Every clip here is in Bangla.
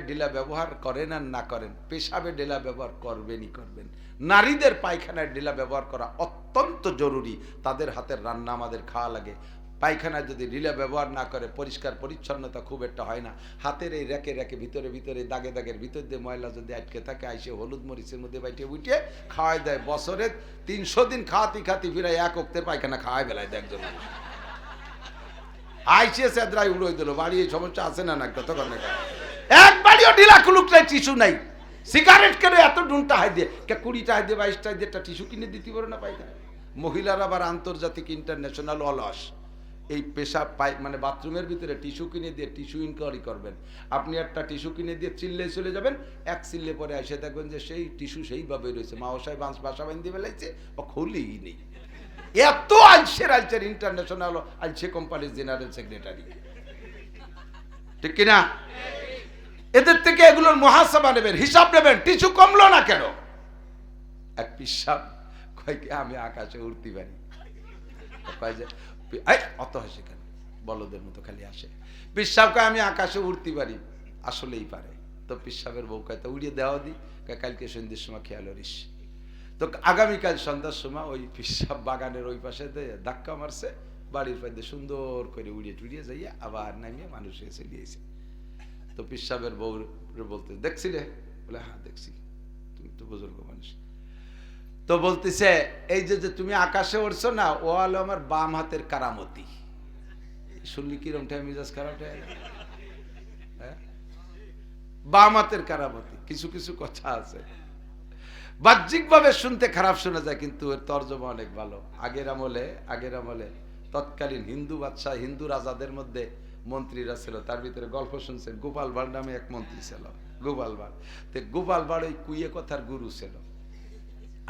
ঢিলা ব্যবহার করেন আর না করেন, পেশাবে ঢিলা ব্যবহার করবেনই করবেন। নারীদের পায়খানায় ঢিলা ব্যবহার করা অত্যন্ত জরুরি। তাদের হাতের রান্না আমাদের খাওয়া লাগে। পায়খানায় যদি ঢিলা ব্যবহার না করে, পরিষ্কার পরিচ্ছন্নতা খুব একটা হয় না। হাতের এই রেখে রেখে ভিতরে ভিতরে দাগে দাগের ভিতর দিয়ে ময়লা যদি আটকে থাকে, আইসে হলুদ মরিচের মধ্যে বাইটে উঠে খাওয়াই দেয়। বছরে 300 দিন খাওয়াতি খাতি ফিরে এক অক্তের পায়খানা খাওয়াই বেলায় দেয় একজন। আইসে সেদ্রাই উড়োই দিল, বাড়ি এই সমস্যা আছে না? না কতক্ষণ একবারও ঢিলা কুলুকটাই টিস্যু নাই। সিগারেট কেন এত ডুনটা হাই দিয়ে, 20 টাকা দিয়ে 22 টাকা দিয়ে একটা টিস্যু কিনে দিতে পারো না পায়খানা? মহিলারা আবার আন্তর্জাতিক ইন্টারন্যাশনাল অলস। এই পেশাব মানে বাথরুমের ভিতরে টিস্যু কিনে দিয়ে টিস্যু ইনকোয়ারি করবেন। আপনি একটা টিস্যু কিনে দিয়ে চিল্লে চলে যাবেন, এক চিল্লে পরে এসে দেখবেন যে সেই টিস্যু সেইভাবে রয়েছে, মাওসায় বাসা বান্ধি বেলাইছে, ও খুলেই নেই। এত আলসের ইন্টারন্যাশনাল আলসে কোম্পানির জেনারেল সেক্রেটারি, ঠিক কিনা? এদের থেকে এগুলোর মহাসভা নেবেন, হিসাব নেবেন। টিস্যু কমলো না কেন? এক পিসাব কয় কি আমি আকাশে উড়তে পারি। কয় যে অত হাসে কেন, বলদের মতো খালি আসে। পিসাব কয় আমি আকাশে উড়তে পারি, আসলেই পারে। তো পিসাবের বউ কয় তো উড়িয়ে দেওয়া দি, কালকে সন্ধ্যের সময় খেয়াল করিস। তো আগামীকাল সন্ধ্যার সময় ওই পিসাব বাগানের ওই পাশে ধাক্কা মারছে, বাড়ির পাশে সুন্দর করে উড়িয়ে টুড়িয়ে যাইয়া আবার নামিয়ে মানুষ এসে দিয়েছে। তো পিসাবের বউ বলতে, দেখছিলে? বলে হ্যাঁ দেখছি, তুমি তো বুজুর্গ মানুষ। তো বলতেছে এই যে তুমি আকাশে উড়ছো না, ও হলো আমার বাম হাতের কারামতি। শুনলি কিরম মিজাজ খারাপ হয়ে গেল? বাম হাতের কারামতি। কিছু কিছু কথা আছে বাহ্যিক ভাবে শুনতে খারাপ শোনা যায়, কিন্তু এর তর্জমা অনেক ভালো। আগের আমলে তৎকালীন হিন্দু বাদশাহ, হিন্দু রাজাদের মধ্যে মন্ত্রীরা ছিল, তার ভিতরে গল্প শুনছেন, গোপাল ভাঁড় নামে এক মন্ত্রী ছিল। গোপাল ভাঁড়, তো গোপাল ভাঁড় ওই কুইয়ে কথার গুরু ছিল।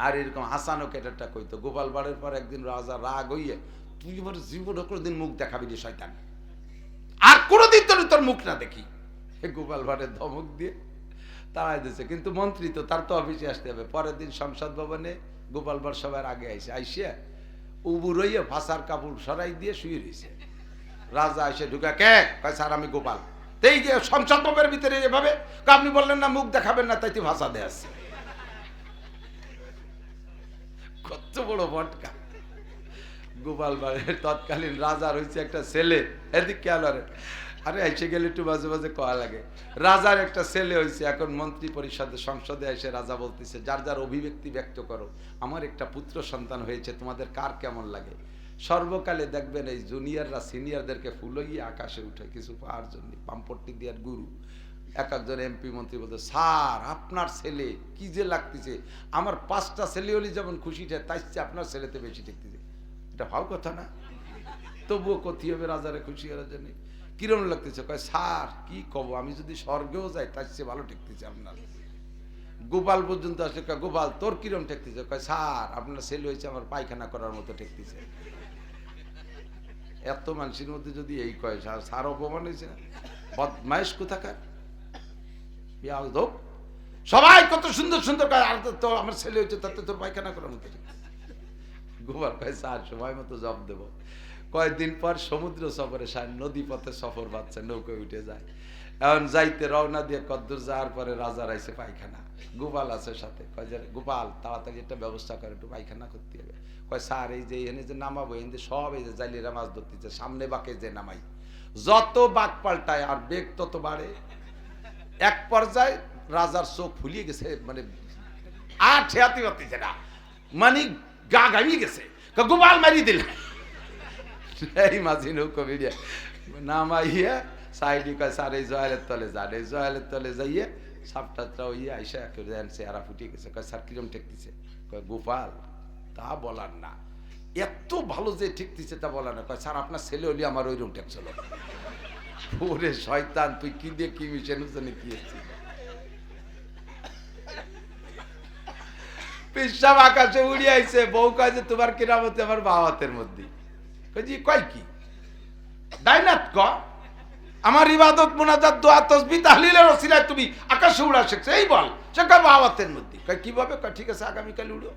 আর এরকম হাসানো কেটারটা কইতো। গোপাল ভাঁড়ের পর একদিন রাজা রাগ হইয়ে, তুই এবার জীবনে কোনোদিন মুখ দেখাবি রে শয়তান, আর কোনোদিন তোর মুখ না দেখি। গোপাল ভাঁড়ের ধমক দিয়ে তাড়াই দিয়েছে। কিন্তু মন্ত্রী তো, তার তো অফিসে আসতে হবে। পরের দিন সংসদ ভবনে গোপাল ভাঁড় সবার আগে আইসে উবুর হইয়ে ভাষার কাপড় সরাই দিয়ে শুয়ে রয়েছে। রাজা এসে ঢুকা, কে? কয় স্যার আমি গোপাল। এই যে সংসদ ভবনের ভিতরে এভাবে, আপনি বললেন না মুখ দেখাবেন না, তাই তুই ভাষা দিয়ে আসছে। কত বড় বটকা। গোপাল ভাঁড়ের তৎকালীন রাজার হয়েছে একটা ছেলে, এদিক খেয়াল করে। আরে এসে গেলে একটু মাঝে মাঝে কয়া লাগে। রাজার একটা ছেলে হয়েছে, এখন মন্ত্রী পরিষদে সংসদে এসে রাজা বলতেছে, যার যার অভিব্যক্তি ব্যক্ত করো, আমার একটা পুত্র সন্তান হয়েছে, তোমাদের কার কেমন লাগে? সর্বকালে দেখবেন এই জুনিয়ররা সিনিয়রদেরকে ফুলইয়ে আকাশে উঠে কিছু পাওয়ার জন্য, পাম্পট্টি দেওয়ার গুরু। এক একজন এমপি মন্ত্রী বলতে, স্যার আপনার ছেলে কি যে লাগতেছে, আমার 5টা ছেলে হলে যেমন খুশি ঠেক, তাই আপনার ছেলেতে বেশি ঠেকতেছে। এটা ভাব কথা না? তবুও কথি হবে রাজারে খুশি করার জন্য। কিরম লাগতেছে? কয় স্যার কি কব, আমি যদি স্বর্গেও যাই তার চেয়ে ভালো ঠেকতেছে আপনার। গোপাল পর্যন্ত আসলে, গোপাল তোর কিরম ঠেকতেছে? কয় স্যার আপনার ছেলে হয়েছে আমার পায়খানা করার মতো ঠেকতেছে। এত মানুষের মধ্যে যদি এই কয়, স্যার অপমান হয়েছে, বদমাইশ কোথাকার। সবাই কত সুন্দর সুন্দর কয়, আর তো আমার ছেলে হয়েছে তাতে তোর পায়খানা করার মতো। গোপাল কয় স্যার সময় মতো জব দেবো। কয়েকদিন পর সমুদ্র সফরে নদী পথে সফর বাচ্চা নৌকায় উঠে যায়। এখন যাইতে রওনা দিয়ে কদ্দূর যাওয়ার পরে রাজা রাইছে পায়খানা, গোপাল আছে সাথে। কয় যে গোপাল তাড়াতাড়ি একটা ব্যবস্থা করে, একটু পায়খানা করতে হবে। কয় স্যার এই যে এনে যে নামাবো, এনে সব এই যে জাইলিরা মাছ ধরতেছে, সামনে বাঁকে যে নামাই, যত বাঁক পাল্টায় আর বেগ তত বাড়ে। এক পর্যায়ে রাজার চোখ ফুলিয়ে গেছে, মানে আর ঠেয়াতে পারতেছে না, মানে গা ঘামিয়ে গেছে। গোপাল মারিয়ে দিল। এই মাঝি নৌকো বেরিয়ে নামাইয়া সাইডি কয় স্যার এই জয়ালের তলে যান। এই জয়ালের তলে যাইয়ে সাপটাত্রা হইয়ে আইসা চেহারা ফুটিয়ে গেছে। কয় স্যার কিরম ঠেকতেছে? কয় গোপাল তা বলার না, এত ভালো যে ঠেকতেছে তা বলার না। কয় স্যার আপনার ছেলে হলি আমার ওইরকম ঠেকছিল। ওরে শয়তান, তুই কি দিয়ে কি মিশে নুচনে কি পিসাব আকাশে উড়িয়ে আইছে। বউ কয় যে তোমার কিরামতে আমার বাবাতের মধ্যে। কয় কি ডাইনাত ক আমার ইবাদত মুনাজাত দোয়া তাসবিহ তাহলিলের ওসিলায় তুমি আকাশে উড়া শিখছো, এই বল। সে কয় বাবাতের মধ্যে। কয় কিভাবে? কয় ঠিক আছে আগামীকাল উড়ো।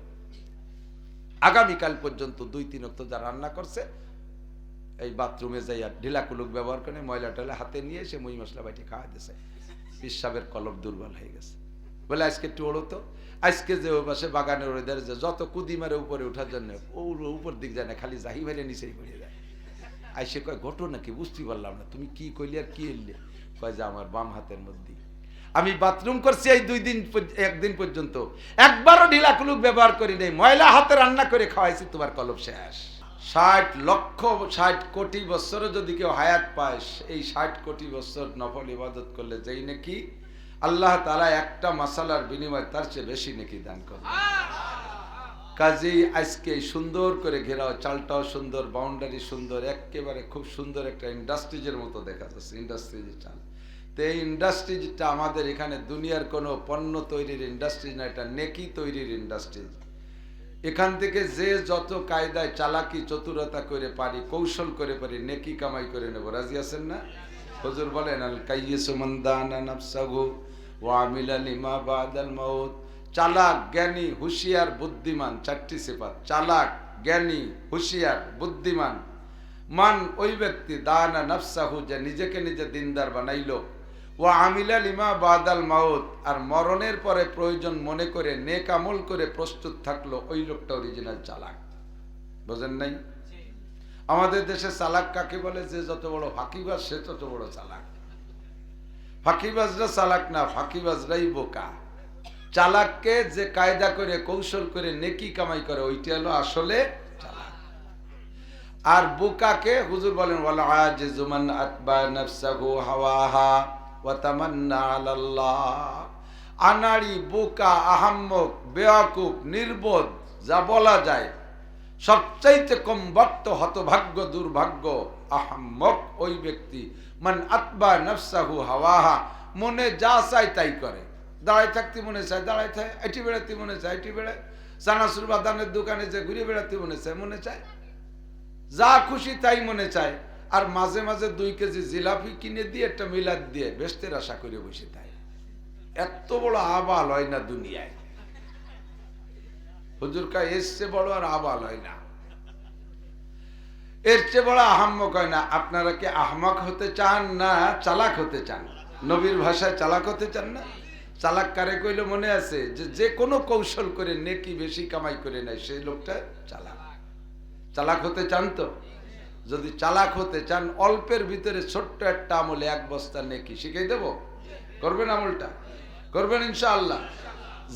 আগামীকাল পর্যন্ত 2-3 ওয়াক্ত যা রান্না করছে, এই বাথরুমে যাইয়া ঢিলা কুলুক ব্যবহার করে ময়লা টয়লা হাতে নিয়ে এসে মই মশলা বাইটে খাওয়া দিয়েছে। পিসাবের কলব দুর্বল হয়ে গেছে, বলে আজকে একটু ওড়ো তো। আজকে যে ওই পাশে বাগানের ওদের যে যত কুদি মারে উপরে ওঠার জন্য উপর দিক যায় না, খালি জাহি মেরে নিচেই পড়ে যায়। আইসে কয় ঘটনা কি বুঝতে পারলাম না, তুমি কি কইলে আর কি এলে? কয় যে আমার বাম হাতের মধ্যে আমি বাথরুম করছি এই একদিন পর্যন্ত একবারও ঢিলা কুলুক ব্যবহার করি নাই, ময়লা হাতে রান্না করে খাওয়াইছি, তোমার কলব শেষ। 60 কোটি বছরও যদি কেউ হায়াত পায়, এই 60 কোটি বছর নফল ইবাদত করলে যেই নাকি আল্লাহ তাআলা একটা মাসালার বিনিময়ে তার চেয়ে বেশি নাকি দান করে। কাজেই আজকে সুন্দর করে ঘেরাও, চালটাও সুন্দর, বাউন্ডারি সুন্দর, একেবারে খুব সুন্দর একটা ইন্ডাস্ট্রিজের মতো দেখা যাচ্ছে, ইন্ডাস্ট্রিজের চাল। তো এই ইন্ডাস্ট্রিজটা আমাদের এখানে দুনিয়ার কোনো পণ্য তৈরির ইন্ডাস্ট্রি না, এটা নেকি তৈরির ইন্ডাস্ট্রি। এখান থেকে যে যত কায়দায় চালাকি চতুরতা করে পারি, কৌশল করে পারি, নেকি কামাই করে নেব। রাজি আছেন না? হুজুর বলেন আল কাইয়িসু মান দানা নাফসাহু ওয়া আমিলা লিমা বাদাল মাউত। চালাক, জ্ঞানী, হুঁশিয়ার, বুদ্ধিমান, 4টি সিফাত। চালাক, জ্ঞানী, হুঁশিয়ার, বুদ্ধিমান। মান ওই ব্যক্তি, দানা নাফসাহু যে নিজেকে নিজে দিনদার বানাইলো, ওয়া আমিলা লিমা বাদাল মাউত আর মরণের পরে প্রয়োজন মনে করে নেক আমল করে প্রস্তুত থাকলো, ওই লোকটা অরিজিনাল চালাক। বুঝেন নাই? আমাদের দেশে চালাক কাকে বলে? যে যত বড় ফাঁকিবাজ সে তত বড় চালাক। ফাঁকিবাজরা চালাক না, ফাঁকিবাজরাই বোকা। চালাককে যে কায়দা করে কৌশল করে নেকি কামাই করে ওইটা হলো আসলে চালাক। আর বোকাকে হুজুর বলেন ওয়াল আজিজু মান আতবা নাফসাহু হাওয়াহা ওয়া তামান্না আলাল্লাহ। আনাড়ি, বোকা, আহাম্মক, বেয়াকুব, নির্বোধ যা বলা যায়, সবচাইতে কম বক্ত, হতভাগ্য, দুর্ভাগ্য, আহাম্মক ওই ব্যক্তি মান আতবা নাফসাহু হাওয়াহা, মনে যা চায় তাই করে। দাঁড়াই থাকতে মনে চায় দাঁড়াই থাকে, এটি বেড়াতে মনে চায় এটি বেড়ায়, চানাচুর বাদানের দোকানে যে ঘুরে বেড়াতে মনে চায়, যা খুশি তাই মনে চায়। আর মাঝে মাঝে 2 কেজি জিলাপি কিনে দিয়ে একটা মিলাদ দিয়ে বেস্তের আশা করে বসে থাকে। এত বড় আবাল হয় না দুনিয়ায়। হুজুর কা এসছে বড় আর আবাল হয় না, এর চেয়ে বড় আহাম্মক হয় না। আপনারা কি আহমক হতে চান না চালাক হতে চান? নবীর ভাষায় চালাক হতে চান না? চালাক কারে কইলে মনে আছে? যে কোনো কৌশল করে নেকি বেশি কামাই করে নেয়, সেই লোকটা চালাক। চালাক হতে চান তো? যদি চালাক হতে চান, অল্পের ভিতরে ছোট্ট একটা আমলে 1 বস্তা নেকি শিখাই দেব। করবেন আমলটা? করবেন ইনশাআল্লাহ।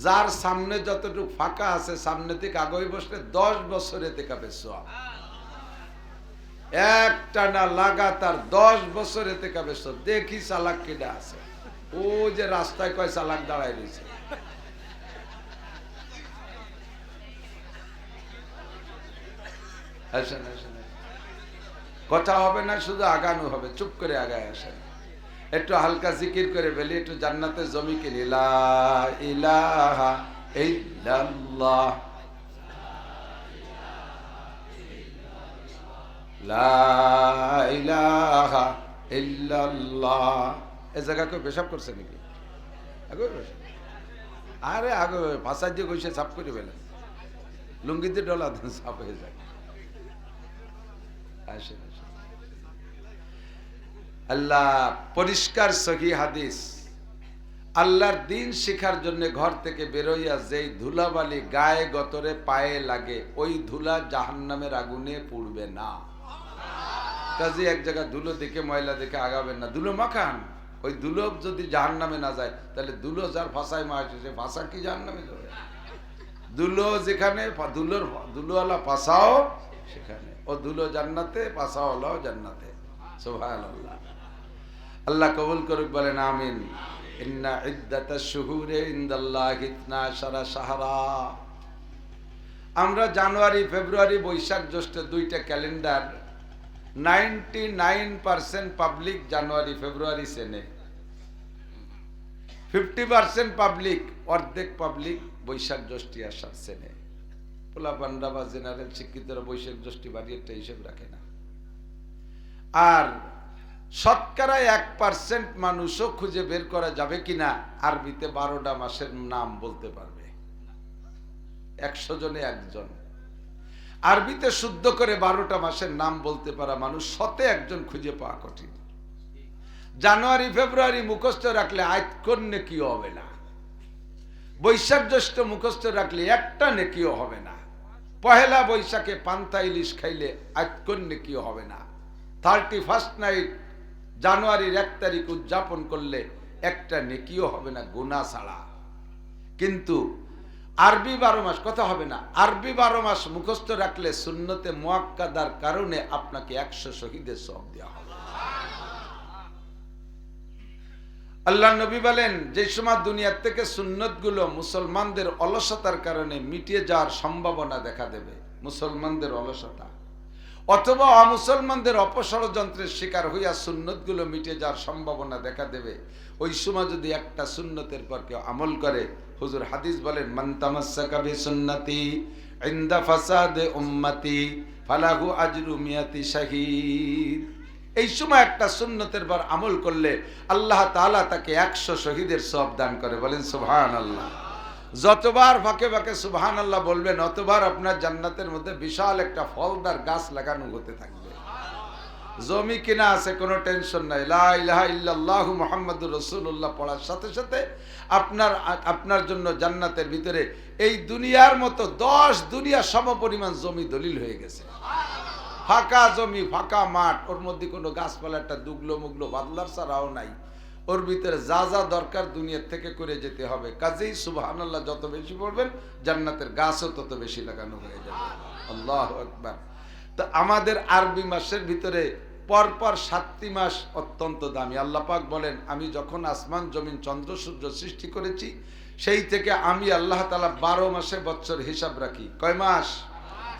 যার সামনে যতটুকু ফাঁকা আছে, সামনে থেকে আগে বসলে 10 বছরে তেকাবে সওয়াব। একটা না লাগাতার 10 বছরে তেকাবে সওয়াব। দেখি চালাক কেডা আছে। ও যে রাস্তায় কয় চালাক দাঁড়ায় রয়েছে। আসেন আসেন, কথা হবে না, শুধু আগানো হবে। চুপ করে আগায় আসেন, একটু হালকা জিকির করে বলি, একটু জান্নাতের জমি কিনি। লা ইলাহা ইল্লাল্লাহ, লা ইলাহা ইল্লাল্লাহ। এই জায়গা কেউ পেশাব করছে নাকি? আরে আগে ভাষা দিয়ে কইসে সাফ করে ফেলেন, লুঙ্গিতে ডলা দেন, সাফ হয়ে যায়। আসেন আসেন। আল্লাহ পরিষ্কার সহি হাদিস, আল্লাহর দিন শিখার জন্য ঘর থেকে বেরোইয়া যেই ধুলাবালি গায়ে গতরে পায়ে লাগে, ওই ধুলা জাহান্নামের আগুনে পুড়বে না। কাজে এক জায়গায় ধুলো দেখে ময়লা দেখে আগাবেন না, ধুলো মাখান। ওই ধুলো যদি জাহান্নামে না যায়, তাহলে ধুলো যার ফাঁসায় মা আসে, সে ফাঁসা কি জাহান্নামে যাবে? ধুলো যেখানে ধুলোওয়ালা ফাঁসাও সেখানে, ও ধুলো জান্নাতে, ফাঁসাওয়ালাও জান্নাতে। সুবহানাল্লাহ। আল্লাহ কবুল করুক, বলেন আমিন। ইন্না ইদ্দাতাশ শুহুরি ইনদাল্লাহি 12 শাহরা। আমরা জানুয়ারি, ফেব্রুয়ারি, বৈশাখ, জ্যৈষ্ঠ 2টা ক্যালেন্ডার। 99% পাবলিক জানুয়ারি ফেব্রুয়ারি চেনে, 50% পাবলিক, অর্ধেক পাবলিক বৈশাখ জ্যৈষ্ঠ আষাঢ় চেনে। পোলা পান্ডা বা জেনারেল শিক্ষিতরা বৈশাখ জ্যৈষ্ঠ বাড়ি একটা হিসেব রাখে না। আর শতকরা 1% মানুষও খুঁজে বের করা যাবে কিনা আরবিতে 12টা মাসের নাম বলতে পারবে। 100 জনে 1 জন। আরবিতে শুদ্ধ করে 12টা মাসের নাম বলতে পারা মানুষ 100-এ 1 জন খুঁজে পাওয়া কঠিন। জানুয়ারি ফেব্রুয়ারি মুখস্থ রাখলে আজকর নেকিও হবে না, বৈশাখ জ্যৈষ্ঠ মুখস্থ রাখলে একটা নেকিও হবে না, পহেলা বৈশাখে পান্তা ইলিশ খাইলে আজকর নেকিও হবে না, 31st নাইট জানুয়ারির 1 তারিখ উদযাপন করলে একটা নেকিও হবে না গুনাহ ছাড়া। কিন্তু আরবি 12 মাস কথা হবে না, আরবি 12 মাস মুখস্থ রাখলে সুন্নতে মুআক্কাদার কারণে আপনাকে 100 শহীদের সওয়াব দেওয়া হবে। আল্লাহ নবী বলেন, যে সময় দুনিয়ার থেকে সুন্নতগুলো মুসলমানদের অলসতার কারণে মিটিয়ে যাওয়ার সম্ভাবনা দেখা দেবে, মুসলমানদের অলসতা অথবা অমুসলমানদের অপষড়যন্ত্রের শিকার হইয়া সুন্নতগুলো মিটে যাওয়ার সম্ভাবনা দেখা দেবে, ওই সময় যদি একটা সুন্নতের পর কেউ আমল করে, হুজুর হাদিস বলেন, মান তামাসসাকা বিসুন্নতি ইনদা ফাসাদে উম্মতি ফালাহু আজরু মিয়াতি শাহীদ। এই সময় একটা সুন্নতের পর আমল করলে আল্লাহ তাআলা তাকে 100 শহীদের সওয়াব দান করে। বলেন সুবহানাল্লাহ। যতবার ফাঁকে ফাঁকে সুবহানাল্লাহ বলবেন, অতবার আপনার জান্নাতের মধ্যে বিশাল একটা ফলদার গাছ লাগানো হতে থাকবে। জমি কিনা আছে, কোনো টেনশন নাই, লা ইলাহা ইল্লাল্লাহু মুহাম্মাদুর রাসূলুল্লাহ পড়ার সাথে সাথে আপনার জন্য জান্নাতের ভিতরে এই দুনিয়ার মতো 10 দুনিয়া সমপরিমাণ জমি দলিল হয়ে গেছে। ফাঁকা জমি, ফাঁকা মাঠ, ওর মধ্যে কোনো গাছপালা একটা দুগলো মুগলো বাদলার ছাড়াও নাই, ওর ভিতরে যা যা দরকার দুনিয়ার থেকে করে যেতে হবে। কাজেই সুবহানাল্লাহ যত বেশি পড়বেন জান্নাতের গাছও তত বেশি লাগানো হয়ে যাবে। আল্লাহু আকবার। তো আমাদের আরবি মাসের ভিতরে পরপর 7টি মাস অত্যন্ত দামি। আল্লাহ পাক বলেন, আমি যখন আসমান জমিন চন্দ্র সূর্য সৃষ্টি করেছি সেই থেকে আমি আল্লাহ তাআলা 12 মাসে বছর হিসাব রাখি। কয় মাস?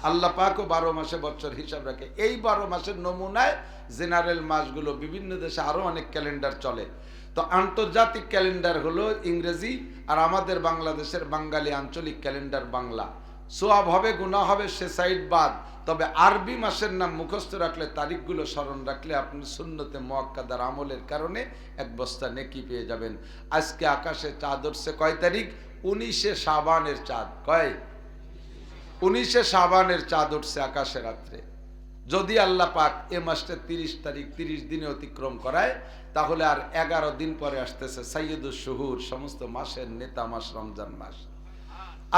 আল্লাহ পাকও 12 মাসে বছর হিসাব রাখে। এই 12 মাসের নমুনায় জেনারেল মাসগুলো, বিভিন্ন দেশে আরো অনেক ক্যালেন্ডার চলে। তো আন্তর্জাতিক ক্যালেন্ডার হলো ইংরেজি, আর আমাদের বাংলাদেশের বাঙালি আঞ্চলিক ক্যালেন্ডার বাংলা। সোয়াব হবে, গুনাহ হবে, সে সাইড বাদ। তবে আরবি মাসের নাম মুখস্থ রাখলে, তারিখগুলো স্মরণ রাখলে আপনি সুন্নতে মুআক্কাদার আমলের কারণে 1 বস্তা নেকি পেয়ে যাবেন। আজকে আকাশে চাঁদ উঠছে কয় তারিখ? 19শে শাবানের চাঁদ। কয়? 19শে শাবানের চাঁদ উঠছে আকাশে রাত্রে। যদি আল্লাহ পাক এ মাসটা 30 তারিখ 30 দিনে অতিক্রম করায়, তাহলে আর 11 দিন পরে আসতেছে সাইয়্যিদুশ শুহুর, সমস্ত মাসের নেতা মাস রমজান মাস।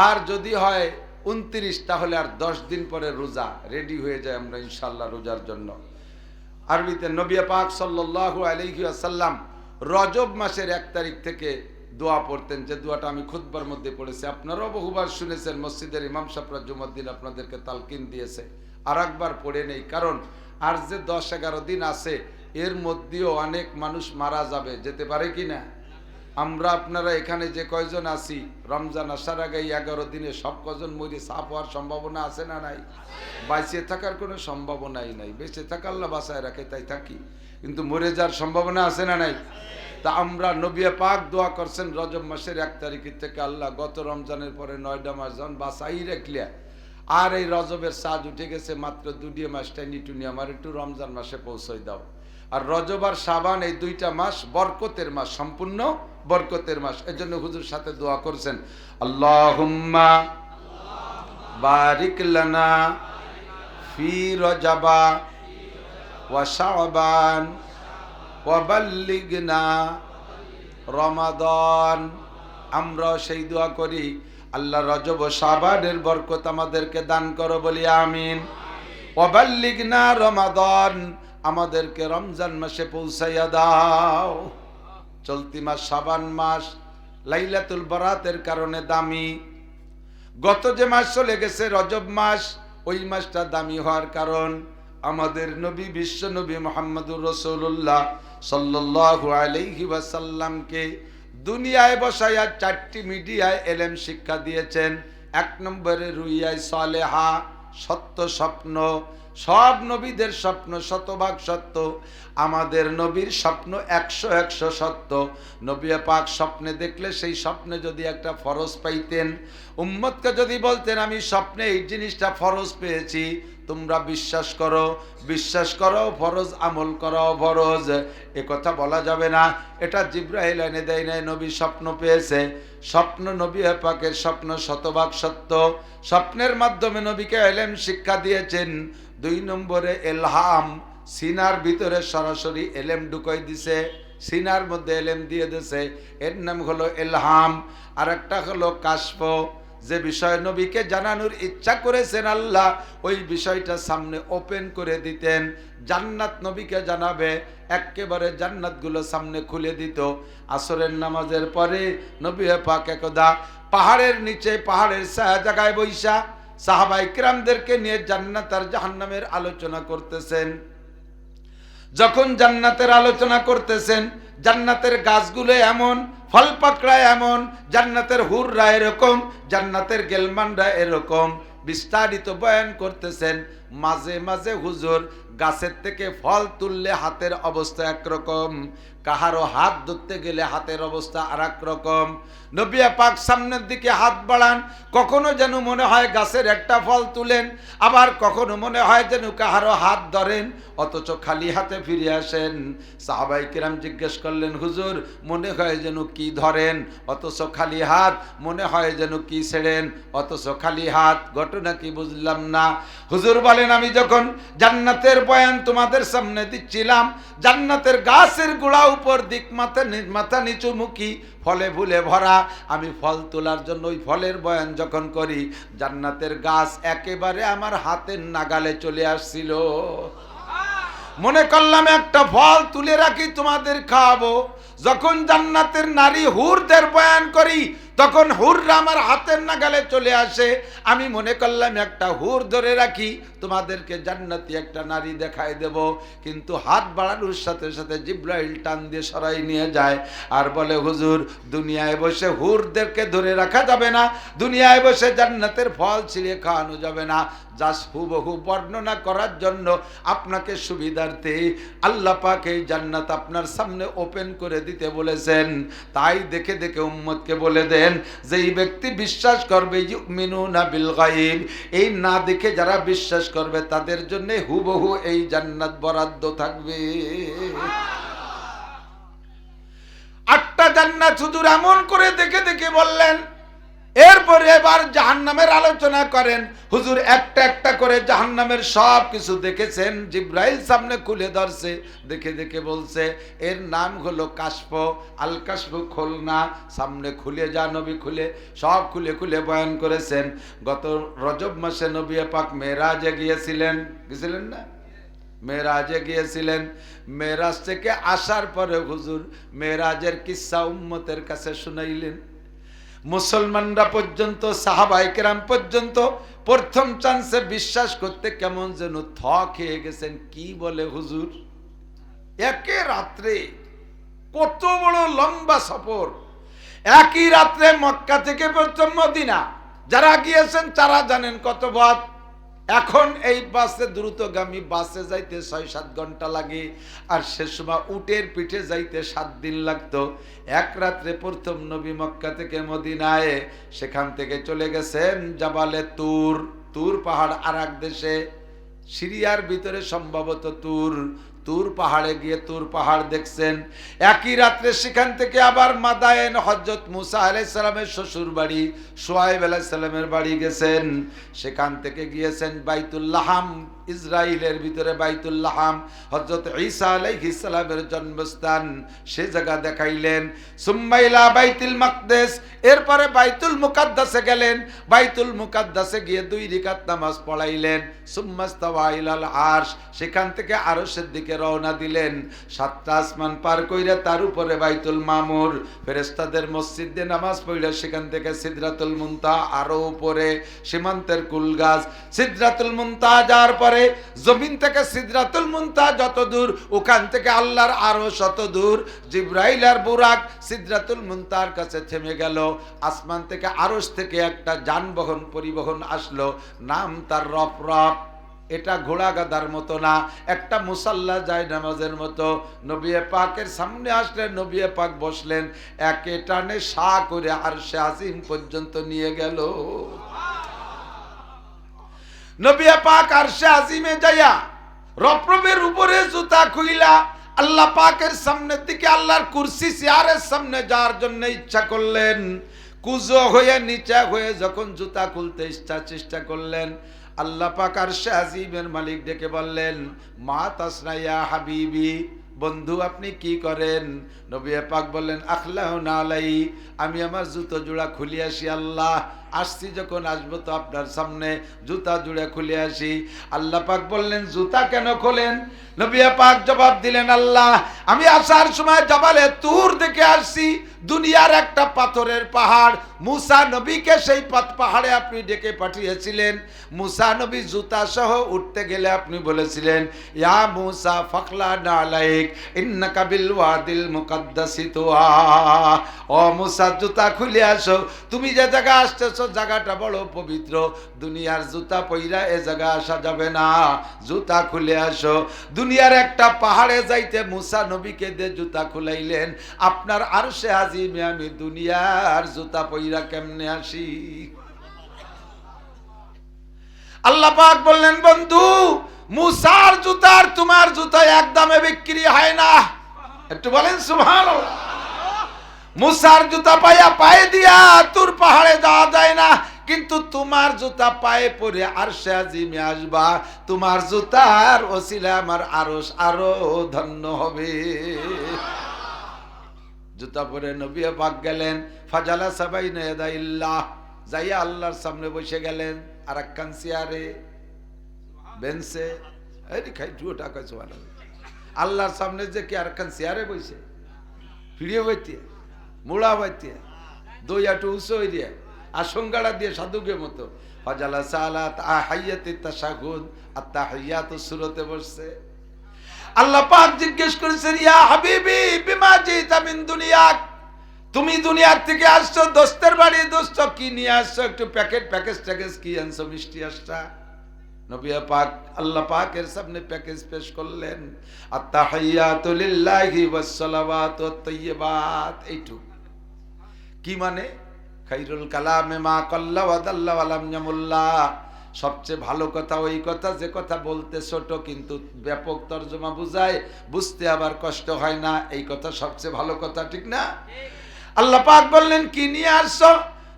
আর যদি হয় 29, তাহলে আর 10 দিন পরে রোজা রেডি হয়ে যায় আমরা ইনশাআল্লাহ রোজার জন্য। আরবিতে নবী পাক সাল্লাল্লাহু আলাইহি ওয়াসাল্লাম রজব মাসের 1 তারিখ থেকে দোয়া পড়তেন, যে দোয়াটা আমি খুতবার মধ্যে পড়েছি, আপনারাও বহুবার শুনেছেন। মসজিদের ইমাম সাহেবরা জুমার দিন আপনাদেরকে তালকিন দিয়েছে, আর একবার পড়ে নেই। কারণ আর যে 10-11 দিন আছে, এর মধ্যেও অনেক মানুষ মারা যাবে, যেতে পারে কি না? আমরা আপনারা এখানে যে কয়জন আছি, রমজান আসার আগে 11 দিনে সব কজন মরে সাফ হওয়ার সম্ভাবনা আছে না নাই? বেঁচে থাকার কোনো সম্ভাবনাই নাই। বেঁচে থাকা আল্লাহ বাঁচায় রাখে, তাই থাকি, কিন্তু মরে যাওয়ার সম্ভাবনা আছে না নাই? তা আমরা নবী পাক দোয়া করছেন রজব মাসের 1 তারিখ থেকে, আল্লাহ গত রমজানের পরে 9টা মাস যখন বাঁচাই রাখলিয়া, আর এই রজবের চাঁদ উঠে গেছে মাত্র 2 মাসটাই নিটুনি, আমার একটু রমজান মাসে পৌঁছাই দাও। আর রজব আর শাবান এই 2টা মাস বরকতের মাস, সম্পূর্ণ বরকতের মাস। এজন্য হুজুর সাথে দোয়া করছেন, আল্লাহুম্মা বারিক লানা ফি রজবা ওয়া শাবান ওয়া বাল্লিগনা রমাদান। আমরা সেই দোয়া করি, আল্লাহ রজব ও শাবানের বরকত আমাদেরকে দান করো, বলি আমিন। ওয়া বাল্লিগনা রমাদান, আমাদেরকে রমজান মাসে পৌঁছাইয়া দাও। চলতি মাস শাবান মাস লাইলাতুল বারাতের কারণে দামি। গত যে মাস চলে গেছে রজব মাস, ওই মাসটা দামি হওয়ার কারণ আমাদের নবী বিশ্ব নবী মুহাম্মদুর রাসূলুল্লাহ সাল্লাল্লাহু আলাইহি ওয়াসাল্লামকে দুনিয়ায় বসাইয়া 4টি মিডিয়ায় এলেম শিক্ষা দিয়েছেন। 1 নম্বরে রুইয়ায় সালেহা, সত্য স্বপ্ন। সব নবীদের স্বপ্ন শতভাগ সত্য, আমাদের নবীর স্বপ্ন 100 সত্য। নবী পাক স্বপ্নে দেখলে সেই স্বপ্নে যদি একটা ফরজ পাইতেন, উম্মতকে যদি বলতেন আমি স্বপ্নে এই জিনিসটা ফরজ পেয়েছি, তোমরা বিশ্বাস করো, বিশ্বাস করো, ফরজ আমল করো ফরজ, এ কথা বলা যাবে না। এটা জিবরাইল এনে দেয় নাই, নবী স্বপ্ন পেয়েছে। স্বপ্ন নবী পাকের স্বপ্ন শতভাগ সত্য। স্বপ্নের মাধ্যমে নবীকে ইলম শিক্ষা দিয়েছেন। 2 নম্বরে ইলহাম, সিনার ভিতরে সরাসরি ইলম ঢুকাই দিছে। সিনার মধ্যে এলেম দিয়ে দিয়েছে, এর নাম হলো ইলহাম। আর একটা হলো কাশফ, যে বিষয় নবীকে জানানোর ইচ্ছা করেছেন আল্লাহ, ওই বিষয়টা সামনে ওপেন করে দিতেন। জান্নাত নবীকে জানাবে, একেবারে জান্নাতগুলো সামনে খুলে দিত। আসরের নামাজের পরে নবী পাক একদা পাহাড়ের নিচে, পাহাড়ের ছায়া জায়গায় বৈশা সাহাবায়ে কিরামদেরকে নিয়ে জান্নাত আর জাহান্নামের আলোচনা করতেছেন। যখন জান্নাতের আলোচনা করতেছেন, জান্নাতের গাছগুলো এমন, ফল পাকড়া এমন, জান্নাতের হুররা এরকম, জান্নাতের গেলমানরা এরকম, বিস্তারিত বয়ান করতেছেন। মাঝে মাঝে হুজুর গাছের থেকে ফল তুললে হাতের অবস্থা একরকম, কাহারো হাত ধরতে গেলে হাতের অবস্থা আর এক রকম। নবী পাক সামনের দিকে হাত বাড়ান, কখনো যেন মনে হয় গাছের একটা ফল তুলেন, আবার কখনো মনে হয় যেন কাহারো হাত ধরেন, অথচ খালি হাতে ফিরে আসেন। সাহাবায়ে কিরাম জিজ্ঞেস করলেন, হুজুর মনে হয় যেন কি ধরেন, অথচ খালি হাত, মনে হয় যেন কি ছেড়েন, অথচ খালি হাত, ঘটনা কি বুঝলাম না। হুজুর বলেন, আমি যখন জান্নাতের বয়ান তোমাদের সামনে দিচ্ছিলাম, জান্নাতের গাছের গোড়া উপর দিক মাথা নিচু মুখী, ফলে ফুলে ভরা, আমি ফল তোলার জন্য ওই ফলের বয়ান যখন করি, জান্নাতের গাছ একেবারে আমার হাতের নাগালে চলে আসছিল। মনে করলাম একটা ফল তুলে রাখি তোমাদের খাওয়াবো। যখন জান্নাতের নারী হুরদের বয়ান করি, তখন হুররা আমার হাতের নাগালে চলে আসে। আমি মনে করলাম একটা হুর ধরে রাখি, তোমাদেরকে জান্নাতি একটা নারী দেখায় দেব, কিন্তু হাত বাড়ানোর সাথে সাথে জিব্রাইল টান দিয়ে সরাই নিয়ে যায় আর বলে, হুজুর দুনিয়ায় বসে হুরদেরকে ধরে রাখা যাবে না, দুনিয়ায় বসে জান্নাতের ফল ছিঁড়ে খাওয়ানো যাবে না। জাস্ট হুবহু বর্ণনা করার জন্য আপনাকে সুবিধার্থে আল্লাহ পাক এই জান্নাত আপনার সামনে ওপেন করে দিতে বলেছেন। তাই দেখে দেখে উম্মতকে বলে দেন, যে এই ব্যক্তি বিশ্বাস করবে ইউমিনুনা বিল গায়ব, এই না দেখে যারা বিশ্বাস করবে তাদের জন্য হুবহু এই জান্নাত বরাদ্দ থাকবে। 8টা জান্নাত হুজুর এমন করে দেখে দেখে বললেন। এরপরে এবার জাহান্নামের আলোচনা করেন। হুজুর একটা একটা করে জাহান্নামের সব কিছু দেখেছেন, জিব্রাইল সামনে খুলে ধরছে, দেখে দেখে বলছে, এর নাম হলো কাশফ। আল কাশফ খুলনা, সামনে খুলে যা নবী খুলে সব খুলে খুলে বয়ান করেছেন। গত রজব মাসে নবী পাক মেরাজে গিয়েছিলেন না? মেরাজে গিয়েছিলেন। মেরাজ থেকে আসার পরে হুজুর মেরাজের কিস্সা উম্মতের কাছে শুনাইলেন। মুসলমানরা পর্যন্ত, সাহাবায়ে কেরাম পর্যন্ত প্রথম চান্সে বিশ্বাস করতে কেমন যেন থ খেয়ে গেছেন। কি বলে হুজুর, একে রাত্রে কত বড় লম্বা সফর, একই রাত্রে মক্কা থেকে প্রথম মদিনা। যারা গিয়েছেন তারা জানেন কত পথ। এখন এই বাসে, দ্রুতগামী বাসে যাইতে 6-7 ঘন্টা লাগে, আর সে সময় উটের পিঠে যাইতে 7 দিন লাগতো। এক রাত্রে প্রথম নবী মক্কা থেকে মদিনায়, সেখান থেকে চলে গেছেন জাবালে তুর। তুর পাহাড় আর এক দেশে, সিরিয়ার ভিতরে সম্ভবত তুর পাহাড়ে গিয়ে তুর পাহাড় দেখছেন। একই রাত্রে সেখান থেকে আবার মাদায়েন, হযরত মুসা আলাইহিস সালামের শ্বশুর বাড়ি, শুআয়ব আলাইহিস সালামের বাড়ি গেছেন। সেখান থেকে গিয়েছেন বাইতুল লাহাম, ইসরাইলের ভিতরে বাইতুল লাহাম, হযরত ঈসা আলাইহিস সালামের জন্মস্থান, সে জায়গা দেখাইলেন। সুম্মাইলা বাইতুল মাকদেস, এরপরে বাইতুল মুকাদ্দাসে গেলেন। বাইতুল মুকাদ্দাসে গিয়ে 2 রাকাত নামাজ পড়াইলেন। সুম্মাস্তাওয়া ইলাল আরশ, সেখান থেকে আরশের দিকে রওনা দিলেন। 7টা আসমান পার কইরা তার উপরে বাইতুল মামুর, ফেরেশতাদের মসজিদে নামাজ পড়লে সেখান থেকে সিদরাতুল মুনতাহা, আরো উপরে সীমান্তের কুল গাছ। সিদরাতুল মুনতাহা যাওয়ার পরে জমিন থেকে সিদরাতুল মুনতাহা যত দূর, ওখান থেকে আল্লাহর আরশ তত দূর। জিবরাইল আর বুরাক সিদরাতুল মুনতাহার কাছে থেমে গেল। আসমান থেকে, আরশ থেকে একটা যানবাহন পরিবহন আসলো, নাম তার রফরফ। এটা ঘোড়া গাদার মতো না, একটা মুসাল্লা যায় নামাজের মতো। নবী পাকের সামনে আসলেন, নবী পাক বসলেন, একে টানে সা করে আরশে আজিম পর্যন্ত নিয়ে গেল। নবী পাক আরশে আজিমে যাইয়া রফরফের উপরে জুতা খুইলা আল্লাহ পাকের সামনের দিকে, আল্লাহর কুরসি চেয়ারের সামনে যাওয়ার জন্য ইচ্ছা করলেন। কুজো হয়ে নিচে হয়ে যখন জুতা খুলতে চেষ্টা করলেন, আল্লাহ পাক আরশে আজিমের মালিক ডেকে বললেন, মা তাসনা ইয়া হাবিবি, বন্ধু আপনি কি করেন? নবী পাক বললেন আখলাহু নালাই, আমি আমার জুতো জোড়া খুলে আসি আল্লাহ, আসছি যখন আসবো তো আপনার সামনে জুতা জোড়া খুলে আসি। আল্লাহ পাক বললেন জুতা কেন খোলেন? নবী পাক জবাব দিলেন আল্লাহ আমি আসার সময় জাবালে তুর দেখে আসছি, দুনিয়ার একটা পাথরের পাহাড়, মুসা নবীকে সেই পাহাড়ে আপনি ডেকে পাঠিয়েছিলেন। মুসা নবী জুতা সহ উঠতে গেলে আপনি বলেছিলেন ইয়া মুসা ফাকলা নালাইক ইন্নাকা বিল ওয়াদিল মুকাদ্দাসি তুয়া, ও মুসা জুতা খুলে আসো, তুমি যে জায়গা আসতেছো জায়গাটা বড় পবিত্র, দুনিয়ার জুতা পইরা এ জায়গা আসা যাবে না, জুতা খুলে আসো। দুনিয়ার একটা পাহাড়ে যাইতে মুসা নবীকে দিয়ে জুতা খুলাইলেন, আপনার আরশে আজিমে আমি দুনিয়ার জুতা পইরা কেমনে আসি? আল্লাহ পাক বললেন বন্ধু মুসার জুতার তোমার জুতা এক দামে বিক্রি হয় না, একটু বলেন সুবহানাল্লাহ। মুসার জুতা পায়া পায়ে দিয়া তুর পাহাড়ে যাওয়া যায় না, কিন্তু তোমার জুতা পায়ে পরে আরশে আজিমে আসবা, তোমার জুতার ওসিলা আমার আরশ আরো ধন্য হবে। জুতা পরে নবী পাক গেলেন, ফাজালা সাবাইনা ইয়াদাইল্লাহ, যাইয়া আল্লাহর সামনে বসে গেলেন আর একখান চেয়ারে বেঞ্চে, এই খাই দুটো টাকা চোয়ালা, আল্লাহর সামনে যে কি আর একখান চেয়ারে বসে ফিরিয়ে বইতে মুড়া বাইতে দই আটু উঁচু হয়ে দিয়ে আশঙ্কাটা দিয়ে সাধুকে মতো ফাজালা সালাত হাইয়াতি তাশাহুদ আর তাহিয়াতু সুরতে বসছে। আল্লাহ পাক জিজ্ঞেস করেছেন ইয়া হাবিবি বিমা জিতা মিন দুনিয়াক, তুমি দুনিয়ার থেকে আসছো, দোস্তের বাড়ি দোস্ত কি নিয়ে আসছো, একটু প্যাকেজ কি আনছো, মিষ্টি আসটা? নবী পাক আল্লাহ পাকের সামনে প্যাকেজ পেশ করলেন, আত-তাহিয়াতু লিল্লাহি ওয়াস সালাওয়াতু আত-তাইয়্যিবাত। এইটুক কি মানে? খাইরুল কালামে মা কাল্লা ওয়া দাল্লা ওয়া লাম ইয়ামুল্লা, সবচেয়ে ভালো কথা ওই কথা যে কথা বলতে ছোট কিন্তু ব্যাপক তর্জমা বুঝায়, বুঝতে আবার কষ্ট হয় না, এই কথা সবচেয়ে ভালো কথা, ঠিক না? আল্লাহ পাক বললেন কি নিয়ে আসছো?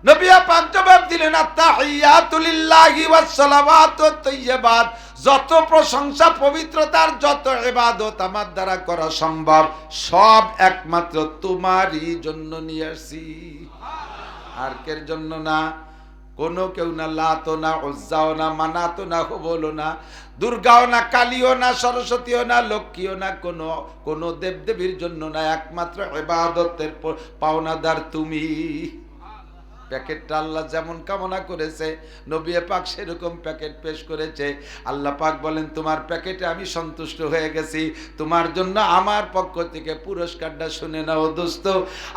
নবী পাক জবাব দিলেন আত-তাহিয়াতু লিল্লাহি ওয়াস সালাওয়াতু আত-তাইয়্যিবাত, যত প্রশংসা পবিত্রতার যত ইবাদত আমার দ্বারা করা সম্ভব সব একমাত্র তোমারই জন্য নিয়ে আসছি, আর কের জন্য না। কোনো কেউ না, লাতো না, উজ্জাও না, মানাতো না, হুবলও না, দুর্গাও না, কালীও না, সরস্বতীও না, লক্ষ্মীও না, কোনো দেবদেবীর জন্য না, একমাত্র ইবাদতের পাওনাদার তুমি। প্যাকেটটা আল্লাহ যেমন কামনা করেছে নবী পাক সেরকম প্যাকেট পেশ করেছে। আল্লাহ পাক বলেন তোমার প্যাকেটে আমি সন্তুষ্ট হয়ে গেছি, তোমার জন্য আমার পক্ষ থেকে পুরস্কারটা শুনে নাও দোস্ত।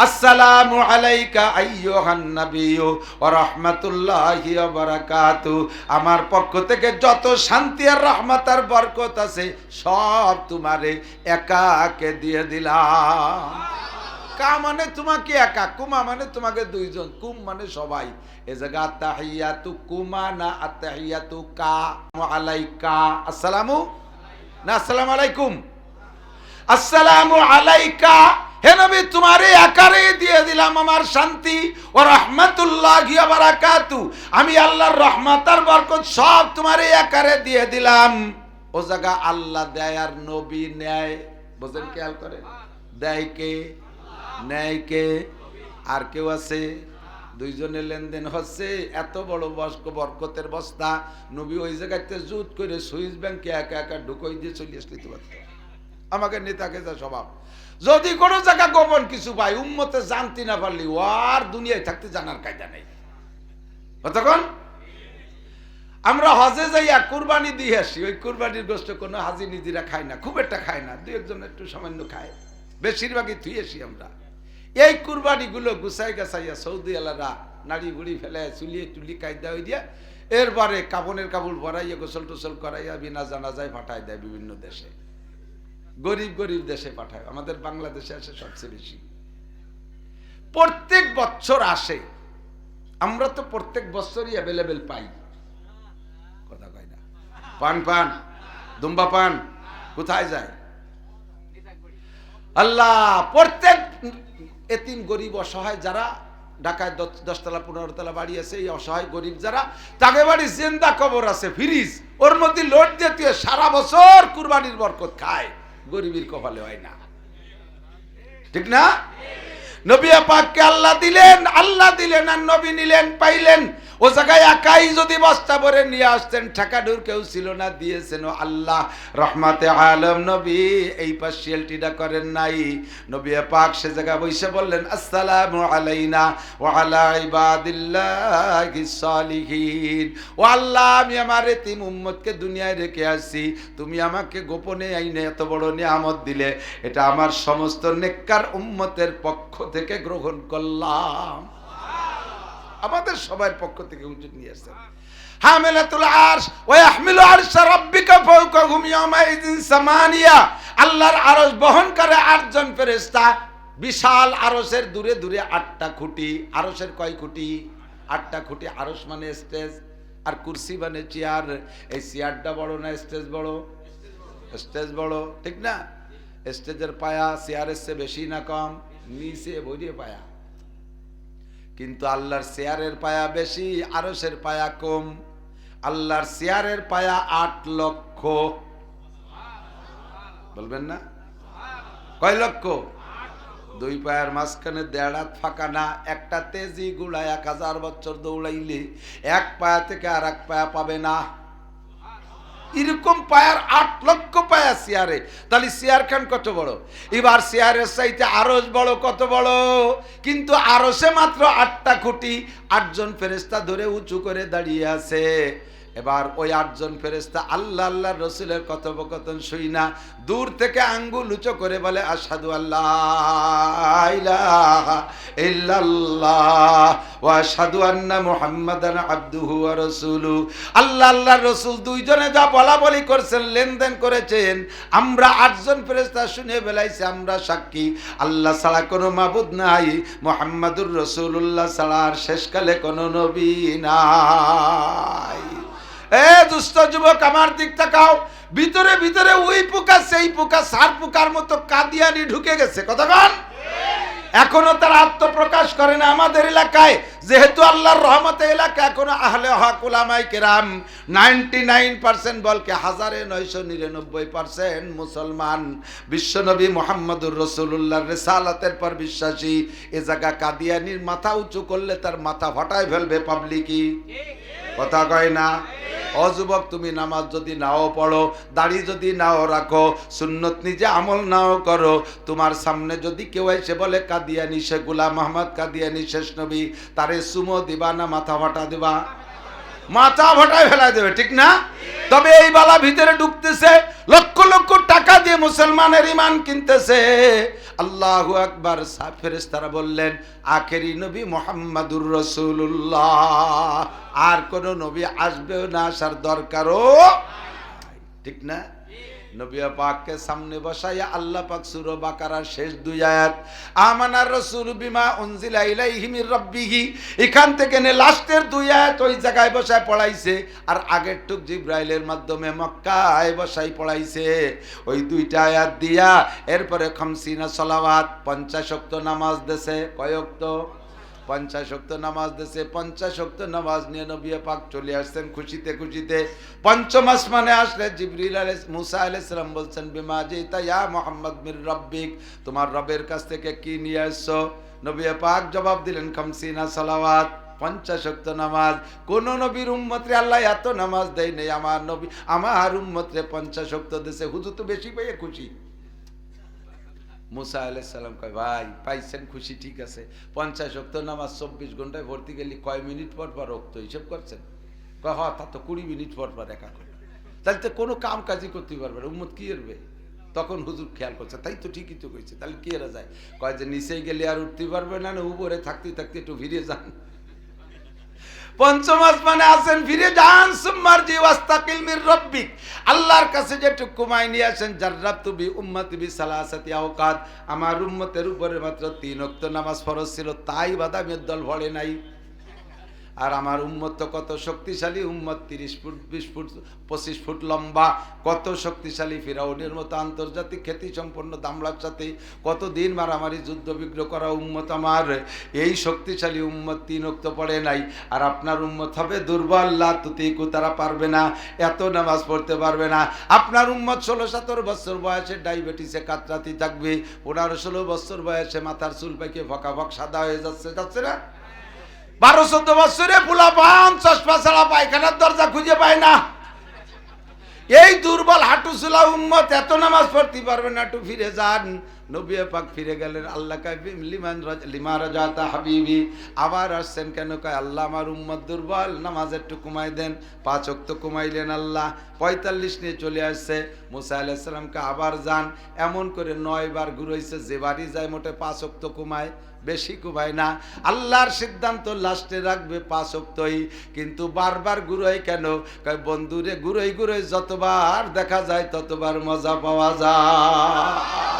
আসসালামু আলাইকা আইয়ুহান নাবিয়্যু ওয়া রাহমাতুল্লাহি ওয়া বারাকাতুহু, আমার পক্ষ থেকে যত শান্তি আর রহমত আর বরকত আছে সব তোমারে একাকে দিয়ে দিলাম। কা মানে তোমাকে একা, কুমা মানে তোমাকে দুইজন, কুম মানে সবাই। এ জায়গা আত-তাহিয়াতু কুমা না আত-তাহিয়াতু কা আলাইকা, আসসালামু না আসসালামু আলাইকুম, আসসালামু আলাইকা, হে নবী তোমারে একারে দিয়ে দিলাম আমার শান্তি, ও রাহমাতুল্লাহি ওয়া বারাকাতু, আমি আল্লাহর রহমত আর বরকত সব তোমারে একারে দিয়ে দিলাম। ও জায়গা আল্লাহ দেয় আর নবী নেয়, বুঝেন, খেয়াল করেন, দেয় কে নেয় কে? আর কেউ আছে? দুইজনের লেনদেন হচ্ছে, এত বড় বরকতের বস্তা, নবী ওই জায়গাতে জুত করে সুইস ব্যাংকে একা একা ঢুকই দিয়ে চলে আসতে পারত। আমাকে নেতাকে যা স্বভাব, যদি কোনো জায়গা গোপন কিছু পাই উম্মতে জানতে না পারলি ও আর দুনিয়ায় থাকতে জানার কায়দা নেই। তখন আমরা হজে যাইয়া কুরবানি দিয়ে আসি, ওই কুরবানির গোশত কোনো হাজি নিজেরা খায় না, খুব একটা খায় না, দুই একজন একটু সামান্য খায়, বেশিরভাগই থুই আসি আমরা। এই কুরবানিগুলো গুছাই গাছাইয়া সৌদি আলারা নাড়ি বুড়ি ফেলে চুলিয়ে টুলি কায়দা হয়ে দিয়া এরপরে কাপনের কাপড় ভরাইয়া গোসল টোসল করাইয়া বিনা জানাজায় পাঠায় দেয় বিভিন্ন দেশে, গরিব গরিব দেশে পাঠায়, আমাদের বাংলাদেশে আসে সবচেয়ে বেশি। প্রত্যেক বছর আসে, আমরা তো প্রত্যেক বছরই অ্যাভেলেবেল পাই, কথা কয় না, পান দুম্বা পান কোথায় যায়? আল্লাহ প্রত্যেক এতিম গরিব অসহায় যারা ঢাকায় 10তলা 15তলা বাড়ি আছে, এই অসহায় গরিব যারা, তাকে বাড়ি জিন্দা কবর আছে, ফ্রিজ, ওর মধ্যে লোড দিয়ে সারা বছর কুরবানির বরকত খায়, গরিবের কপালে হয় না, ঠিক না? নবী পাককে আল্লাহ দিলেন আর নবী নিলেন, পাইলেন। ও জায়গায় একাই যদি বস্তা ভরে নিয়ে আসতেন, ঠাকাডুর কেউ ছিল না, দিয়েছেন আল্লাহ। রহমাতে আলম নবী এই পার্সিয়ালটিটা করেন নাই। নবী পাক সে জায়গায় বসে বললেন, আসসালামু আলাইনা ওয়া আলা ইবাদিল্লাহিস সালিহিন। ও আল্লাহ, আমি আমার এতিম উম্মতকে দুনিয়ায় রেখে আসছি, তুমি আমাকে গোপনে আইনে এত বড় নিয়ামত দিলে, এটা আমার সমস্ত নেককার উম্মতের পক্ষ থেকে গ্রহণ করলাম। আমাদের সবার পক্ষ থেকে হুজুর নিয়ে আসছেন। হামিলাতুল আরশ ওয়া ইয়াহমিলু আরশা রাব্বিকা ফাওকাহুম ইয়াওমাইযিন সামানিয়া। আল্লাহর আরশ বহন করে 8 জন ফেরেশতা। বিশাল আরশের দূরে দূরে 8টা খুঁটি। আরশের কয় খুঁটি? 8টা খুঁটি। আরশ মানে স্টেজ, আর কুরসি মানে চেয়ার। এই চেয়ারটা বড় না স্টেজ বড়? স্টেজ বড়, ঠিক না? স্টেজের পায়া চেয়ারের চেয়ে বেশি না কম? নিচে বইরে পায়া। কিন্তু আল্লাহর চেয়ারের পায়া বেশি, আরশের পায়া কম। আল্লাহর চেয়ারের পায়া 8 লক্ষ। বলবেন না? কয় লক্ষ? 2 পায়ের মাঝখানে 1.5 হাত ফাঁকা না। একটা তেজি গুড়া 1000 বছর দৌড়াইলে 1 পায়া থেকে আর 1 পায়া পাবে না। এরকম পায়ার 8 লক্ষ পায়া চেয়ারে। তাহলে চেয়ার খান কত বড়? এবার চেয়ারের চাইতে আরশ বড়। কত বড়? কিন্তু আরশে মাত্র 8টা খুঁটি, 8 জন ফেরেশতা ধরে উঁচু করে দাঁড়িয়ে আছে। এবার ওই 8 জন ফেরেশতা আল্লাহর রাসূলের কথোপকথন শুই না দূর থেকে আঙ্গুল উঁচু করে বলে, আশহাদু আল্লা ইলাহা ইল্লাল্লাহ ওয়া আশহাদু আন্না মুহাম্মাদান আবদুহু ওয়া রাসূলুহু। আল্লাহর রাসূল দুইজনে যা বলাবলি করছেন, লেনদেন করেছেন, আমরা 8 জন ফেরেশতা শুনে বেলাইছি, আমরা সাক্ষী আল্লাহ ছাড়া কোনো মাবুদ নাই, মুহাম্মাদুর রাসূলুল্লাহ ছাড়া আর শেষকালে কোনো নবী নাই। এ দুষ্ট যুবক, আমার দিক তাকাও। ভিতরে ভিতরে ওই পোকা সেই পোকা সার পোকার মতো কাদিয়ানি ঢুকে গেছে। কতক্ষণ? এখনো তারা আত্মপ্রকাশ করে না আমাদের এলাকায়। যেহেতু আল্লাহর রহমতে এলাকা এখনো আহলে হক উলামায়ে কেরাম 99% বলকে 1999% মুসলমান, বিশ্বনবী মুহাম্মদুর রাসূলুল্লাহর রিসালাতের পর বিশ্বাসী। এ জায়গা কাদিয়ানির মাথা উঁচু করলে তার মাথা ফাটায় ফেলবে পাবলিকই। কথা কয় না? ও যুবক, তুমি নামাজ যদি নাও পড়ো, দাড়ি যদি নাও রাখো, সুন্নত নিজে আমল নাও করো, তোমার সামনে যদি কেউ এসে বলে কাদিয়ানি সে গোলাম আহমদ কাদিয়ানি শেষ নবী, তারে সুমো দিবা না মাথা ফাটা দিবা? মাথা ফাটায় ফেলা দেবে, ঠিক না? তবে এই বালা ভিতরে ঢুকতেছে, লক্ষ লক্ষ টাকা দিয়ে মুসলমানের ঈমান কিনতেছে। আল্লাহু আকবার। ফেরেশতারা বললেন, আখেরি নবী মুহাম্মাদুর রাসূলুল্লাহ, আর কোন নবী আসবেও না, আসার দরকারও, ঠিক না? নবী পাককে সামনে বসাইয়া আল্লাহ পাক সূরা বাকারার শেষ 2 আয়াত, আমানার রাসূলু বিমা উনজিলা ইলাইহি মির রাব্বিহি, এখান থেকে নে লাস্টের 2 আয়াত ওই জায়গায় বসায় পড়াইছে, আর আগের টুক জিবরাইলের মাধ্যমে মক্কায় বসাই পড়াইছে। ওই 2টা আয়াত দিয়া এরপরে 50 সালাওয়াত, 50 ওয়াক্ত নামাজ দেছে। কয় ওয়াক্ত? 50 ওয়াক্ত নামাজ দেছে। 50 ওয়াক্ত নামাজ নিয়ে নবী পাক চলে আসছেন খুশিতে খুশিতে। পঞ্চম আসমানে আসলে জিবরিল মুসা আলাইহিস সালাম বলছেন, বিমা জিতা ইয়া মুহাম্মদ মির রাব্বিক, তোমার রবের কাছ থেকে কি নিয়ে আসছো? নবী পাক জবাব দিলেন, 50 সালাওয়াত, 50 ওয়াক্ত নামাজ। কোন নবীর উম্মতরে আল্লাহ এত নামাজ দেয় নাই, আমার নবী আমার উম্মতরে 50 ওয়াক্ত দিয়েছে। হুজুর তো বেশি পেয়ে খুশি। মুসা আলাইহিস সালাম কয়, ভাই পাইছেন খুশি, ঠিক আছে, 50 ওয়াক্ত নামাজ 24 ঘন্টায় ভর্তি গেলি কয় মিনিট পর পর ওয়াক্ত হিসাব করছেন? কয় হ্যাঁ, তা তো 20 মিনিট পর পর একা করে, তাহলে তো কোনো কাম কাজই করতে পারবে না, উম্মত কি করবে? তখন হুজুর খেয়াল করছে, তাই তো ঠিকই তো কইছে, তাহলে কি এরা যায়? কয় যে নিচে গেলে আর উঠতে পারবে না, না উপরে থাকতে থাকতে একটু ফিরে যান, পঞ্চম আসমানে আছেন, ফিরে যান। সুম্মারজি ওয়াস্তাকিল মির রাব্বিক, আল্লাহর কাছে যেটুকু কমাই নিয়ে আসেন। জাররাবতু বি উম্মতি বি সালাসাতি আওকাত, আমার উম্মতের উপরে মাত্র 3 ওয়াক্ত নামাজ ফরজ ছিল, তাই বাদামের দল ভরে নাই। আর আমার উম্মত তো কত শক্তিশালী উম্মত, 30 ফুট 20 ফুট 25 ফুট লম্বা, কত শক্তিশালী, ফিরাউনের মতো আন্তর্জাতিক খ্যাতি সম্পন্ন দামড়ার সাথে কতদিন মারামারি যুদ্ধ বিগ্রহ করা উম্মত আমার। এই শক্তিশালী উম্মত 3 ওয়াক্ত পড়ে নাই, আর আপনার উম্মত হবে দুর্বল, লা তুতিকু, তারা পারবে না, এত নামাজ পড়তে পারবে না। আপনার উম্মত 16-17 বছর বয়সে ডায়াবেটিসে কাতরাতি থাকবে, 15-16 বছর বয়সে মাথার চুল পাকে ফকা ফক সাদা হয়ে যাচ্ছে, যাচ্ছে না? 12-14 বছরে পোলাপান চশমা ছাড়া পায়খানার দরজা খুঁজে পায় না। এই দুর্বল হাঁটুচুলা উম্মত এত নামাজ পড়তে পারবে না। একটু ফিরে যান, নবী পাক ফিরে গেলেন, আল্লাহ কয় লিমা রাজাতা হাবিবি, আবার আসছেন কেন? কয় আল্লাহ আমার উম্মত দুর্বল, নামাজ একটু কমাই দেন। 5 ওয়াক্ত কমাইলেন আল্লাহ, 45 নিয়ে চলে আসছে। মুসা আলাইহিস সালামকে আবার যান, এমন করে 9 বার ঘুরাইছে, যে বাড়ি যায় মোটে 5 ওয়াক্ত কমায়, বেশি কুবাই না। আল্লাহর সিদ্ধান্ত লাস্টে রাখবে 5 ওয়াক্তই, কিন্তু বারবার ঘুরাই কেন? কয় বন্ধুরে ঘুরাই ঘুরাই যতবার দেখা যায় ততবার মজা পাওয়া যায়।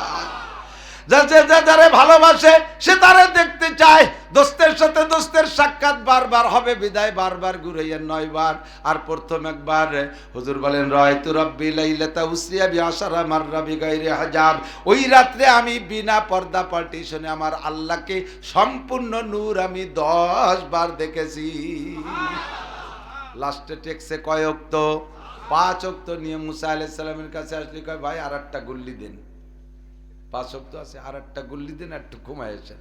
যারে ভালোবাসে সে তারে দেখতে চায়, দোস্তের সাথে দোস্তের সাক্ষাৎ বারবার হবে, বিদায় বারবার ঘুরাইয়া 9 বার। আর প্রথম একবার হুজুর বলেন রায়তু রাব্বি লাইলাতা উসরিয়া বিআশারা মাররা বিগাইরি হিজাব, ওই রাত্রে আমি বিনা পর্দা পার্টিশনে আমার আল্লাহকে সম্পূর্ণ নূর আমি 10 বার দেখেছি। লাস্টে টেকছে কয় ওয়াক্ত? 5 ওয়াক্ত নিয়ে মুসা আলাইহিস সালামের কাছে আসলে কয় ভাই আর একটা গুল্লি দেন, 5 ওয়াক্ত আছে, আর একটা গুল্লি দেন, একটু ঘুমাইছে।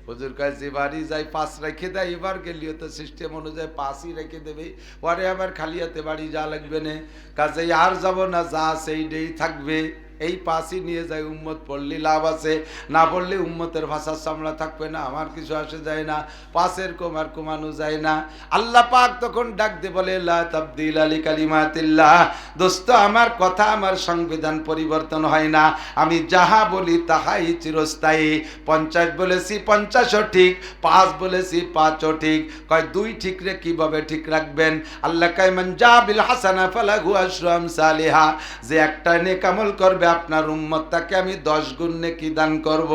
হুজুর কয় যে বাড়ি যাই 5 রেখে দেয়, এবার গেলিও তো সিস্টেম অনুযায়ী 5ই রেখে দেবে, পরে আবার খালি হাতে বাড়ি যা লাগবে না, কাজে আর যাব না, যা সেইটাই থাকবে। এই 5ই নিয়ে যায়, উম্মত পড়লে লাভ আছে, না পড়লে উম্মতের ভাষার সামলা থাকবে না, আমার কিছু আসে যায় না, 5-এর কম আর কমানো যায় না। আল্লাহ পাক তখন ডাক দিয়ে বলে লা তাবদিলা লিকালিমাতিল্লাহ, দোস্ত আমার কথা, আমার সংবিধান পরিবর্তন হয় না, আমি যাহা বলি তাহাই চিরস্থায়ী। 50 বলেছি 50ও ঠিক, 5 বলেছি 5ও ঠিক। কয় 2 ঠিক রে কিভাবে ঠিক রাখবেন? আল্লাহ কয় মান জাবিল হাসানা ফালাহু আশরু আমসালিহা, যে একটা নেক আমল করবে আপনার উম্মত, তাকে আমি 10 গুণ নেকি দান করব।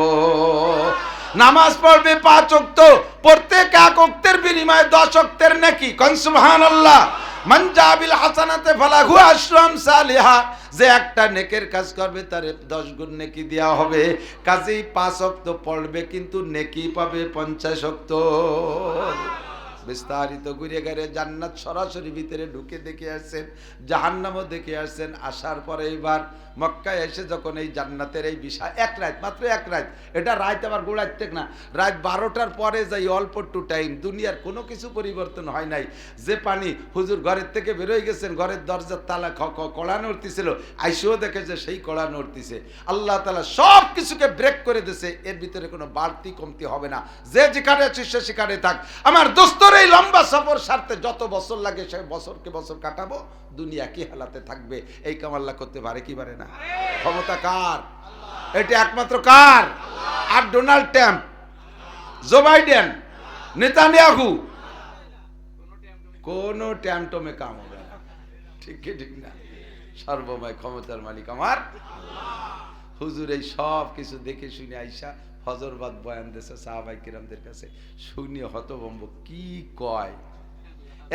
নামাজ পড়বে 5 ওয়াক্ত, প্রত্যেক 1 ওয়াক্তের বিনিময়ে 10 ওয়াক্তের নেকি। কোন সুবহানাল্লাহ। মান জাবিল হাসানাতে ফালাহু আশরু আমসালিহা, যে একটা নেকের কাজ করবে তার 10 গুণ নেকি দেওয়া হবে। কাজেই 5 ওয়াক্ত পড়বে কিন্তু নেকি পাবে 50 ওয়াক্ত। বিস্তারিত ঘুরে গেলে জান্নাত সরাসরি ভিতরে ঢুকে দেখে আসছেন, জাহান্নামও দেখে আসছেন। আসার পরে এবার মক্কায় এসে যখন এই জান্নাতের এই বিষয়, 1 রাত, মাত্র 1 রাত, এটা রাত আবার গোড়ার থেকে না, রাত 12টার পরে যাই, অল্প একটু টাইম, দুনিয়ার কোনো কিছু পরিবর্তন হয় নাই। যে পানি হুজুর ঘরের থেকে বেরোয় গেছেন, ঘরের দরজার তালা কড়া নড়তেছিল, আইসেও দেখেছে সেই কড়া নড়তেছে। আল্লাহ তাআলা সব কিছুকে ব্রেক করে দিয়েছে, এর ভিতরে কোনো বাড়তি কমতি হবে না। যে যেখানে আছে সে সেখানে থাক। আমার দোস্তর এই লম্বা সফর সারতে যত বছর লাগে সে বছরকে বছর কাটাবো, দুনিয়া কি হালাতে থাকবে, এই কাম আল্লাহ করতে পারে কি পারে না? ক্ষমতা কার? এটা একমাত্র কার? আর Donald Trump, Joe Biden, Netanyahu, কোন ট্যামটমে কাম হবে না। ঠিক ঠিক না? সর্বময় ক্ষমতার মালিক আমার হুজুর এই সব কিছু দেখে শুনে আইসা ফজরবাদ বয়ান দেশে সাহাবাই কিরামদের কাছে শুনি হতভম্ব, কি কয়,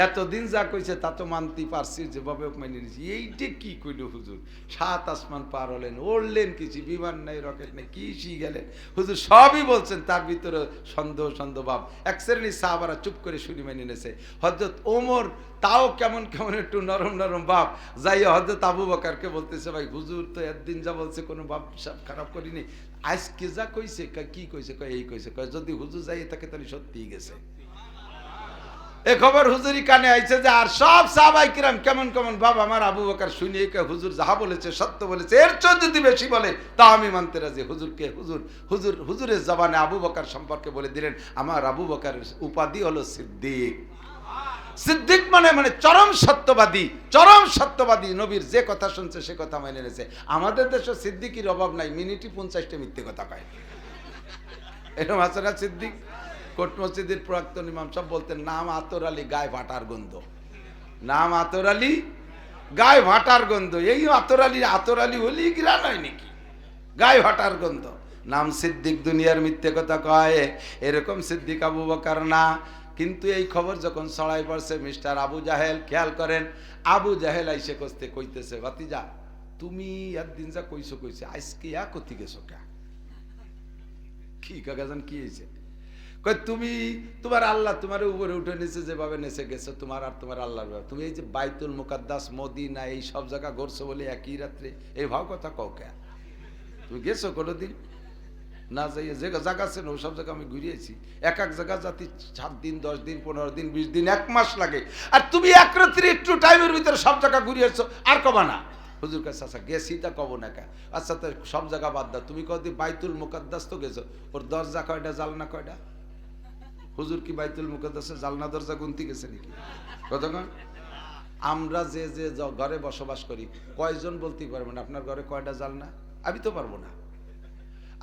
এতদিন যা কইছে তা তো মানতে পারছি, যেভাবে মেনে নিয়েছি। এইটা কি কইল হুজুর? 7 আসমান পার হলেন, উড়লেন কিছু, বিমান নাই, রকেট নাই, কি গেলেন হুজুর, সবই বলছেন। তার ভিতরে সন্দেহ ভাব। এক শ্রেণীর সাহাবারা চুপ করে শুনি মেনে নিয়েছে। হযরত ওমর তাও কেমন কেমন একটু নরম নরম ভাব। যাই হযরত আবু বকরকে বলতেছে, ভাই হুজুর তো একদিন যা বলছে কোনো ভাব খারাপ করিনি, আজকে যা কইছে, কি কইছে? কয় এই কইছে। কয় যদি হুজুর যাই থাকে তাহলে সত্যিই গেছে। এ খবর হুজুরি কানে আইছে যে আর সব সাহাবায়ে কিরাম কেমন কেমন ভাব। আমার আবু বকর শুনিয়ে কয় হুজুর যাহা বলেছে সত্য বলেছে, এর চেয়ে যদি বেশি বলে তা আমি মানতে রাজি। হুজুরকে হুজুরের জবানে আবু বকর সম্পর্কে বলে দিলেন, আমার আবু বকরের উপাধি হলো সিদ্দিক। সিদ্দিক মানে চরম সত্যবাদী, নবীর যে কথা শুনছে সে কথা মেনে নিয়েছে। আমাদের দেশে সিদ্দিকির অভাব নাই, মিনিটে 50টা মিথ্যে কথা কয়। এরকম আছে না সিদ্দিক? কোট মসজিদের প্রাক্তন ইমাম সব বলতেন, নাম আতর আলী, গায়ে ভাটার গন্ধ। নাম আতর আলী, গায়ে ভাটার গন্ধ। এই আতর আলী হলি গিরা নয় নাকি, গায়ে ভাটার গন্ধ। নাম সিদ্দিক, দুনিয়ার মিথ্যে কথা কয়। এরকম সিদ্দিক আবু বকর না। কিন্তু এই খবর যখন ছড়াই পড়ছে মিস্টার আবু জাহেল, খেয়াল করেন, আবু জাহেল আইসে কইতেছে, ভাতিজা তুমি একদিন যা কইছো আজকে কতি গেছো কা? কি কাকাজান কি হয়েছে? কই তুমি তোমার আল্লাহ তোমার উপরে উঠে নিচে যেভাবে নেচে গেছো, তোমার আর তোমার আল্লাহর ব্যাপার, তুমি এই যে বাইতুল মুকাদ্দাস, মদিনা, এই সব জায়গা ঘুরছো বলে একই রাত্রে এই ভাব কথা কও কে? তুমি গেছো কোনোদিন? না যাইয়ে যে জায়গা আছে না ওসব জায়গা আমি ঘুরিয়েছি। এক এক জায়গা জাতি 7 দিন 10 দিন 15 দিন 20 দিন 1 মাস লাগে, আর তুমি এক রাত্রি একটু টাইমের ভিতরে সব জায়গা ঘুরিয়েছো, আর কবা না হুজুর কাছে আচ্ছা গেছি তা কব না কে? আচ্ছা তো সব জায়গা বাদ দাও, তুমি কদি বাইতুল মুকাদ্দাস তো গেছো, ওর দরজা কয়টা জালনা কয়টা? হুজুর কি বাইতুল মুকাদ্দাসে জালনা দরজা গুনতি গেছে নাকি? কতক্ষণ? আমরা যে যে ঘরে বসবাস করি কয়জন বলতে পারবেন আপনার ঘরে কয়টা জালনা? আমি তো পারবো না,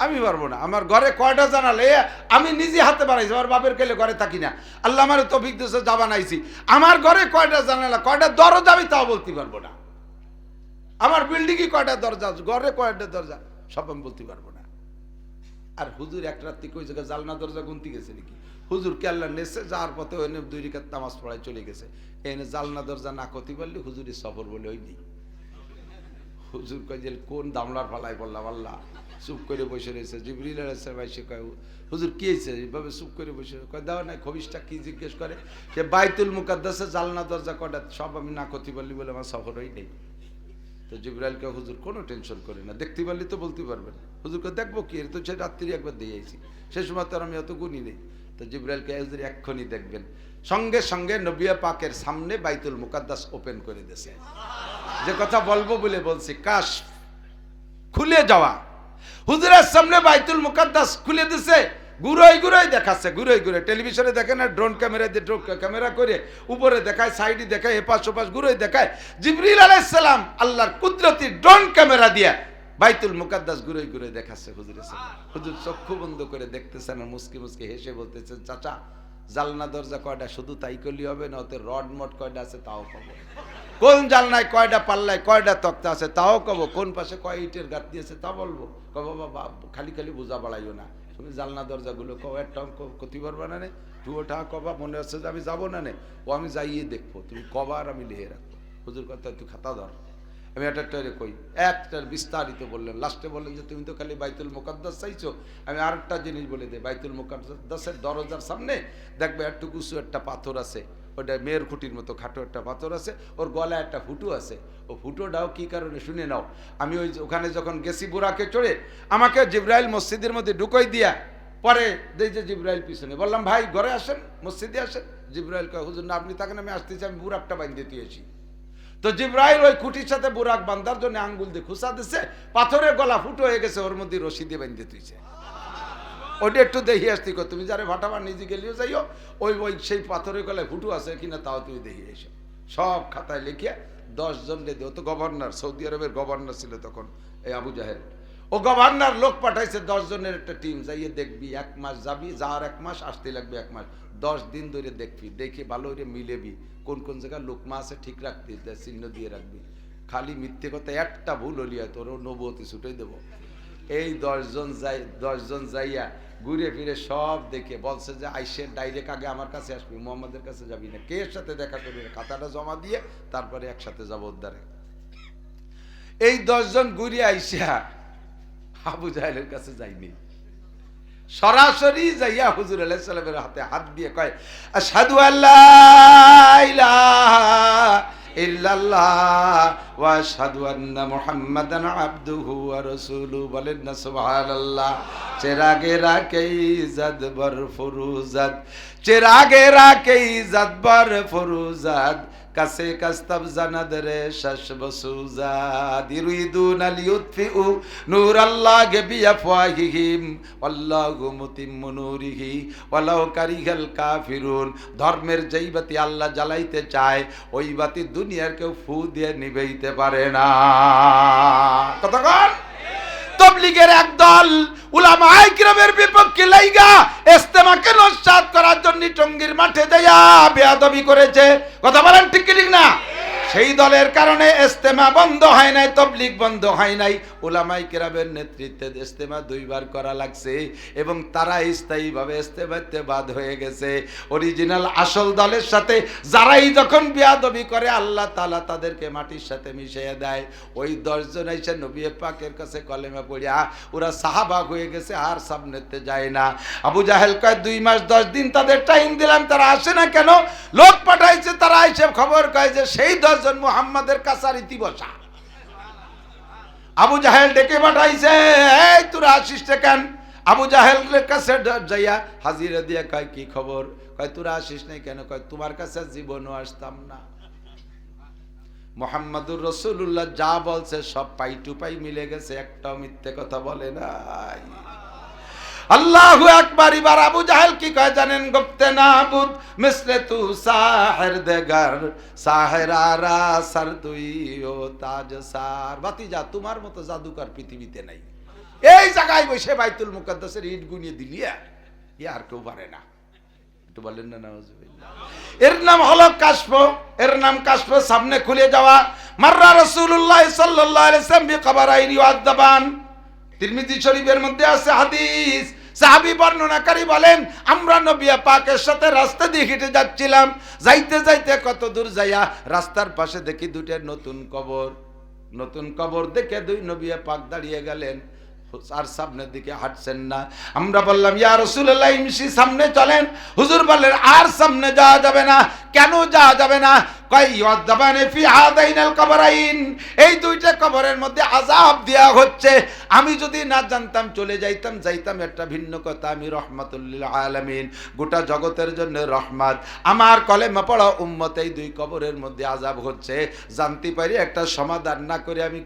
আমি পারবো না। আমার ঘরে কয়টা জানালে আমি নিজে হাতে বানাইছি, আমার বাপের গেলে ঘরে থাকি না, আল্লাহ আমার তৌফিক দিয়েছে যা বানাইছি। আমার ঘরে কয়টা জানালা কয়টা দরজা আমি তাও বলতে পারবো না। আমার বিল্ডিংয়ে কয়টা দরজা, ঘরে কয়টা দরজা সব আমি বলতে পারবো না। আর হুজুর এক রাত্রি কই জায়গা জালনা দরজা গুনতে গেছে নাকি? হুজুর কেল্লা নেছে যাওয়ার পথে ওইনে 2 রাকাত নামাজ পড়ায় চলে গেছে, এনে জালনা দরজা না করতে পারলে হুজুরের সফর বলে ওই নেই। হুজুর কয় যে কোন দামলার ফালাই বললাম, আল্লাহ চুপ করে বসে রয়েছে। জিবরিল আলাইহিস সালাম এসে কয় হুজুর কি হয়েছে এইভাবে চুপ করে বসে? কয় দাও নাই খবিসটা কি জিজ্ঞেস করে, সে বাইতুল মুকাদ্দাসে জালনা দরজা কয়টা সব আমি না করতে পারলি বলে আমার সফর হই নেই। তো জিবরাইলকে হুজুর কোনো টেনশন করে না, দেখতে পারলি তো বলতে পারবেন। হুজুরকে দেখবো কি, তো সে রাত্রি একবার দিয়ে আইছি, সে সময় তো আর আমি অত গুণী নেই। তো জিবরাইলকে হুজুর এক্ষুনি দেখবেন, সঙ্গে সঙ্গে নবী পাকের সামনে বাইতুল মুকাদ্দাস ওপেন করে দিয়েছে। যে কথা বলবো বলে বলছি, কাশ খুলে যাওয়া, হুজুরের সামনে বাইতুল মুকাদ্দাস খুলে দিছে, ঘুরোই ঘুরোই দেখাচ্ছে, ঘুরোই ঘুরে টেলিভিশনে দেখে না, ড্রোন ক্যামেরা দিয়ে ড্রোন ক্যামেরা করে উপরে দেখায়, সাইডে দেখায়, এপাশ ওপাশ ঘুরোই দেখায়। জিবরিল আলাইহিস সালাম আল্লাহর কুদরতি ড্রোন ক্যামেরা দিয়ে বাইতুল মুকাদ্দাস ঘুরোই ঘুরে দেখাচ্ছে হুজুরের সামনে। হুজুর চক্ষু বন্ধ করে দেখতেছেন আর মুসকি মুসকি হেসে বলতেছেন, চাচা জালনা দরজা কয়টা শুধু তাই করলে হবে না, ওতে রড মট কয়টা আছে তাও পাবো, কোন জালনায় কয়টা পাল্লায় কয়টা তক্তা আছে তাও কব, কোন পাশে কয় ইটের গাঁথ দিয়েছে তা বলবো। কব বাবা খালি খালি বোঝা বাড়াইও না, তুমি জালনা দরজাগুলো কব একটা ক্ষতি পারবা না নে, ওটা কবা মনে হচ্ছে যে আমি যাবো না নে, ও আমি যাইয়ে দেখবো, তুমি কবা আর আমি লিখে রাখবো। হুজুর কথা তুই খাতা ধর, আমি একটা কই একটার বিস্তারিত বললেন, লাস্টে বললেন যে তুমি তো খালি বাইতুল মুকাদ্দাস চাইছো, আমি আরেকটা জিনিস বলে দিই, বাইতুল মুকাদ্দাসের দরজার সামনে দেখবে একটু কুচু একটা পাথর আছে, ওটা মেয়ের খুঁটির মতো খাটো একটা পাথর আছে, ওর গলায় একটা ফুটো আছে, ও ফুটোটাও কি কারণে শুনে নাও। আমি ওই ওখানে যখন গেছি বুরাকে চড়ে, আমাকে জিবরাইল মসজিদের মধ্যে ঢুকাই দিয়া পরে দেই যে জিবরাইল পিছনে, বললাম ভাই ঘরে আসেন, মসজিদে আসেন। জিবরাইল কয় হুজুর না আপনি থাকেন, আমি আসতেছি, আমি বুরাকটা বাঁধিয়ে দিয়েছি। তো জিবরাইল ওই খুঁটির সাথে বুরাক বান্ধার জন্য আঙ্গুল দিয়ে খুঁচা দিচ্ছে, পাথরের গলা ফুটো হয়ে গেছে, ওর মধ্যে রশি দিয়ে বাঁধিয়ে দিয়েছে। ওইটা একটু দেখি আসতি, তুমি যারে ভাটাবার নিজে গেলেও যাইও, ওই ওই সেই পাথরের গলায় ফুটো আছে কিনা তাও তুমি দেখি এসো। সব খাতায় লিখে 10 জন রে দিও। তো গভর্নর, সৌদি আরবের গভর্নর ছিল তখন এই আবু জাহেল, ও গভর্নর লোক পাঠাইছে 10 জনের একটা টিম, যাইয়ে দেখবি 1 মাস যাবি, যাওয়ার 1 মাস, আসতে লাগবে 1 মাস, 10 দিন ধরে দেখবি, দেখে ভালো করে মিলেবি, কোন কোন জায়গায় লোকমা আছে ঠিক রাখবি, চিহ্ন দিয়ে রাখবি, খালি মিথ্যে কথা একটা ভুল হলিয়া তোর নবুয়তি ছুটেই দেবো। এই 10 জন যাইয়া ঘুরে ফিরে সব দেখে বলছে যে আইসে ডাইরেক্ট আগে আমার কাছে আসবি, মোহাম্মদের কাছে যাবি না, কে এর সাথে দেখা করবি না, খাতাটা জমা দিয়ে তারপরে একসাথে যাবো উদ্ধারে। এই 10 জন ঘুরে আইসা আবু জাহেলের কাছে যায়নি, সরাসরি যাইয়া হুজুর আলাইহিস সালামের হাতে হাত দিয়ে কয় আশহাদু আল্লা ইলাহা ইল্লাল্লাহ ওয়া আশহাদু আন্না মুহাম্মাদান আবদুহু ওয়া রাসূলুহু, বলেন না সুবহানাল্লাহ। চেরাগে রাকে ইজ্জত বর ফুরুজাত, চেরাগে রাকে ইজ্জত বর ফুরুজাত, কাছে কাস্তাব জানাদ রে শাশ বসুজাদ, ইরিদুন লিউতফিউ নূরাল্লাহি বিআফওয়াহিহিম আল্লাহু মুতিম্মু নূরিহি ওয়ালাউ কারিহাল কাফিরুন। ধর্মের যেই বাতি আল্লাহ জ্বালাইতে চায় ওই বাতি দুনিয়ার কেউ ফু দিয়ে নিভাইতে পারে না। কতক্ষণ তাবলীগের একদল উলামায়ে কিরামের বিপক্ষে লাইগা ইজতেমাকে নস্যাৎ করার জন্য টঙ্গীর মাঠে যাইয়া বেয়াদবি করেছে। কথা বলেন ঠিক কি ঠিক না? সেই দলের কারণে ইজতেমা বন্ধ হয় নাই, তাবলীগ বন্ধ হয় নাই। উলামায়ে কেরামের নেতৃত্বে ইজতেমা 2 বার করা লাগছে এবং তারা স্থায়ীভাবে ইজতেমাতে বাদ হয়ে গেছে। অরিজিনাল আসল দলের সাথে যারাই যখন বিয়াদবি করে আল্লাহ তাআলা তাদেরকে মাটির সাথে মিশিয়ে দেয়। ওই 10 জন এসে নবী পাকের কাছে কলেমা পড়িয়া ওরা সাহাবা হয়ে গেছে, আর সামনেতে যায় না। আবু জাহেল কয় 2 মাস 10 দিন তাদের টাইম দিলাম, তারা আসে না কেন? লোক পাঠাইছে, তারা এসে খবর কয় যে সেই 10 জন মুহাম্মাদের কাছারিতি বসা। আবু জাহেল ডেকে পাঠাইছে, এই তোরা আসিস কেন? আবু জাহেলের কাছে যাইয়া হাজিরা দিয়া কয় কি খবর? কয় তোরা আসিস নাই কেন? কয় তোমার কাছে জীবনও আসতাম না। মুহাম্মাদুর রাসূলুল্লাহ যা বলছে সব পাই টু পাই মিলে গেছে, একটাও মিথ্যে কথা বলে নাই। আল্লাহু আকবার। এবার আবু জাহেল কি কয় জানেন? গুপ্তে নাবুদ মিসলে তু সাহির দেগার সাহেরারা সর তুই ও তাজ সার। ভাতিজা তোমার মতো জাদুকর পৃথিবীতে নাই। এই জায়গায় বসে বাইতুল মুকাদ্দাসের ইট গুনিয়ে দিলিয়া, আর কেউ পারে না। একটু বলেন না নাউজুবিল্লাহ। এর নাম হলো কাশফ, এর নাম কাশফ, সামনে খুলে যাওয়া। মাররা রাসূলুল্লাহ সাল্লাল্লাহু আলাইহি ওয়াসাল্লাম বিকবরাইনি ওয়াদাবান। তিরমিজি শরীফের মধ্যে আছে হাদিস। সাহাবী বর্ণনাকারী বলেন, আমরা নবী পাকের সাথে রাস্তা দিয়ে হেঁটে যাচ্ছিলাম। যাইতে যাইতে কত দূর যাইয়া রাস্তার পাশে দেখি 2টা নতুন কবর। নতুন কবর দেখে 2 নবী পাক দাঁড়িয়ে গেলেন, আর সামনের দিকে হাঁটছেন না। আমরা বললাম ইয়া রাসূলুল্লাহ ইমশি, সামনে চলেন। হুজুর বললেন আর সামনে যাওয়া যাবে না। কেন যাওয়া যাবে না? কয় ইয়াদাবানে ফি হাদাইনাল কবরাইন, এই 2টা কবরের মধ্যে আযাব দেয়া হচ্ছে। আমি যদি না জানতাম চলে যাইতাম একটা ভিন্ন কথা। আমি রহমাতুল লিল আলামিন, গোটা জগতের জন্য রহমত। আমার কলেমা পড়া উম্মত এই 2 কবরের মধ্যে আযাব হচ্ছে, জানতে পারি একটা সমাধান না করে আমি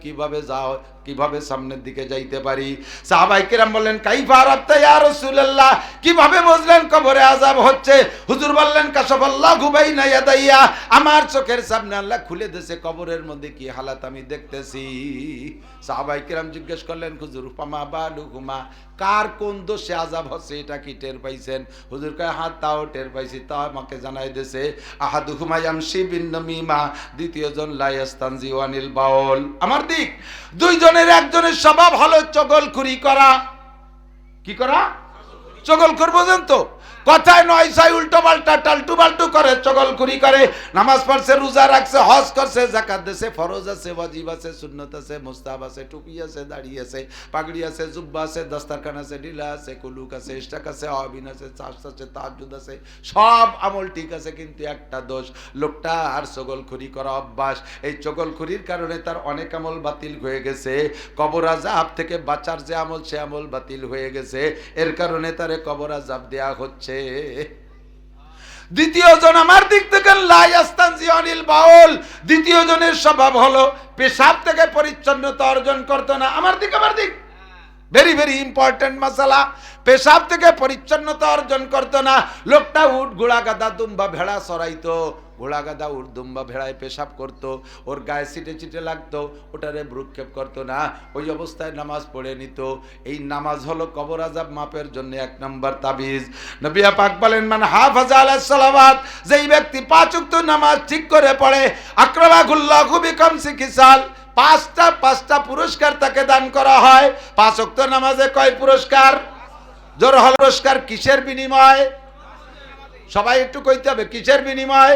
কিভাবে সামনের দিকে যাইতে পারি? সাহাবায়ে কেরাম বললেন কাইফা আরাফতা ইয়া রাসূলুল্লাহ, কিভাবে বুঝলেন কবরে আযাব হচ্ছে? হুজুর বললেন কাশাফাল্লাহু বাইনা ইয়াদাইয়া, আমার চোখের সামনে আল্লাহ খুলে দিয়েছে কবরের মধ্যে কি হালাত আমি দেখতেছি। সাহাবায়ে কেরাম জিজ্ঞেস করলেন হুজুর ফামা বালুহুমা, কার কোন দোষে আযাব হচ্ছে এটা কি টের পাইছেন? হুজুর কয় হ্যাঁ তাও টের পাইছি, তা আমাকে জানাই দিয়েছে। আহাদুহুমা ইয়ামশি বিন নামিমা, দ্বিতীয় জন লা ইয়াস্তানজি ওয়ানিল বাউল। আমার দিক 2 জনের একজনের স্বভাব হলো চগলখুরি করা। কি করা? চগলখুর, বোঝেন তো? কথায় নয় সাই উল্টো পাল্টা টালটু বাল্টু করে, চগলখুরি করে। নামাজ পড়ছে, রোজা রাখছে, হজ করছে, যাকাত দিছে, ফরজ আছে, ওয়াজিব আছে, সুন্নত আছে, মুস্তাহাব আছে, টুপি আছে, দাড়ি আছে, পাগড়ি আছে, জুব্বা আছে, দস্তারখান আছে, ঢিলা আছে, কুলুক আছে, ইশতাক আছে, আবিন আছে, চাষ আছে, তাহাজ্জুদ আছে, সব আমল ঠিক আছে, কিন্তু একটা দোষ, লোকটা আর চগলখুরি করা অভ্যাস। এই চগলখুরির কারণে তার অনেক আমল বাতিল হয়ে গেছে। কবর আযাব থেকে বাঁচার যে আমল, সে আমল বাতিল হয়ে গেছে। এর কারণে তারে কবর আযাব দেয়া হচ্ছে। দ্বিতীয় জন আমার দিক থেকে লা ইয়াস্তানজি আনিল বাউল, দ্বিতীয় জনের স্বভাব হলো পেশাব থেকে পরিচ্ছন্নতা অর্জন করতো না। আমার দিক ভেরি ভেরি ইম্পর্টেন্ট মাসালা। পেশাব থেকে পরিচ্ছন্নতা অর্জন করতো না। লোকটা উট, ঘোড়া, গাদা, দুম্বা, ভেড়া চড়াইতো। ঘোড়া, গাদা, উট, দুম্বা, ভেড়ায় পেশাব করতো, ওর গায়ে ছিটে ছিটে লাগতো, ওটারে ভ্রুক্ষেপ করতো না। ওই অবস্থায় নামাজ পড়ে নিত। এই নামাজ হলো কবর আযাব মাপের জন্য 1 নম্বর তাবিজ। নবী পাক বলেন মান হাফাজা আলাস সালাওয়াত, যেই ব্যক্তি 5 ওয়াক্ত নামাজ ঠিক করে পড়ে, আকরামাহুল্লাহু বিখামসি খিসাল, 5টা পুরস্কার তাকে দান করা হয়। 5 ওয়াক্ত নামাজে কয় পুরস্কার? জোর হল পুরস্কার। কিসের বিনিময়? সবাই একটু কইতে হবে কিসের বিনিময়?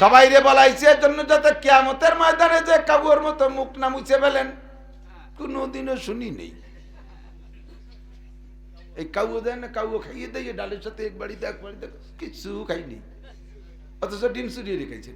সবাই রে বলাইছে এর জন্য যাতে কিয়ামতের ময়দানে যে কাবুর মতো মুখ না মুছে ফেলেন। কোনোদিনও শুনি নেই এই কাউ দেয় না, কাউ খাইয়ে দেয় ডালের সাথে এক বাড়িতে কিছু খাইনি, অথচ ডিম চুরিয়ে রেখেছে।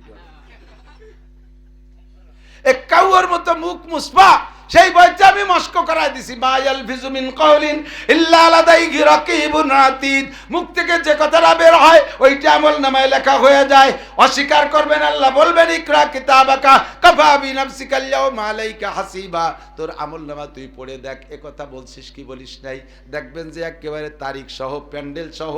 এক কাউর মতো মুখ মুসপা, সেই বইতে আমি মস্ক করাই দিছি মা ইয়ালফিজু মিন কাউলিন ইল্লা লাদাইহি রাকিবুন আতীদ। মুখ থেকে যে কথাটা বের হয় ওইটা আমলনামায় লেখা হয়ে যায়। অস্বীকার করবেন, আল্লাহ বলবেন ইকরা কিতাবাকা কাফা বিনাফসিকা আল-ইয়াওমা আলাইকা হাসিবা। তোর আমলনামা তুই পড়ে দেখ, এ কথা বলছিস কি বলিস নাই। দেখবেন যে একেবারে তারিখ সহ, প্যান্ডেল সহ,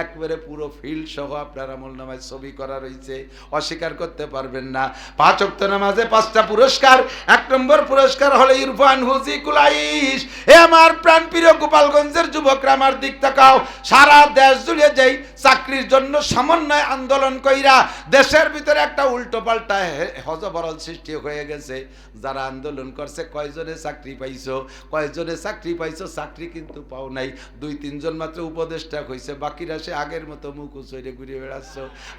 একেবারে পুরো ফিল্ড সহ আপনার আমলনামায় ছবি করা রয়েছে। অস্বীকার করতে পারবেন না। 5 ওয়াক্ত নামাজে 5টা পুরস্কার। 1 নম্বর পুরস্কার হলো ইরফান হুজি কুলাইশ। হে আমার প্রাণপ্রিয় গোপালগঞ্জের যুবকরা, আমার দিক তাকাও। সারা দেশ জুড়ে যেই চাকরির জন্য সমন্বয় আন্দোলন কইরা দেশের ভিতরে একটা উল্টো পাল্টা হজবরল সৃষ্টি হয়ে গেছে। যারা আন্দোলন করছে, কয়জনে চাকরি পাইছো, কয়জনে চাকরি পাইছো, চাকরি কিন্তু পাও নাই। 2-3 জন মাত্র উপদেষ্টা হইছে, বাকিরা সে আগের মতো মুখ উচরে ঘুরে বেড়াচ্ছ।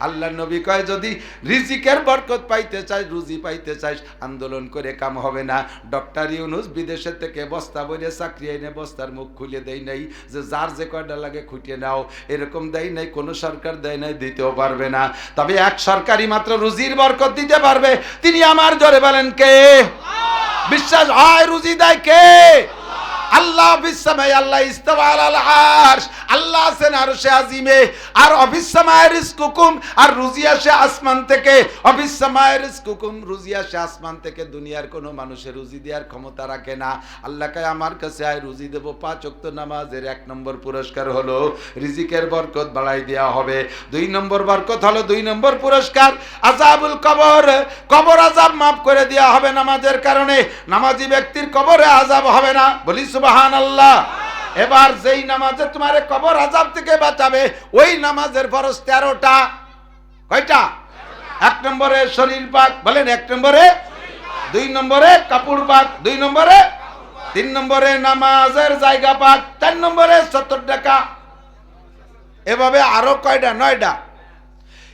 আল্লাহ নবী কয়, যদি রিজিকের বরকত পাইতে চাই, রুজি পাইতে চাই, আন্দোলন করে কাম হবে না। ডক্টর ইউনূস বিদেশের থেকে বস্তা বইরে চাকরি এনে বস্তার মুখ খুলে দেয় নাই যে যার যে কয়টা লাগে খুঁটিয়ে নাও, এরকম দেয় নাই, কোনো সরকার দেয় নাই, দিতেও পারবে না। তবে এক সরকারি মাত্র রুজির বরকত দিতে পারবে, তিনি আমার জোরে বলেন কে? বিশ্বাস হয় রুজি দেয় কে? আল্লাহ বিসমাই, আল্লাহ ইস্তাওয়া আলাল আরশ, আল্লাহ আছেন আরশে আজিমে। আর অবিসমায় রিজকুকুম, আর রুজি আসে আসমান থেকে। অবিসমায় রিজকুকুম, রুজি আসে আসমান থেকে। দুনিয়ার কোনো মানুষের রুজি দেওয়ার ক্ষমতা রাখে না। আল্লাহ কয়, আমার কাছে আয়, রুজি দেব। 5 ওয়াক্ত নামাজের 1 নম্বর পুরস্কার হলো রিজিকের বরকত বাড়াই দেওয়া হবে। 2 নম্বর বরকত হলো, 2 নম্বর পুরস্কার আযাবুল কবর, কবর আযাব মাফ করে দেওয়া হবে নামাজের কারণে। নামাজি ব্যক্তির কবরে আযাব হবে না, বলি সুবহানাল্লাহ। এবার যেই নামাজে তোমারে কবর আযাব থেকে বাঁচাবে, ওই নামাজের ফরজ 13টা। কয়টা? 1 নম্বরে শরীর পাক, বলেন 1 নম্বরে, 2 নম্বরে কাপড় পাক, 2 নম্বরে, 3 নম্বরে নামাজের জায়গা পাক, 4 নম্বরে 70 টাকা। এভাবে আরো কয়টা? 9টা।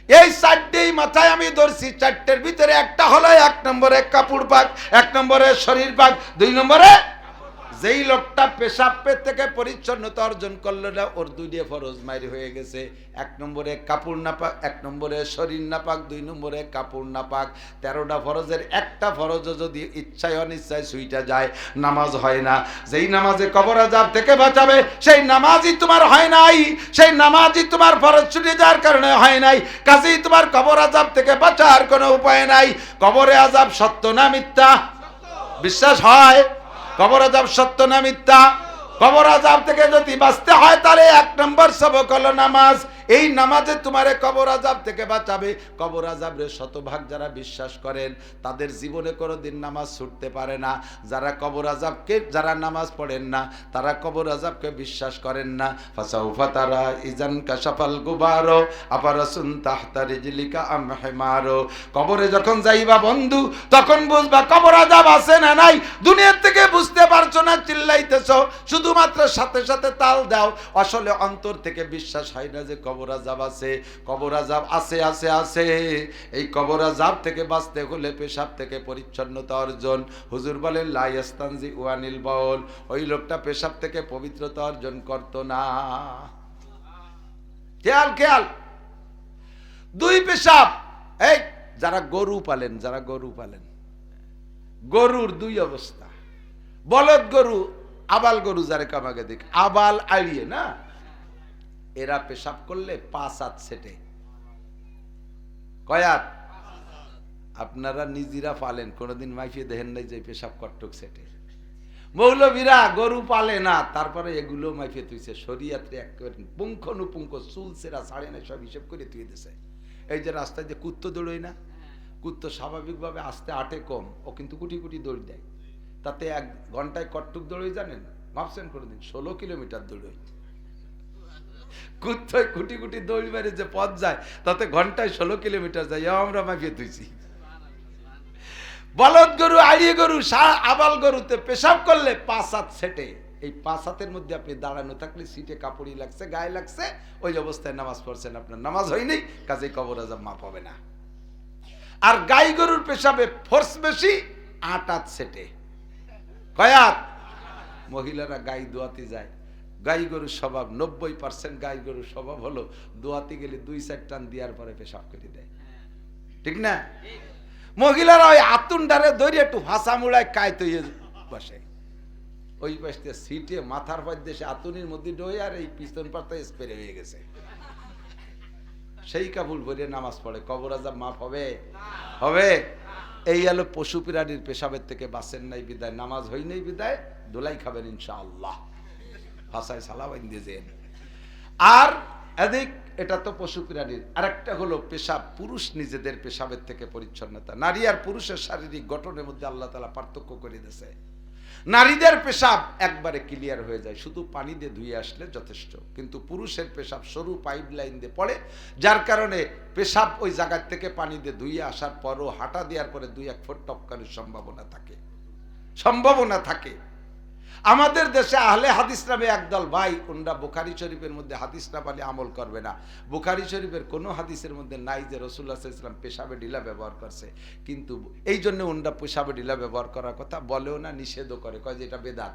এই 4টেই মাথায় আমি ধরছি। 4টের ভিতরে একটা হলো 1 নম্বরে কাপড় পাক, 1 নম্বরে শরীর পাক, 2 নম্বরে যেই লোকটা পেশাবের থেকে পরিচ্ছন্নতা অর্জন করলো না, ওর 2টা ফরজ মাইর হয়ে গেছে। 1 নম্বরে কাপড় নাপাক, 1 নম্বরে শরীর নাপাক, 2 নম্বরে কাপড় নাপাক। 13টা ফরজের একটা ফরজও যদি ইচ্ছায় অনিচ্ছায় ছুইটা যায়, নামাজ হয় না। যেই নামাজে কবর আযাব থেকে বাঁচাবে, সেই নামাজই তোমার হয় নাই, সেই নামাজই তোমার ফরজ ছুটে যাওয়ার কারণে হয় নাই। কাজেই তোমার কবর আযাব থেকে বাঁচার কোনো উপায় নাই। কবরে আযাব সত্য না মিথ্যা? বিশ্বাস হয়? কবর আযাব সত্য না মিথ্যা? কবর আযাব থেকে যদি বাঁচতে হয়, তাহলে 1 নম্বর সবক হলো নামাজ। এই নামাজে তোমারে কবর আযাব থেকে বাঁচাবে। কবর আযাবের শতভাগ যারা বিশ্বাস করেন, তাদের জীবনে কোনোদিন নামাজ ছুটতে পারে না। যারা কবর আযাবকে, যারা নামাজ পড়েন না, তারা কবর আযাবকে বিশ্বাস করেন না। ফাসাউফা তারা ইজান কাশাফাল গুবারো আপারাসুন তাহতা রিজলিকা আম হিমারো। কবরে যখন যাইবা বন্ধু, তখন বুঝবা কবর আযাব আছে না নাই। দুনিয়ার থেকে বুঝতে পারছো না, চিল্লাইতেছো, শুধুমাত্র সাথে সাথে তাল দাও। আসলে অন্তর থেকে বিশ্বাস হয় না যে কবর আযাব আছে। কবর আযাব আছে, আছে, আছে। এই কবর আযাব থেকে বাঁচতে হলে পেশাব থেকে পরিচ্ছন্নতা অর্জন। হুজুর বলেন, লা ইয়াস্তানজি ওয়ানিল বাউল। ওই লোকটা পেশাব থেকে পবিত্রতা অর্জন করত না। খেয়াল খেয়াল। 2 পেশাব। এই যারা গরু পালেন, যারা গরু পালেন, গরুর 2 অবস্থা। বলদ গরু, আবাল গরু, যারে কামাকে দেখ, আবাল আড়িয়ে না, এরা পেশাব করলে 5 হাত সেটে। কয় হাত? আপনারা নিজেরা পালেন, কোনোদিন মাইফিয়ে দেখেন নাই যে পেশাব কট্টক সেটে। মৌলবীরা গরু পালে না, তারপরে এগুলো মাইফিয়ে তুইছে। শরীয়তে একেবারে পুঙ্খানুপুঙ্খ চুলসেরা ছাড়ে না, সব হিসেব করে তুই দিছে। এই যে রাস্তায় যে কুত্তো দৌড়ই না, কুত্তো স্বাভাবিকভাবে আস্তে আটে কম, ও কিন্তু কুটি কুটি দৌড় দেয়। তাতে 1 ঘন্টায় কট্টুক দৌড়ই জানেন? মাপছেন কোনোদিন? 16 কিলোমিটার দৌড়ই। কুত্তয় কুটি কুটি দৌড় মেরে যে পথ যায়, তাতে ঘন্টায় 16 কিলোমিটার যায়। আমরা মাফিয়ে তুইছি। বলদ গরু, আড়িয়ে গরু, আবাল গরুতে পেশাব করলে 5 হাত সেটে। এই 5 হাতের মধ্যে আপনি দাঁড়ানো থাকলে সিটে কাপড়ই লাগছে, গায়ে লাগছে, ওই অবস্থায় নামাজ পড়ছেন, আপনার নামাজ হয়নি, কাজেই কবর আযাব মাফ হবে না। আর গাই গরুর পেশাবে ফোর্স বেশি, 8 হাত সেটে। কয় হাত? মহিলারা গাই দোয়াতে যায়। গাই গরুর স্বভাব, 90% গাই গরুর স্বভাব হলো দোয়াতে গেলে 2-4 টান দেওয়ার পরে পেশাব করে দেয়। ঠিক না? মহিলারা ওই আতুনডারে ধরে একটু ভাষা মুড়ায় কায় তৈরি বসে। ওই পাশে সিটে মাথার পাশ দেশে আতুনির মধ্যে ডোয়, আর এই পিছন পাশে স্প্রে হয়ে গেছে। সেই কাপড় ভরে নামাজ পড়ে, কবর আযাব মাফ হবে? হবে? এই হলো পশু প্রাণীর পেশাবের থেকে বাঁচেন নাই বিদায়, নামাজ হই নাই বিদায় দোলাই খাবেন ইনশাআল্লাহ। ভাষায় সালাবাইন দিয়েছেন। আর এদিক, এটা তো পশু প্রাণীর। আরেকটা হলো পেশাব, পুরুষ নিজেদের পেশাবের থেকে পরিচ্ছন্নতা। নারী আর পুরুষের শারীরিক গঠনের মধ্যে আল্লাহ তাআলা পার্থক্য করে দিয়েছে। নারীদের পেশাব একবারে ক্লিয়ার হয়ে যায়, শুধু পানি দিয়ে ধুয়ে আসলে যথেষ্ট। কিন্তু পুরুষের পেশাব সরু পাইপ লাইন দিয়ে পড়ে, যার কারণে পেশাব ওই জায়গার থেকে পানি দিয়ে ধুয়ে আসার পরও হাঁটা দেওয়ার পরে 2-1 ফুট টপকানোর সম্ভাবনা থাকে। আমাদের দেশে আহলে হাদিস নামে একদল ভাই, ওনরা বুখারী শরীফের মধ্যে হাদিস না পালে আমল করবে না। বুখারী শরীফের কোনো হাদিসের মধ্যে নাই যে রাসূলুল্লাহ সাল্লাল্লাহু আলাইহি ওয়াসাল্লাম পেশাবে ঢিলা ব্যবহার করছে, কিন্তু এই জন্য ওনরা পেশাবে ঢিলা ব্যবহার করার কথা বলেও না, নিষেধও করে, কয় যে এটা বেদাত।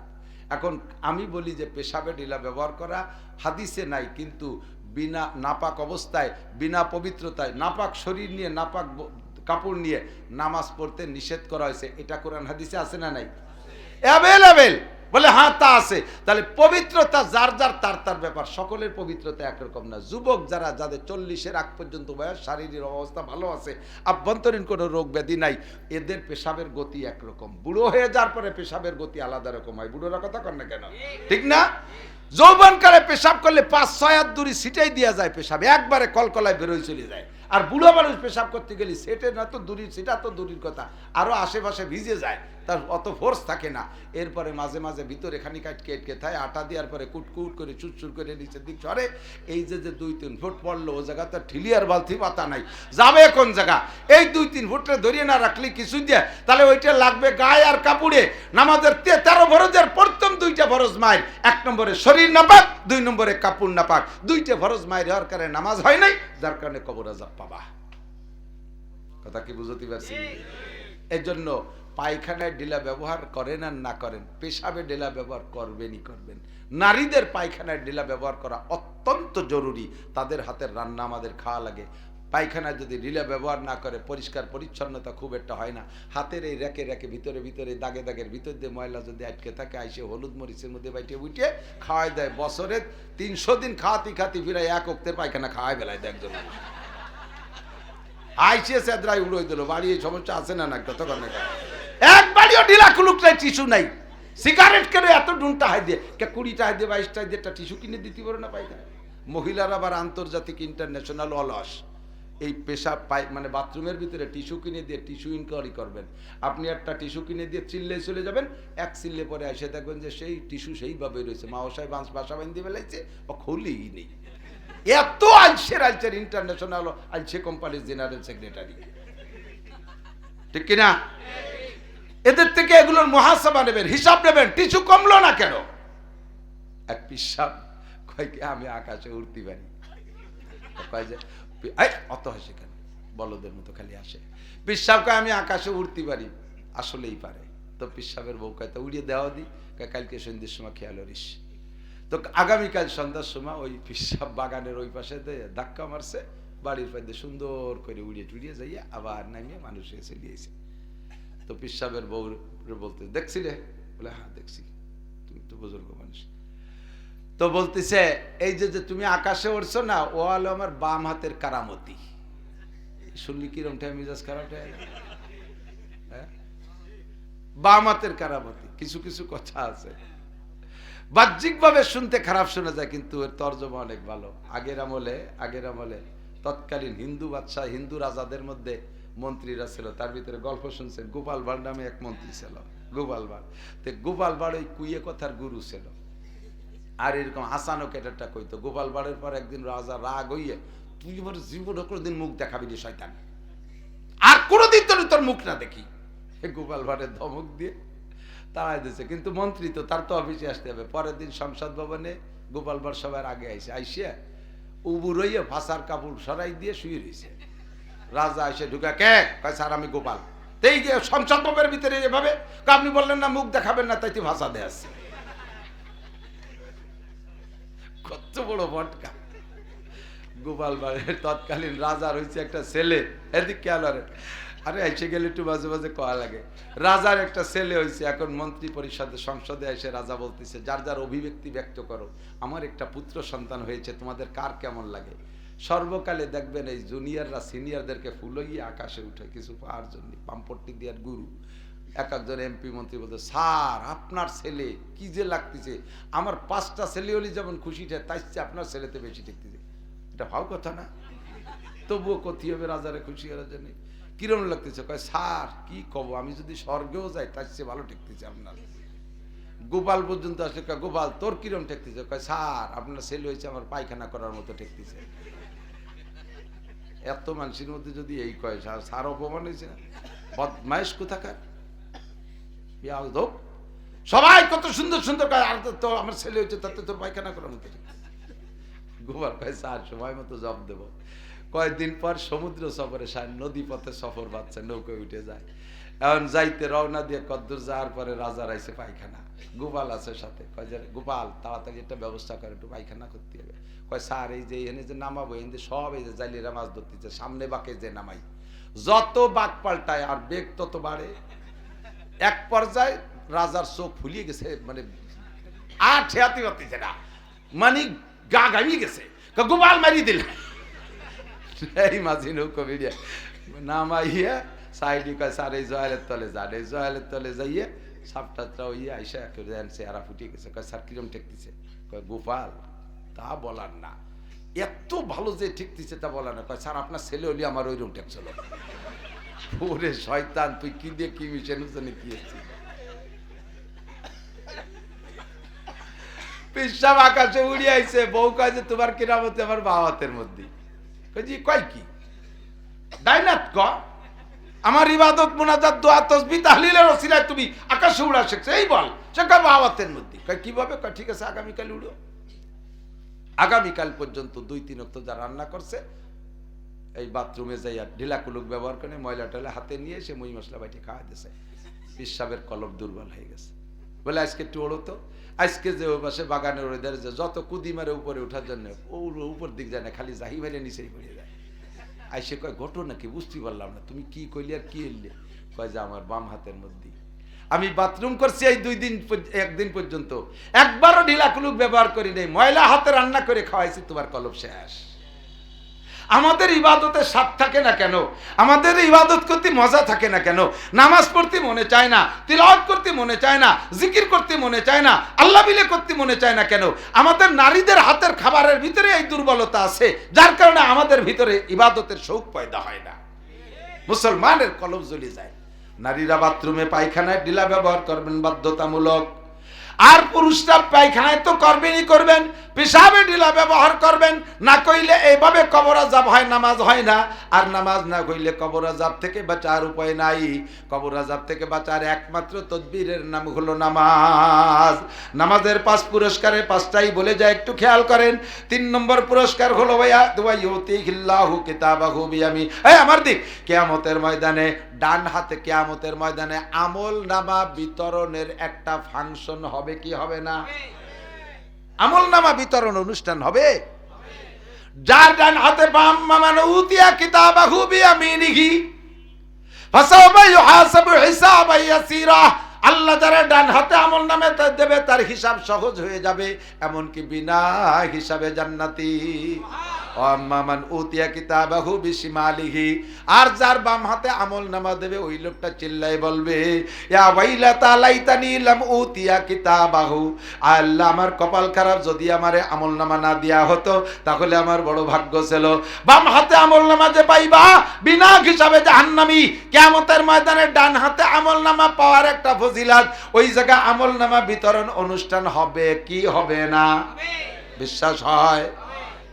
এখন আমি বলি যে পেশাবে ঢিলা ব্যবহার করা হাদিসে নাই, কিন্তু বিনা নাপাক অবস্থায়, বিনা পবিত্রতায়, নাপাক শরীর নিয়ে, নাপাক কাপড় নিয়ে নামাজ পড়তে নিষেধ করা হয়েছে। এটা কোরআন হাদিসে আছে না নাই? অ্যাভেলেবেল। বলে হ্যাঁ তা আছে। তাহলে পবিত্রতা যার যার তার তার ব্যাপার, সকলের পবিত্রতা একরকম না। যুবক যারা, যাদের 40-এর আগ পর্যন্ত বয়স, শারীরিক অবস্থা ভালো আছে, আভ্যন্তরীণ কোনো রোগ ব্যাধি নাই, এদের পেশাবের গতি একরকম। বুড়ো হয়ে যাওয়ার পরে পেশাবের গতি আলাদা রকম হয়। বুড়োরা কথা কন না কেন, ঠিক না? যৌবনকালে পেশাব করলে 5-6 হাত দূরে ছিটাই দেওয়া যায়, পেশাব একবারে কলকলায় বেরোয় চলে যায়। আর বুড়ো মানুষ পেশাব করতে গেলে সেটে না তো দূরের, সেটা তো দূরের কথা, আরো আশেপাশে ভিজে যায়, তার অত ফোর্স থাকে না। এরপরে মাঝে মাঝে ভিতরে খানি কেটকে থাকে, আটা দেওয়ার পরে কুটকুট করে চুরচুর করে নিচের দিক সরে। এই যে 2-3 ফুট পড়লো, ও জায়গা তো ঠিলিয়ার বালতি পাতা নাই, যাবে কোন জায়গা? এই 2-3 ফুটে ধরিয়ে না রাখলে কিছু দিয়ে, তাহলে ওইটা লাগবে গায়ে আর কাপড়ে। নামাজের 13 ফরজের প্রথম 2টা ফরজ মায়ের, 1 নম্বরে শরীর নাপাক, 2 নম্বরে কাপড় নাপাক। 2টা ফরজ মায়ের হওয়ার কারণে নামাজ হয় নাই, যার কারণে কবর আযাব পাবা। কথা কি বুঝতে পারছি? এই জন্য পায়খানায় ঢিলা ব্যবহার করেন আর না করেন, পেশাবে ঢিলা ব্যবহার করবেনই করবেন। নারীদের পায়খানায় ঢিলা ব্যবহার করা অত্যন্ত জরুরি, তাদের হাতের রান্না আমাদের খাওয়া লাগে। পায়খানায় যদি ঢিলা ব্যবহার না করে, পরিষ্কার পরিচ্ছন্নতা খুব একটা হয় না। হাতের এই রেখে রেখে ভিতরে ভিতরে দাগে দাগের ভিতর দিয়ে ময়লা যদি আটকে থাকে, আইসে হলুদ মরিচের মধ্যে বাইটে উঠে খাওয়াই দেয়। বছরে 300 দিন খাওয়াতি খাতি ফিরাই 1 ওক্তের পায়খানা খাওয়াই বেলায় দেয় একজন। আইসে সেদ্রাই উড়োই দিল, বাড়ি এই সমস্যা আছে না না? কত কর্ণে এক বাড়িও ঢিলা কুলুকটাই টিস্যু নাই। সিগারেট কেন এত ডুনটা হাই দিয়ে, 20 টাকা দিয়ে 22 টাকা দিয়ে একটা টিস্যু কিনে দিতে পারো না পায়খানা? মহিলারা আবার আন্তর্জাতিক ইন্টারন্যাশনাল অলস, এই পেশাব মানে বাথরুমের ভিতরে টিস্যু কিনে দিয়ে টিস্যু ইনকোয়ারি করবেন। আপনি একটা টিস্যু কিনে দিয়ে চিল্লে চলে যাবেন, 1 চিল্লে পরে এসে দেখবেন যে সেই টিস্যু সেইভাবে রয়েছে, মাওসায় বাসা বাঁধি বেলাইছে, ও খুলেই নেই। এত আলসের ইন্টারন্যাশনাল আলসে কোম্পানির জেনারেল সেক্রেটারি, ঠিক কিনা? এদের থেকে এগুলোর মুহাসাবা নেবেন, হিসাব নেবেন। টিস্যু কমলো না কেন? এক পিসাব কয় কি আমি আকাশে উড়তে পারি, কয় যে অত হাসে কেন, বলদের মতো খালি আসে। পিসাব কয় আমি আকাশে উড়তে পারি, আসলেই পারে। তো পিসাবের বউ কয় তো উড়িয়ে দেওয়া দি, কালকে সন্ধ্যের সময় খেয়াল করিস। তো আগামীকাল সন্ধ্যার সময় ওই পিসাব বাগানের ওই পাশে ধাক্কা মারছে, বাড়ির পাশে সুন্দর করে উড়িয়ে টুড়িয়ে যাইয়া আবার নামিয়ে মানুষ এসে দিয়েছে। তো পিসাবের বউ বলতে, দেখছিলে? বলে হ্যাঁ দেখছি, তুমি তো বুজুর্গ মানুষ। তো বলতেছে এই যে তুমি আকাশে উড়ছো না, ও হলো আমার বাম হাতের কারামতি। শুনলি কিরম মিজাজ খারাপ হয়ে গেল? বাম হাতের কারামতি। কিছু কিছু কথা আছে বাহ্যিক ভাবে শুনতে খারাপ শোনা যায়, কিন্তু এর তর্জমা অনেক ভালো। আগের আমলে তৎকালীন হিন্দু বাদশাহ, হিন্দু রাজাদের মধ্যে মন্ত্রীরা ছিল, তার ভিতরে গল্প শুনছেন, গোপাল ভাঁড় নামে এক মন্ত্রী ছিল। গোপাল ভাঁড়, তো গোপাল ভাঁড় ওই কুইয়ে কথার গুরু ছিল। আর এরকম হাসানো কেটারটা কইতো। গোপাল ভাঁড়ের পর একদিন রাজা রাগ হইয়ে, তুই এবার জীবনে কোনোদিন মুখ দেখাবি না শয়তান, আর কোনোদিন তোর মুখ না দেখি। গোপাল ভাঁড়ের ধমক দিয়ে তাড়াই দিয়েছে। কিন্তু মন্ত্রী তো, তার তো অফিসে আসতে হবে। পরের দিন সংসদ ভবনে গোপাল ভাঁড় সবার আগে আইসে উবু রইয়ে ভাষার কাপড় সরাই দিয়ে শুয়ে রয়েছে। রাজা এসে ঢুকে, কে? কয় স্যার আমি গোপাল। এই যে সংসদ ভবনের ভিতরে এভাবে, আপনি বললেন না মুখ দেখাবেন না, তাই তুই ভাষা দিয়ে আসছে। কত বড় বটকা। গোপাল ভাঁড়ের তৎকালীন রাজার হয়েছে একটা ছেলে, এদিক খেয়াল আরে এসে গেলে একটু মাঝে মাঝে কয়া লাগে। রাজার একটা ছেলে হয়েছে, এখন মন্ত্রী পরিষদে সংসদে এসে রাজা বলতেছে, যার যার অভিব্যক্তি ব্যক্ত করো, আমার একটা পুত্র সন্তান হয়েছে, তোমাদের কার কেমন লাগে? সর্বকালে দেখবেন এই জুনিয়ররা সিনিয়রদেরকে ফুলইয়ে আকাশে উঠে কিছু পাওয়ার জন্য, পাম্পট্টি দেওয়ার গুরু। এক একজন এমপি মন্ত্রী বলতে, স্যার আপনার ছেলে কি যে লাগতেছে, আমার 5টা ছেলে হলে যেমন খুশি থাকে, তাই আপনার ছেলেতে বেশি দেখতেছে। এটা ভাও কথা না? তবুও কথি হবে রাজারে খুশি করার জন্য। কিরম লাগতেছে? কয় স্যার কি কব, আমি যদি স্বর্গেও যাই তার চেয়ে ভালো ঠেকতেছে আপনার। গোপাল পর্যন্ত আসলে কয়, গোপাল তোর কিরম ঠেকতেছে? কয়, স্যার আপনার ছেলে হয়েছে আমার পায়খানা করার মতো ঠেকতেছে। এত মানুষের মধ্যে যদি এই কয়, স্যার অপমান হয়েছে না? বদমাইশ কোথাকার। সবাই কত সুন্দর সুন্দর কয়, আর তো আমার ছেলে হয়েছে তাতে তোর পায়খানা করার মতো ঠেকতেছে। গোপাল কয়, স্যার সময় মতো জব দেব। কয়েকদিন পর সমুদ্র সফরে নদী পথে সফর বাচ্চা নৌকায় উঠে যায়। এখন যাইতে রওনা দিয়ে কদ্দূর যাওয়ার পরে রাজার আইসে পায়খানা, গোপাল আছে সাথে। কয় যে গোপাল তাড়াতাড়ি একটা ব্যবস্থা করে, একটু পায়খানা করতে হবে। কয়, স্যার এই যে এনে যে নামাবো এনে সব এই যে জাইলিরা মাছ ধরতেছে, সামনে বাঁকে যে নামাই, যত বাঁক পাল্টায় আর বেগ তত বাড়ে। এক পর্যায়ে রাজার চোখ ফুলিয়ে গেছে, মানে আর ঠেয়াতে পারতেছে না, মানে গা গামিয়ে গেছে। গোপাল মারি দিল। এই মাঝি নৌকো বেরিয়ে নামাইয়া সাইডি কয়, স্যার এই জয়ালের তলে যান। এই জয়ালের তলে যাইয়ে সাপটাত্রা হইয়া আইসা চেহারা ফুটিয়ে গেছে। কয়, স্যার কিরম ঠেকতেছে? কয়, গোপাল তা বলার না, এত ভালো যে ঠেকতেছে তা বলার না। কয়, স্যার আপনার ছেলে হলি আমার ওইরকম ঠেকছিল। ওরে শয়তান, তুই কি দিয়ে কি মিশে নুশনে কি পিসাব আকাশে উড়িয়ে আইছে। বউ কয় যে তোমার কিরামতে আমার বাবাতের মধ্যে। কয় কি ডাইনাত ক আমার ইবাদত মুনাজাত দোয়া তাসবিহ তাহলিলের ওসিলায় তুমি আকাশে উড়া শিখছো, এই বল। সে কয় বাবাতের মধ্যে। কয় কিভাবে? কয় ঠিক আছে আগামীকাল উড়ো। আগামীকাল পর্যন্ত 2-3 ওয়াক্ত যা রান্না করছে এই বাথরুমে যাইয়া ঢিলা কুলুক ব্যবহার করে ময়লা টয়লা হাতে নিয়ে সে মই মশলা বাইটে খাওয়া দিয়েছে। পিসাবের কলব দুর্বল হয়ে গেছে। বলে আজকে একটু ওড়ো তো। আজকে যে ওই পাশে বাগানের ওদের যে যত কুদি মারে উপরে ওঠার জন্য ও উপর দিক যায় না, খালি জাহি মেরে নিচেই পড়ে যায়। আইসে কয় ঘটনা কি? বুঝতে পারলাম না, তুমি কি কইলে আর কি এলে? কয় যে আমার বাম হাতের মধ্যে আমি বাথরুম করছি এই 1 দিন পর্যন্ত একবারও ঢিলা কুলুক ব্যবহার করি নাই, ময়লা হাতে রান্না করে খাওয়াইছি, তোমার কলব শেষ। আমাদের ইবাদতে স্বাদ থাকে না কেন? আমাদের ইবাদত করতে মজা থাকে না কেন? নামাজ পড়তে মনে চায় না, তিলাওয়াত করতে মনে চায় না, জিকির করতে মনে চায় না, আল্লাহ বিলে করতে মনে চায় না কেন? আমাদের নারীদের হাতের খাবারের ভিতরে এই দুর্বলতা আছে, যার কারণে আমাদের ভিতরে ইবাদতের শৌক পয়দা হয় না। মুসলমানের কলব জ্বলে যায়। নারীরা বাথরুমে পায়খানায় ঢিলা ব্যবহার করবেন বাধ্যতামূলক, আর পুরুষরা পায়খানায় তো করবেনই করবেন, পেশাবে ঢিলা ব্যবহার করবেন। না কইলে এইভাবে কবর আযাব হয়, নামাজ হয় না। আর নামাজ না কইলে কবর আযাব থেকে বাঁচার উপায় নাই। কবর আযাব থেকে বাঁচার একমাত্র তদবিরের নাম হলো নামাজ। নামাজের 5 পুরস্কারে 5টাই বলে যায়, একটু খেয়াল করেন। 3 নম্বর পুরস্কার হলো ওয়াইউতিহিল্লাহু কিতাবাহু বিয়ামিন। এই আমার দিক, কিয়ামতের ময়দানে ডান হাতে কিয়ামতের ময়দানে আমল নামা বিতরণের একটা ফাংশন হবে কি হবে না? আমল নামা বিতরণ অনুষ্ঠান হবে। যার ডান হাতে বাম মামানো উতিয়া কিতাবাহু বিয়ামিনিহি ফাসাওফা ইউহাসাবু হিসাবান ইয়াসীরা। আল্লাহ যারা ডান হাতে আমল নামে দেবে তার হিসাব সহজ হয়ে যাবে, এমনকি বিনা হিসাবে জান্নাতি। আম্মামান উতিয়া কিতাবাহু বিশিমালিহি, আর যার বাম হাতে আমল নামা দেবে ওই লোকটা চিল্লাই বলবে, ইয়া ওয়াইলাতা লাইতানি লাম উতিয়া কিতাবাহু। আল্লাহ আমার কপাল খারাপ, যদি আমারে আমল নামা না দেয়া হতো তাহলে আমার বড় ভাগ্য ছিল। বাম হাতে আমল নামা যে পাইবা বিনা হিসাবে জাহান্নামী। কিয়ামতের ময়দানে ডান হাতে আমল নামা পাওয়ার একটা ফজিলত। ওই জায়গা আমল নামা বিতরণ অনুষ্ঠান হবে কি হবে না? বিশ্বাস হয়?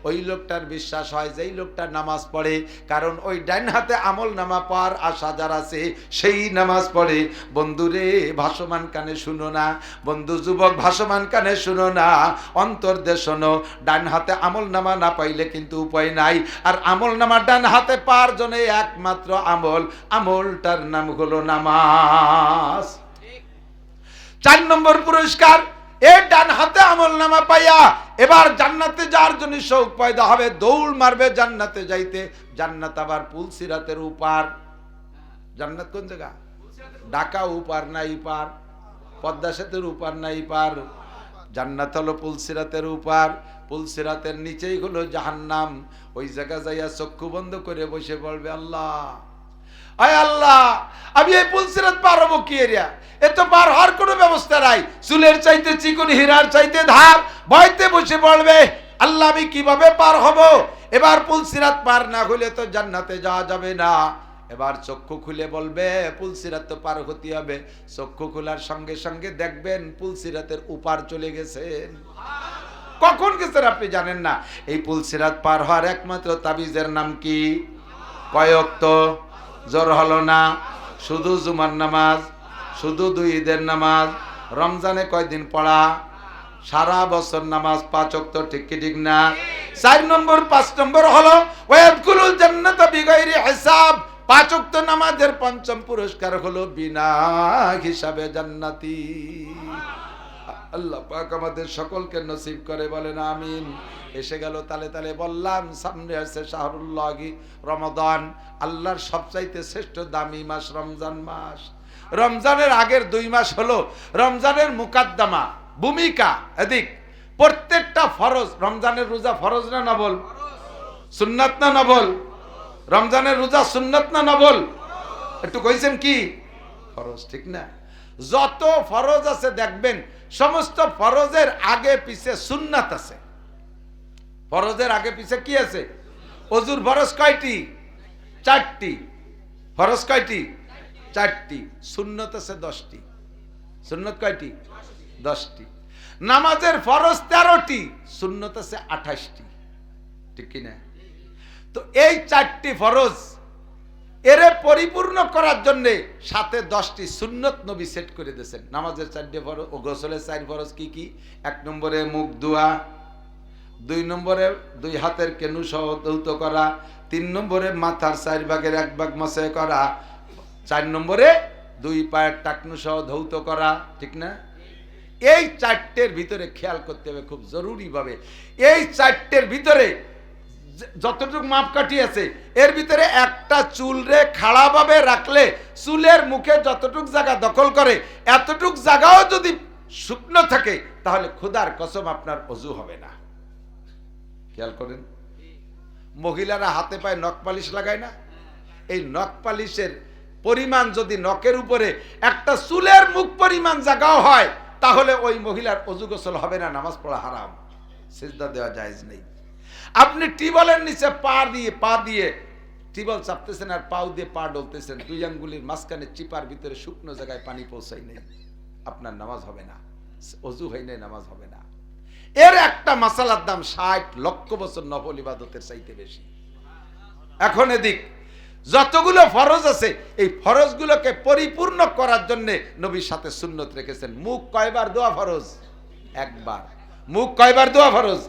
ওই লোকটার বিশ্বাস হয় যেই লোকটা নামাজ পড়ে, কারণ ওই ডান হাতে আমল নামা পাওয়ার আশা যার আছে সেই নামাজ পড়ে। বন্ধুরে ভাসমান কানে শুনো না, বন্ধু যুবক ভাসমান কানে শুনো না, অন্তর দিয়ে শোনো। ডান হাতে আমল নামা না পাইলে কিন্তু উপায় নাই। আর আমল নামা ডান হাতে পাওয়ার জন্য একমাত্র আমলটার নাম হলো নামাজ। 4 নম্বর পুরস্কার, এই ডান হাতে আমল নামা পাইয়া এবার জান্নাতে যাওয়ার জন্য শৌক পয়দা হবে, দৌড় মারবে জান্নাতে যাইতে। জান্নাত আবার পুলসিরাতের উপার। জান্নাত কোন জায়গা? ঢাকা উপার না ইপার? পদ্মা সেতুর উপার না ইপার? জান্নাত হলো পুলসিরাতের উপার। পুলসিরাতের নিচেই হলো জাহান্নাম। ওই জায়গা যাইয়া চক্ষু বন্ধ করে বসে বলবে, আল্লাহ আয় আল্লাহ, আমি এই পুলসিরাত পার হবো কি এরিয়া? এত পার হওয়ার কোনো ব্যবস্থা নাই। চুলের চাইতে চিকন, হীরার চাইতে ধার। ভয়তে বসে পড়বে, আল্লাহ আমি কিভাবে পার হব? এবার পুলসিরাত পার না হলে তো জান্নাতে যাওয়া যাবে না। এবার চক্ষু খুলে বলবে পুলসিরাত তো পার হতে হবে। চক্ষু খোলার সঙ্গে সঙ্গে দেখবেন পুলসিরাতের উপার চলে গেছেন। কখন গেছেন আপনি জানেন না। এই পুলসিরাত পার হওয়ার একমাত্র তাবিজের নাম কি? কয় ওয়াক্ত? জোর হলো না। শুধু জুমার নামাজ, শুধু 2 ঈদের নামাজ। রমজানে কয়দিন পড়া? সারা বছর নামাজ 5 ওয়াক্ত, ঠিক কি ঠিক না? 4 নম্বর 5 নম্বর হলো ওয়ায়াদখুলুল জান্নাতা বিগাইরি হিসাব। 5 ওয়াক্ত নামাজের পঞ্চম পুরস্কার হলো বিনা হিসাবে জান্নাতি। আল্লাহ পাক আমাদের সকলকে নসিব করে, বলেন আমিন। এসে গেল তালে তালে বললাম, সামনে আছে শাহরুল্লাহি রমাদান, আল্লাহর সবচাইতে শ্রেষ্ঠ দামি মাস রমজান মাস। রমজানের আগের 2 মাস হলো রমজানের মুকাদ্দামা, ভূমিকা। এদিক প্রত্যেকটা ফরজ। রমজানের রোজা ফরজ না নফল? সুন্নাত না নফল? রমজানের রোজা সুন্নাত না নফল? একটু কইছেন কি? ফরজ, ঠিক না? যত ফরজ আছে দেখবেন সমস্ত ফরজের আগে পিছে সুন্নাত আছে। ফরজের আগে পিছে কি আছে? ওযুর ফরজ কয়টি? 4টি। ফরজ কয়টি? 4টি। সুন্নত আছে 10টি। সুন্নত কয়টি? 10টি। নামাজের ফরজ 13টি, সুন্নত আছে 28টি, ঠিক কি না? তো এই 4টি ফরজ এরে পরিপূর্ণ করার জন্য সাথে 10টি সুন্নত নবী সেট করে দিয়েছেন। নামাজের 4টি ফরজ ও গোসলের 4 ফরজ কি কি? 1 নম্বরে মুখ ধোয়া, 2 নম্বরে 2 হাতের কেনু সহ ধৌত করা, 3 নম্বরে মাথার 4 ভাগের 1 ভাগ মাসে করা, 4 নম্বরে 2 পায়ের টাকনু সহ ধৌত করা, ঠিক না? এই 4টের ভিতরে খেয়াল করতে হবে খুব জরুরি ভাবে। এই 4টের ভিতরে যতটুকু মাপকাঠি আছে এর ভিতরে একটা চুল রে খাড়া ভাবে রাখলে চুলের মুখে যতটুক জায়গা দখল করে এতটুক জায়গাও যদি শুকনো থাকে তাহলে খোদার কসম আপনার ওযু হবে না। খেয়াল করেন, মহিলারা হাতে পায়ে নখ পালিশ লাগায় না? এই নখ পালিশের পরিমাণ যদি নখের উপরে একটা চুলের মুখ পরিমাণ জায়গাও হয় তাহলে ওই মহিলার ওযু গোসল হবে না, নামাজ পড়া হারাম, সিজদা দেওয়া জায়েজ নেই। আপনি টিবলের নিচে পা দিয়ে টিবল চাপতেছেন আর পাও দিয়ে পা ডলতেছেন, 2 আঙ্গুলের মাঝখানে চিপার ভিতরে শুকনো জায়গায় পানি পৌঁছাই নেই, আপনার নামাজ হবে না, ওযু হয় নাই, নামাজ হবে না। এর একটা মাসালার দাম 60 লক্ষ বছর নফল ইবাদতের চাইতে বেশি। এখন এদিক যতগুলো ফরজ আছে এই ফরজগুলোকে পরিপূর্ণ করার জন্য নবীর সাথে সুন্নত রেখেছেন। মুখ কয়বার ধোয়া ফরজ? 1 বার। মুখ কয়বার ধোয়া ফরজ?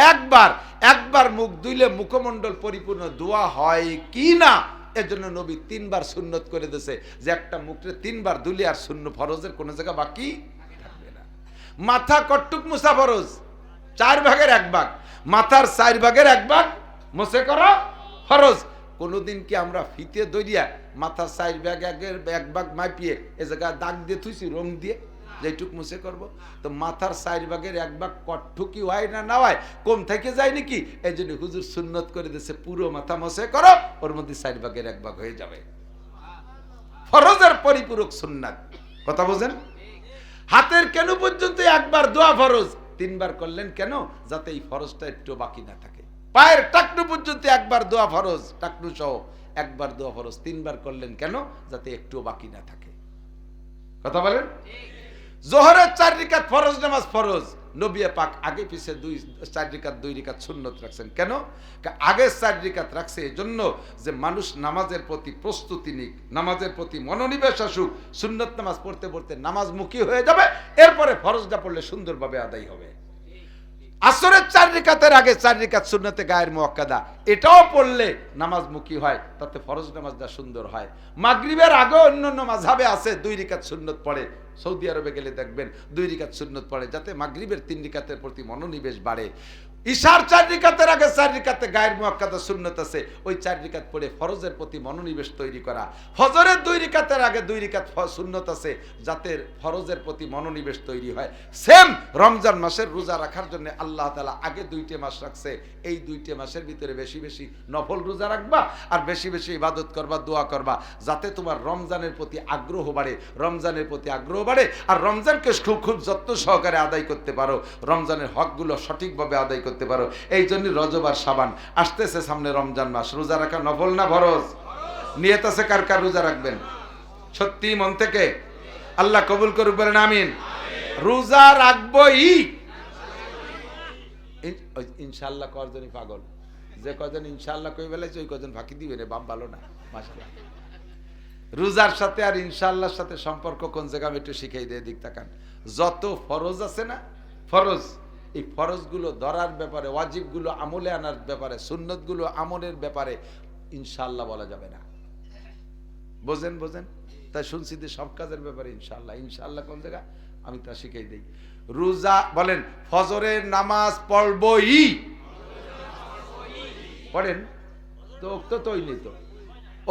1 বার। 1 বার মুখ ধুইলে মুখমণ্ডল পরিপূর্ণ ধোয়া হয় কি না এজন্য নবী 3 বার সুন্নত করে দিয়েছে যে একটা মুখে 3 বার ধুলে আর শূন্য ফরজের কোনো জায়গা বাকি থাকবে না। মাথা কটুক মুছা ফরজ, 4 ভাগের 1 ভাগ। মাথার 4 ভাগের 1 ভাগ মুছে করা ফরজ। কোনদিন কি আমরা ফিতে দইয়া মাথার 4 ভাগের 1 ভাগ মাপিয়ে এ জায়গা দাগ দিয়ে থুইছি রং দিয়ে যেটুক মুছে করব? তো মাথার 4 ভাগের 1 ভাগ কট্টুকি হয় না না হয়, কম থেকে যায় নাকি? এই জন্য হুজুর সুন্নত করে দিয়েছে পুরো মাথা মুছে করো, ওর মধ্যে 4 ভাগের 1 ভাগ হয়ে যাবে। ফরজের পরিপূরক সুন্নাত, কথা বুঝেন? হাতের কেন পর্যন্ত 1 বার দোয়া ফরজ, 3 বার করলেন কেন? যাতে এই ফরজটা একটু বাকি না থাকে। পায়ের টাকনু পর্যন্ত 1 বার দোয়া ফরজ, টাকনু সহ 1 বার দোয়া ফরজ, 3 বার করলেন কেন? যাতে একটু বাকি না থাকে। কথা বলেন? জোহরের 4 রাকাত ফরজ নামাজ ফরজ, নবী পাক আগে পিছে 4 রাকাত 2 রাকাত সুন্নত রাখছেন। কেন? আগে 4 রাকাত রাখছে এজন্য যে মানুষ নামাজের প্রতি প্রস্তুতি নিক, নামাজের প্রতি মনোনিবেশ আসুক, সুন্নত নামাজ পড়তে পড়তে নামাজমুখী হয়ে যাবে, এরপরে ফরজটা পড়লে সুন্দরভাবে আদায় হবে। আসরের 4 রাকাতের আগে 4 রাকাত সুন্নতে গায়ের মুআক্কাদা, এটাও পড়লে নামাজমুখী হয়, তাতে ফরজ নামাজটা সুন্দর হয়। মাগরিবের আগে অন্যান্য মাযহাবে আছে 2 রাকাত সুন্নত পড়ে, সৌদি আরবে গেলে দেখবেন 2 রাকাত সুন্নত পড়ে, যাতে মাগরিবের 3 রাকাতের প্রতি মনোনিবেশ বাড়ে। ইশার 4 রাকাতের আগে 4 রাকাতে গায়ের মুআক্কাদা সুন্নত আছে, ওই 4 রাকাত পড়ে ফরজের প্রতি মনোনিবেশ তৈরি করা। ফজরের 2 রাকাতের আগে 2 রাকাত সুন্নত আছে, যাতে ফরজের প্রতি মনোনিবেশ তৈরি হয়। সেম রমজান মাসের রোজা রাখার জন্য আল্লাহ তাআলা আগে 2টি মাস রাখছে, এই 2টি মাসের ভিতরে বেশি বেশি নফল রোজা রাখবা আর বেশি বেশি ইবাদত করবা, দোয়া করবা, যাতে তোমার রমজানের প্রতি আগ্রহ বাড়ে, রমজানের প্রতি আগ্রহ বাড়ে আর রমজানকে খুব খুব যত্ন সহকারে আদায় করতে পারো, রমজানের হকগুলো সঠিকভাবে আদায় করতে পারো। এই জন্য রজব আর শাবান আসতেছে সামনে, রমজান মাস, রোজা রাখা নফল না ফরজ? নিয়ত আছে কার কার রোজা রাখবেন? সত্যি মন থেকে? আল্লাহ কবুল করুক, বলেন আমিন। রোজা রাখবই ইনশাআল্লাহ। কজনই পাগল, যে কজন ইনশাআল্লাহ কই বেলাইছে ওই কজন ফাঁকি দিবে রে, বাপ ভালো না। মাশাআল্লাহ। রোজার সাথে আর ইনশাআল্লাহর সাথে সম্পর্ক কোন জায়গা আমি একটু শিখাই দিয়ে দিক তাকান। যত ফরজ আছে না, ফরজ, এই ফরজগুলো ধরার ব্যাপারে, ওয়াজিবগুলো আমলে আনার ব্যাপারে, সুন্নতগুলো আমলের ব্যাপারে ইনশাআল্লাহ বলা যাবে না। বোঝেন? বোঝেন? তাই শুনছি যে সব কাজের ব্যাপারে ইনশাআল্লাহ। ইনশাআল্লাহ কোন জায়গা আমি তা শিখাই দেই। রোজা বলেন ফজরের নামাজ পড়বই, পড়েন তো, ওক্ত তৈ নেই তো,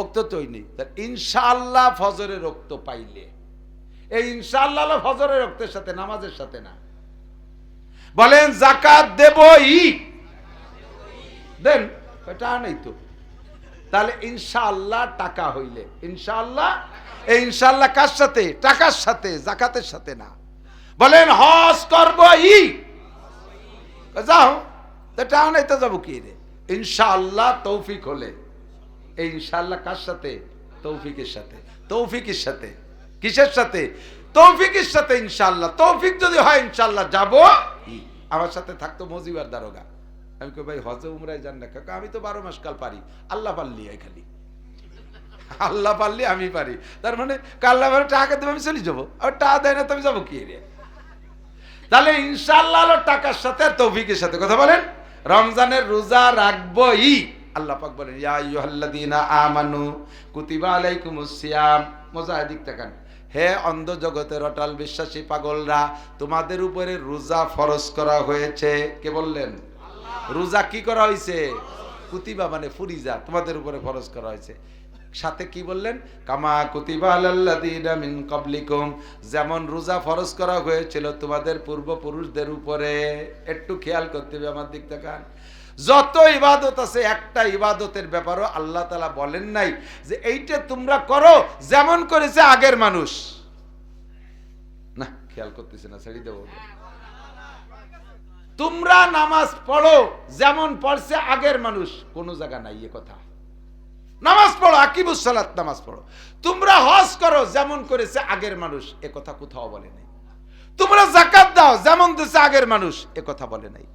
ওক্ত তৈ নেই। ইনশাআল্লাহ ফজরের ওক্ত পাইলে, এই ইনশাআল্লাহ ফজরের ওক্তের সাথে, নামাজের সাথে না। বলেন যাকাত দেবই, দেন, এটা নেই তো। তাহলে ইনশাআল্লাহ টাকা হইলে, ইনশাআল্লাহ, এই ইনশাআল্লাহ কার সাথে? টাকার সাথে, যাকাতের সাথে না। বলেন হজ করবই, যাও, এটা নাই তো যাবো কি রে? ইনশাআল্লাহ তৌফিক হলে, এই ইনশাআল্লাহ কার সাথে? তৌফিকের সাথে। তৌফিকের সাথে, কিসের সাথে? তৌফিকের সাথে ইনশাআল্লাহ। তৌফিক যদি হয় ইনশাআল্লাহ যাব। আমার সাথে থাকতো মজিবার দারোগা। আমি কই ভাই হজে উমরায় যান না? কাকা আমি তো 12 মাস কাল পারি, আল্লাহ পারলি, খালি আল্লাহ পারলি আমি পারি। তার মানে আল্লাহ টাকা দেবে আমি চলে যাবো, আর টাকা দেয় না তো আমি যাবো কি রে? তাহলে ইনশাআল্লাহ টাকার সাথে আর তৌফিকের সাথে। কথা বলেন রমজানের রোজা রাখবই। আল্লাহ পাক বলেন ইয়া আইয়ুহাল্লাযীনা আমানু কুতিবা আলাইকুমুস সিয়াম। মুজাহিদিক তাকান, হে অন্ধ জগতের অটল বিশ্বাসী পাগলরা, তোমাদের উপরে রোজা ফরজ করা হয়েছে। কে বললেন? রোজা কি করা হয়েছে? কুতিবা মানে ফুরিজা, তোমাদের উপরে ফরজ করা হয়েছে। সাথে কি বললেন? কামা কুতিবা আলাল্লাযীনা মিন ক্বাবলিকুম, যেমন রোজা ফরজ করা হয়েছিল তোমাদের পূর্বপুরুষদের উপরে। একটু খেয়াল করতে হবে আমার দিক তাকান। যত ইবাদত আছে, একটা ইবাদতের ব্যাপারও আল্লাহ তাআলা বলেন নাই যে এইটা তোমরা করো যেমন করেছে আগের মানুষ। না, খেয়াল করতেছে না, ছেড়ে দেবো। তোমরা নামাজ পড়ো যেমন পড়ছে আগের মানুষ, কোন জায়গা নাই এ কথা। নামাজ পড়ো, আকিমুস সালাত, নামাজ পড়ো। তোমরা হজ করো যেমন করেছে আগের মানুষ, এ কথা কোথাও বলে নাই। তোমরা যাকাত দাও যেমন দিয়েছে আগের মানুষ, এ কথা বলে নাই।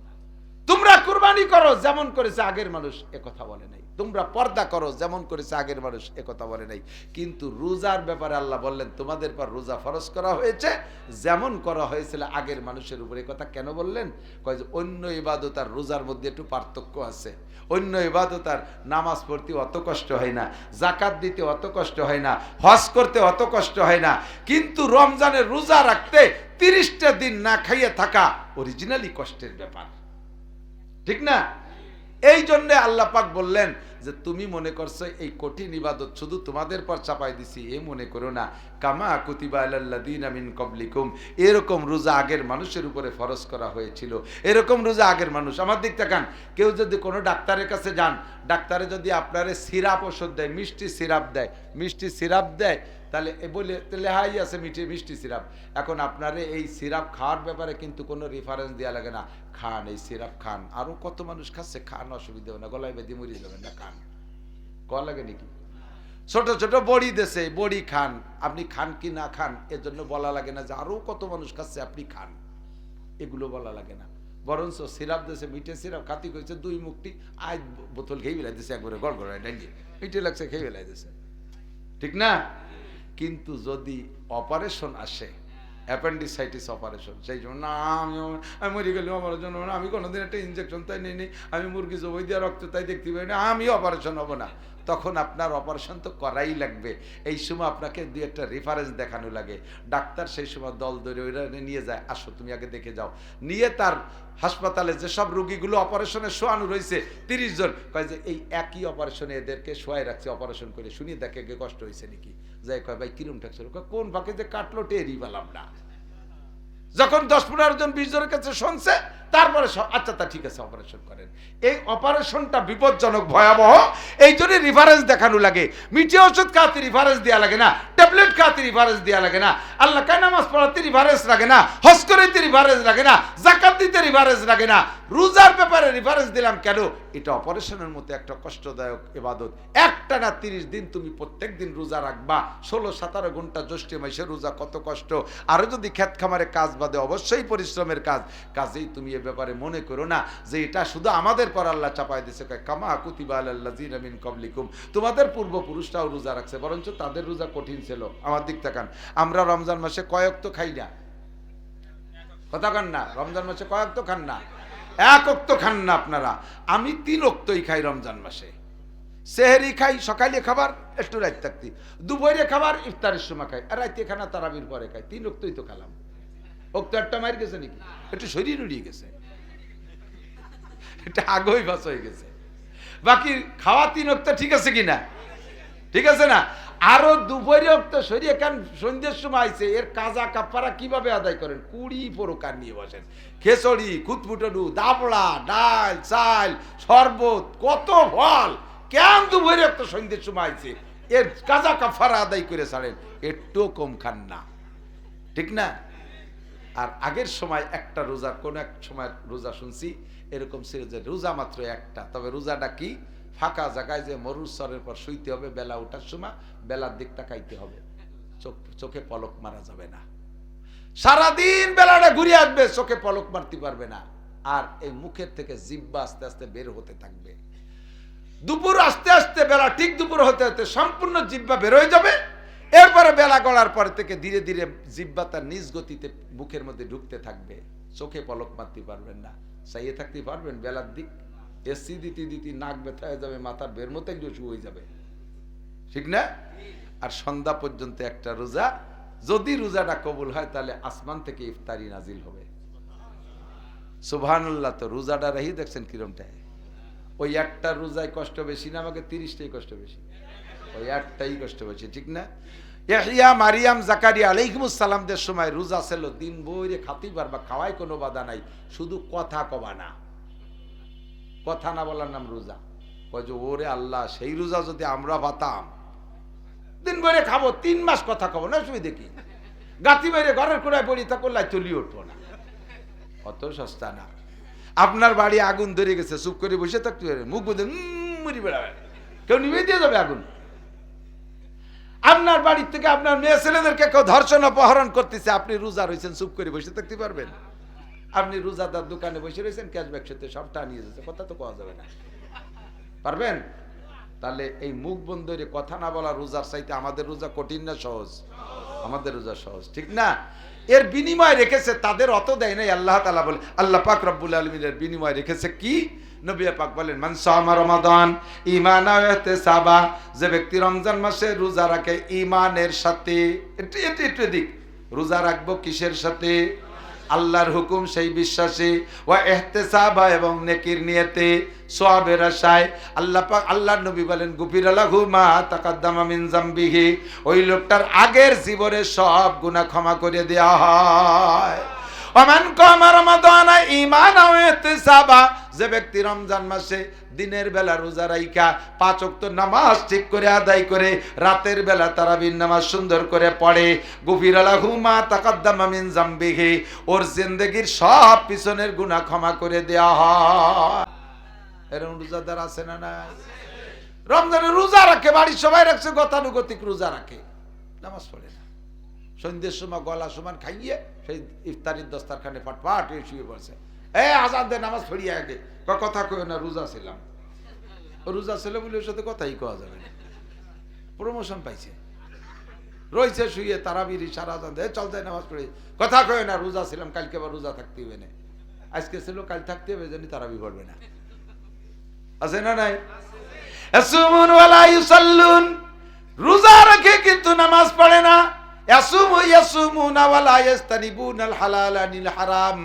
তোমরা কুরবানি করো যেমন করেছে আগের মানুষ, এ কথা বলে নাই। তোমরা পর্দা করো যেমন করেছে আগের মানুষ, এ কথা বলে নাই। কিন্তু রোজার ব্যাপারে আল্লাহ বললেন তোমাদের পর রোজা ফরজ করা হয়েছে যেমন করা হয়েছিল আগের মানুষের উপরে। কথা কেন বললেন? কয় যে অন্য ইবাদত আর রোজার মধ্যে একটু পার্থক্য আছে। অন্য ইবাদত আর নামাজ পড়তে অত কষ্ট হয় না, যাকাত দিতে অত কষ্ট হয় না, হজ করতে অত কষ্ট হয় না। কিন্তু রমজানের রোজা রাখতে 30টা দিন না খাইয়ে থাকা অরিজিনালি কষ্টের ব্যাপার, ঠিক না? এই জন্য আল্লাহ পাক বললেন যে তুমি মনে করছো এই কঠিন ইবাদত শুধু তোমাদের পর চাপাই দিছি, এ মনে করো না। কামা কুতিবা আলাল্লাযীনা মিন ক্বাবলিকুম, এরকম রোজা আগের মানুষের উপরে ফরজ করা হয়েছিল। এরকম রোজা আগের মানুষ। আমার দিক তাকান, কেউ যদি কোনো ডাক্তারের কাছে যান, ডাক্তারে যদি আপনারে সিরাপ ওষুধ দেয়, মিষ্টি সিরাপ দেয়, মিষ্টি সিরাপ দেয়, তাহলে এ বলে লেহাই আছে মিষ্টি সিরাপ। এখন আপনারে এই সিরাপ খাওয়ার ব্যাপারে কিন্তু কোনো রেফারেন্স দেওয়া লাগে না। খান, এই সিরাপ খান। আরো কত মানুষ খাচ্ছে, খান, অসুবিধা হবে না, গলায় বেঁধে মরিয়ে যাবেন না, খান। কল লাগে নাকি? ছোট ছোট বড়ি দেশে, বড়ি খান। আপনি খান কি না খান এর জন্য বলা লাগে না যে আরো কত মানুষ খাচ্ছে আপনি খান, এগুলো বলা লাগে না। বরঞ্চ সিরাপ দেশে, মিঠে সিরাপ খাতি করেছে 2 মুখটি, আজ বোতল খেয়ে বেলাই দিছে, একবারে গড়গড়ায় ডাঙ্গিয়ে মিঠে লাগছে, খেয়ে বেলাই দিছে, ঠিক না? কিন্তু যদি অপারেশন আসে, অ্যাপেন্ডিসাইটিস অপারেশন, সেই জন্য না আমি মরে গেলাম অপারেশন হবো না, আমি কোনোদিন একটা ইনজেকশন তাই নিই, আমি মুরগি জবই দিয়ে রক্ত তাই দেখতে পাই না, আমি অপারেশন হবো না। তখন আপনার অপারেশন তো করাই লাগবে। এই সময় আপনাকে 2-একটা রেফারেন্স দেখানো লাগে। ডাক্তার সেই সময় দল ধরে ওইরা নিয়ে যায়, আসো তুমি আগে দেখে যাও। নিয়ে তার হাসপাতালে যেসব রোগীগুলো অপারেশনে শোয়ানো রয়েছে 30 জন, কয় যে এই একই অপারেশনে এদেরকে শোয়াই রাখছে, অপারেশন করে শুনি দেখে কষ্ট হয়েছে নাকি। যাই কয় ভাই কিরম ঠাকছিল, কোন ফাঁকে যে কাটলো টেরই পেলাম না। যখন 10-15 জন 20 জনের কাছে শুনছে, তারপরে আচ্ছা তা ঠিক আছে অপারেশন করেন। এই অপারেশনটা বিপজ্জনক, ভয়াবহ। এই জন্য রিফারেন্স দেখানো লাগে। মিঠে ওষুধ খাওয়াতে রিফারেন্স দেওয়া লাগে না, ট্যাবলেট খাওয়াতে রিফারেন্স দেওয়া লাগে না, আল্লাহ কায় নামাজ পড়াতে রিফারেন্স লাগে না, হজ করতে রিফারেন্স লাগে না, যাকাত দিতে রিফারেন্স লাগে না। রোজার ব্যাপারে রিফারেন্স দিলাম কেন? এটা অপারেশনের মতো একটা কষ্টদায়ক ইবাদত। একটানা 30 দিন তুমি প্রত্যেক দিন রোজা রাখবা, 16-17 ঘন্টা জ্যৈষ্ঠ মাসে রোজা, কত কষ্ট। আরো যদি ক্ষেত খামারে কাজ বাদে অবশ্যই পরিশ্রমের কাজ। কাজেই তুমি এ ব্যাপারে মনে করো না যে এটা শুধু আমাদের পর আল্লাহ চাপাই দিয়েছে, কামা কুতিবা আলাল্লাযিনা মিন ক্বাবলিকুম, তোমাদের পূর্বপুরুষরাও রোজা রাখছে, বরঞ্চ তাদের রোজা কঠিন ছিল। আমার দিক তাকান, আমরা রমজান মাসে কয়েক তো খাই না, কথা খান না, রমজান মাসে কয়েক তো খান না, এক ওক্ত খান না আপনারা। আমি 3 ওক্তই খাই রমজান মাসে। সেহরি খাই, সকালে খাবার, একটু রাত থাকতি, দুপুরে খাবার, ইফতারের সময় খাই, আর রাতে খানা তারাবির পরে খাই। 3 ওক্তই তো খেলাম। ওক্ত একটা মার গেছে নাকি? একটু শরীর উড়িয়ে গেছে, এটা আগেই বাস হয়ে গেছে। বাকি খাওয়া 3 ওক্ত ঠিক আছে কিনা? ঠিক আছে না? আরো দুপুরে ওক্ত শরীর কান সন্ধ্যের সময় আইছে, এর কাজা কাফারা কিভাবে আদায় করেন? 20 প্রকার নিয়ে বসেন, খেচড়ি, খুতফুটডু, দাবড়া, ডাল, চাল, শরবত, কত ফল। কেন দুপুরে ওক্ত সন্ধ্যের সময় আইছে, এর কাজা কাফারা আদায় করে ছাড়েন, একটু কম খান না, ঠিক না? আর আগের সময় একটা রোজা, কোন এক সময় রোজা শুনছি এরকম ছিল যে রোজা মাত্র একটা, তবে রোজাটা কি? ফাঁকা জায়গায় যে মরুস্তরের পর শুইতে হবে, বেলা ওঠার সময় বেলার দিক তাকাইতে হবে, চোখে পলক মারা যাবে না। সারাদিন বেলাটা ঘুরে আসবে, চোখে পলক মারতে পারবে না। আর এই মুখের থেকে জিহ্বা আস্তে আস্তে বের হতে থাকবে। দুপুর আস্তে আস্তে, বেলা ঠিক দুপুর হতে হতে সম্পূর্ণ জিহ্বা বের হয়ে যাবে। এরপরে বেলা গড়ার পর থেকে ধীরে ধীরে জিহ্বা তার নিজ গতিতে মুখের মধ্যে ঢুকতে থাকবে, চোখে পলক মারতে পারবেন না, চাইয়ে থাকতে পারবেন বেলার দিক। এসি দিতে দিতে নাক ব্যথা হয়ে যাবে, মাথার বের মতো একটু হয়ে যাবে, ঠিক না? আর সন্ধ্যা পর্যন্ত একটা রোজা, যদি রোজাটা কবুল হয় তাহলে আসমান থেকে ইফতারি নাজিল হবে। সুবহানাল্লাহ। তো রোজাটা রাহি দেখছেন কিরমটায়? ওই একটা রোজায় কষ্ট বেশি না, আমাকে 30টাই কষ্ট বেশি, ওই একটাই কষ্ট বেশি, ঠিক না? ইয়াহইয়া, মারিয়াম, জাকারিয়া আলাইহিমুস সালামদের সময় রোজা ছিল, দিন বইরে খাতি পারবা, খাওয়াই কোনো বাধা নাই, শুধু কথা কবা না। কথা না বলার নাম রোজা। কয় যে ওরে আল্লাহ, সেই রোজা যদি আমরা পাতাম, দিন বইরে খাবো, 3 মাস কথা খাবো না, শুধু দেখি গাতি বাইরে ঘরের কোড়ায় পড়ি তা করলে চলি উঠবো না। অত সস্তা না। আপনার বাড়ি আগুন ধরে গেছে, চুপ করে বসে থাকতে পারে, মুখ বুঝে মরি বেড়াবে, কেউ নিভে দিয়ে যাবে আগুন। আপনার বাড়ির থেকে আপনার মেয়ে ছেলেদেরকে কেউ ধর্ষণ অপহরণ করতেছে, আপনি রোজা রয়েছেন, চুপ করে বসে থাকতে পারবেন? আপনি রোজাদার দোকানে বসে রয়েছেন, ক্যাশব্যাক সাথে সবটা নিয়ে যাচ্ছে, কথা তো কোয়া যাবে না, পারবেন? তাহলে এই মুখ বন্ধ করে কথা না বলা রোজার চাইতে আমাদের রোজা কঠিন না সহজ? আমাদের রোজা সহজ, ঠিক না? এর বিনিময় রেখেছে, তাদের অত দেয় নাই। আল্লাহ তাআলা বলে, আল্লাহ পাক রব্বুল আলামিনের বিনিময় রেখেছে কি? নবী পাক বলেন, মান সামা রমাদান ঈমানান ওয়া ইহতিসাবা, যে ব্যক্তি রমজান মাসে রোজা রাখে ঈমানের সাথে, একটু দিক, রোজা রাখবো কিসের সাথে? আল্লাহর হুকুম সেই বিশ্বাসে, ওয়া ইহতিসাবা, এবং নেকির নিয়তে, সওয়াবের আশায়। আল্লাহ পাক, আল্লাহর নবী বলেন, গুফিরা লাহু মা তাকাদ্দামা মিন যামবিহি, ওই লোকটার আগের জীবনের সব গুনাহ ক্ষমা করে দেওয়া হয়। ওমান কামা রমাদান ঈমানান ওয়া ইহতিসাবা, যে ব্যক্তি রমজান মাসে দিনের বেলা রোজা রাইখা 5 ওয়াক্ত নামাজ ঠিক করে আদায় করে, রাতের বেলা তারাবির নামাজ সুন্দর করে পড়ে, গুফিরা লাহু মা তাকাদ্দামা মিন যামবিহি, ওর জিন্দেগীর সব পিছনের গুনাহ ক্ষমা করে দেওয়া হয়। এরকম রোজাদার আছে না? না, রমজানে রোজা রাখে, বাড়ির সবাই রাখছে, গতানুগতিক রোজা রাখে, নামাজ পড়ে না। সন্ধ্যের সময় গলা সমান খাইয়ে সেই ইফতারির দস্তারখানে ফাটফাট হয়ে শুয়ে পড়ছে, আজান দে, নামাজ পড়িয়ে আগে, কথা কই না, রোজা ছিলাম। রোজা ছিল বলে ওর সাথে কথাই কওয়া যাবে না, প্রমোশন পাইছে, রয়েছে শুয়ে তারাবির ইশারা আজান দে, চল যায় নামাজ পড়ে, কথা কই না, রোজা ছিলাম, কালকে আবার রোজা থাকতে হবে না, আজকে ছিল কাল থাকতে হবে, জানি তারাবি পড়বে না। আছে না নাই? ইয়াসুমুন ওয়ালা ইউসাল্লুন, রোজা রাখে কিন্তু নামাজ পড়ে না। ইয়াসুমুনা ওয়ালা ইস্তানিবুনাল হালাল আনিল হারাম,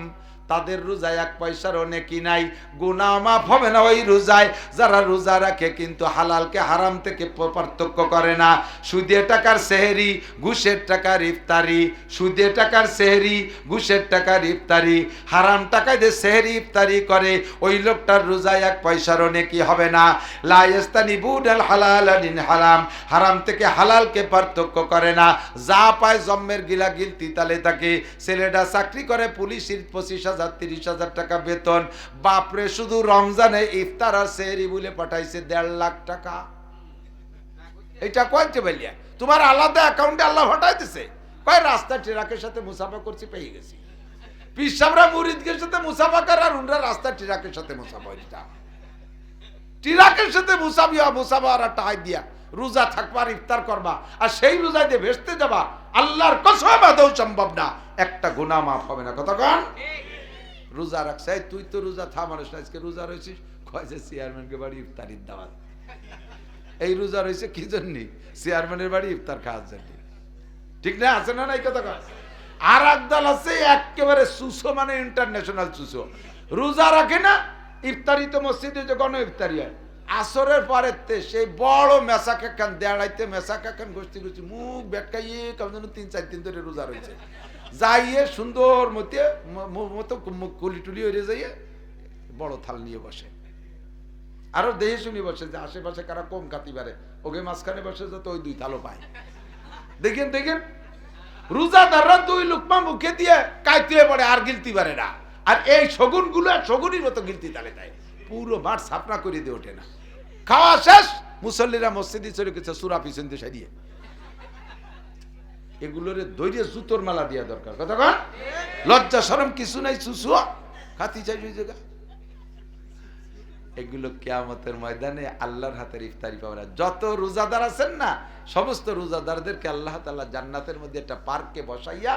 তাদের রোজায় 1 পয়সারও নেকি নাই, গুনাহ মাফ হবে না ওই রোজায়। যারা রোজা রাখে কিন্তু হালালকে হারাম থেকে পার্থক্য করে না, সুদে টাকার সেহরি, ঘুষের টাকার ইফতারি, সুদে টাকার সেহরি, ঘুষের টাকার ইফতারি, হারাম টাকায় যে সেহরি ইফতারি করে ওই লোকটার রোজায় 1 পয়সারও নেকি হবে না। লা ইস্তানিবুনাল হালাল মিন হারাম, হারাম থেকে হালালকে পার্থক্য করে না। যা পায় জম্মের গিলা গিলতি তালে থাকে। ছেলেটা চাকরি করে পুলিশের 25,000 30,000 টাকা বেতন, বাপরে শুধু রমজানে ইফতার আর সেহরি বলে পাঠাইছে 1.5 লাখ টাকা। এটা কইতে বলিয়া তোমার আলাদা অ্যাকাউন্টে আল্লাহ পাঠাই দিছে। কয় রাস্তা ট্রাকের সাথে মুসাফা করছি পেয়ে গেছি। পিসাবরা মুরিদদের সাথে মুসাফা করে আর উনরা রাস্তা ট্রাকের সাথে মুসাফা এটা ট্রাকের সাথে মুসাফা আর টাই দিয়া রোজা থাকবার ইফতার করবা আর সেই রোজা দিয়ে ভেস্তে যাবা, আল্লাহর কসম আদৌ সম্ভব না, একটা গুনাহ মাফ হবে না। কতক্ষণ রোজা রাখছে? তুই তো রোজা থা মানুষ, আজকে রোজা রয়েছিস কয়েছে চেয়ারম্যানকে বাড়ি ইফতারির দাওয়াত। এই রোজা রয়েছে কি জন্য? চেয়ারম্যানের বাড়ি ইফতার খাওয়ার জন্য, ঠিক না? আছে না? এই কথা কয়। আর একদল আছে একেবারে সুসো, মানে ইন্টারন্যাশনাল সুসো, রোজা রাখে না, ইফতারি তো মসজিদে যে গণ ইফতারি হয় আসরের পরে সেই বড় মেসা খান দেড়াইতে মেসা খান গোষ্ঠী গোষ্ঠী মুখ বেটকাইয়ে কেমন 3-4 দিন ধরে রোজা রয়েছে, যাইয়ে সুন্দর মতো কুলি টুলি হয়ে যাইয়ে বড় থাল নিয়ে বসে, আরো দেহে শুনি বসে যে আশেপাশে কারা কম খাতি পারে ওকে মাঝখানে বসে যাতে ওই 2 থালও পায়। দেখেন দেখেন রোজাদাররা 2 লুকমা মুখে দিয়ে কাইতে পড়ে আর গিলতি পারে না, আর এই শগুন গুলো শগুনির মতো গিলতি তালে দেয়, পুরো মাঠ সাপনা করে দিয়ে ওঠে না। খাওয়া শেষ, মুসল্লিরা মসজিদে চলে গেছে সুরা পিছন দিয়ে সারিয়ে। এগুলোর দৈর্য জুতোর মালা দেওয়া দরকার। কতক্ষণ লজ্জা শরম কিছু নাই, চুসুয়া খাতি চাই ওই জায়গা। এগুলো কিয়ামতের ময়দানে আল্লাহর হাতের ইফতারি পাবে না। যত রোজাদার আছেন না, সমস্ত রোজাদারদেরকে আল্লাহ তাআলা জান্নাতের মধ্যে একটা পার্কে বসাইয়া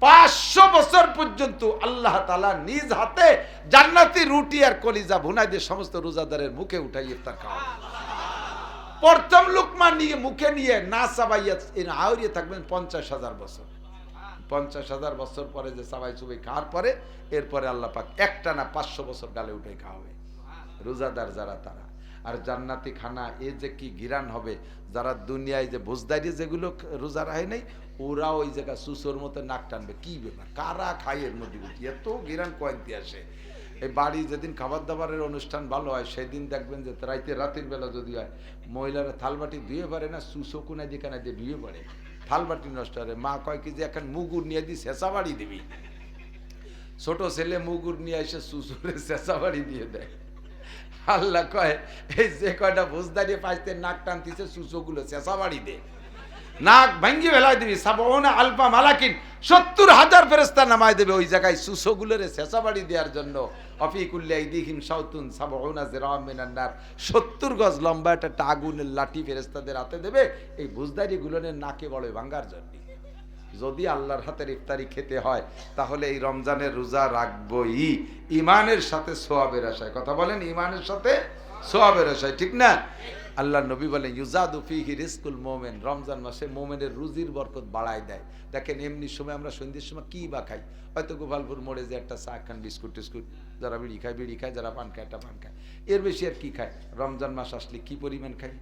500 বছর পর্যন্ত আল্লাহ তাআলা নিজ হাতে জান্নাতি রুটি আর কলিজা ভুনাই দিয়ে সমস্ত রোজাদারের মুখে উঠাই ইফতার খাওয়াবে। প্রথম লুকমা নিয়ে মুখে নিয়ে না চাবাইয়া আউরিয়ে থাকবেন 50,000 বছর। 50,000 বছর পরে যে চাবাই চুবাই খাওয়ার পরে এরপরে আল্লাহ পাক একটা না 500 বছর গালে উঠে খাওয়াবে রোজাদার যারা তারা। আর জান্নাতি খানা এ যে কি গিরান হবে, যারা দুনিয়ায় যে ভোজদারি যেগুলো রোজা রাখে নাই ওরা ওই জায়গা সুসোর মতো নাক টানবে। কি ব্যাপার, কারা খায় এর মধ্যে এত গিরান কয়েন্তি আসে। এই বাড়ি যেদিন খাবার দাবারের অনুষ্ঠান ভালো হয় সেদিন দেখবেন যে রাতের বেলা যদি হয় মহিলারা থালবাটি ধুয়ে পারে না, সুসো কোনায় দিয়ে কানায় দিয়ে ধুয়ে পড়ে, থালবাটি নষ্ট হয়। মা কয় কি যে এখন মুগুর নিয়ে দিই শেষা বাড়ি দিবি, ছোট ছেলে মুগুর নিয়ে এসে সুসুরে শেষা বাড়ি দিয়ে দেয়। আল্লাহ কয় এই যে কয়টা ভোজদারি পাইতে নাক টানতিছে সুসোগুলো শেষা বাড়ি দে, নাক ভাঙ্গি ফেলাই দিবি। 70 আলফা মালাকিন 70,000 ফেরেশতা নামায় দেবে ওই জায়গায় সুসোগুলোরে শেষা বাড়ি দেওয়ার জন্য। অফিকুল্লি আইদিহিম শাওতুন 70 জিরাম মিনান নার, 70 গজ লম্বা একটা আগুনের লাঠি ফেরেশতাদের হাতে দেবে এই ভোজদারি গুলোর নাকে বড় ভাঙ্গার জন্য। যদি আল্লাহর হাতের ইফতারি খেতে হয় তাহলে এই রমজানের রোজা রাখবই ইমানের সাথে সওয়াবের আশায়। কথা বলেন, ইমানের সাথে সওয়াবের আশায়, ঠিক না? আল্লাহ নবী বলেন ইউজাদু ফিহি রিজকুল মুমিন, রমজান মাসে মুমিনের রুজির বরকত বাড়ায় দেয়। দেখেন এমনি সময় আমরা সন্ধ্যের সময় কি বা খাই, হয়তো গোপালপুর মোড়ে যে একটা চা খান, বিস্কুট টিস্কুট, যারা বিড়ি খায়, যারা পান খায় একটা পান খায়, এর বেশি আর কি খায়? রমজান মাস আসলে কি পরিমাণ খাই,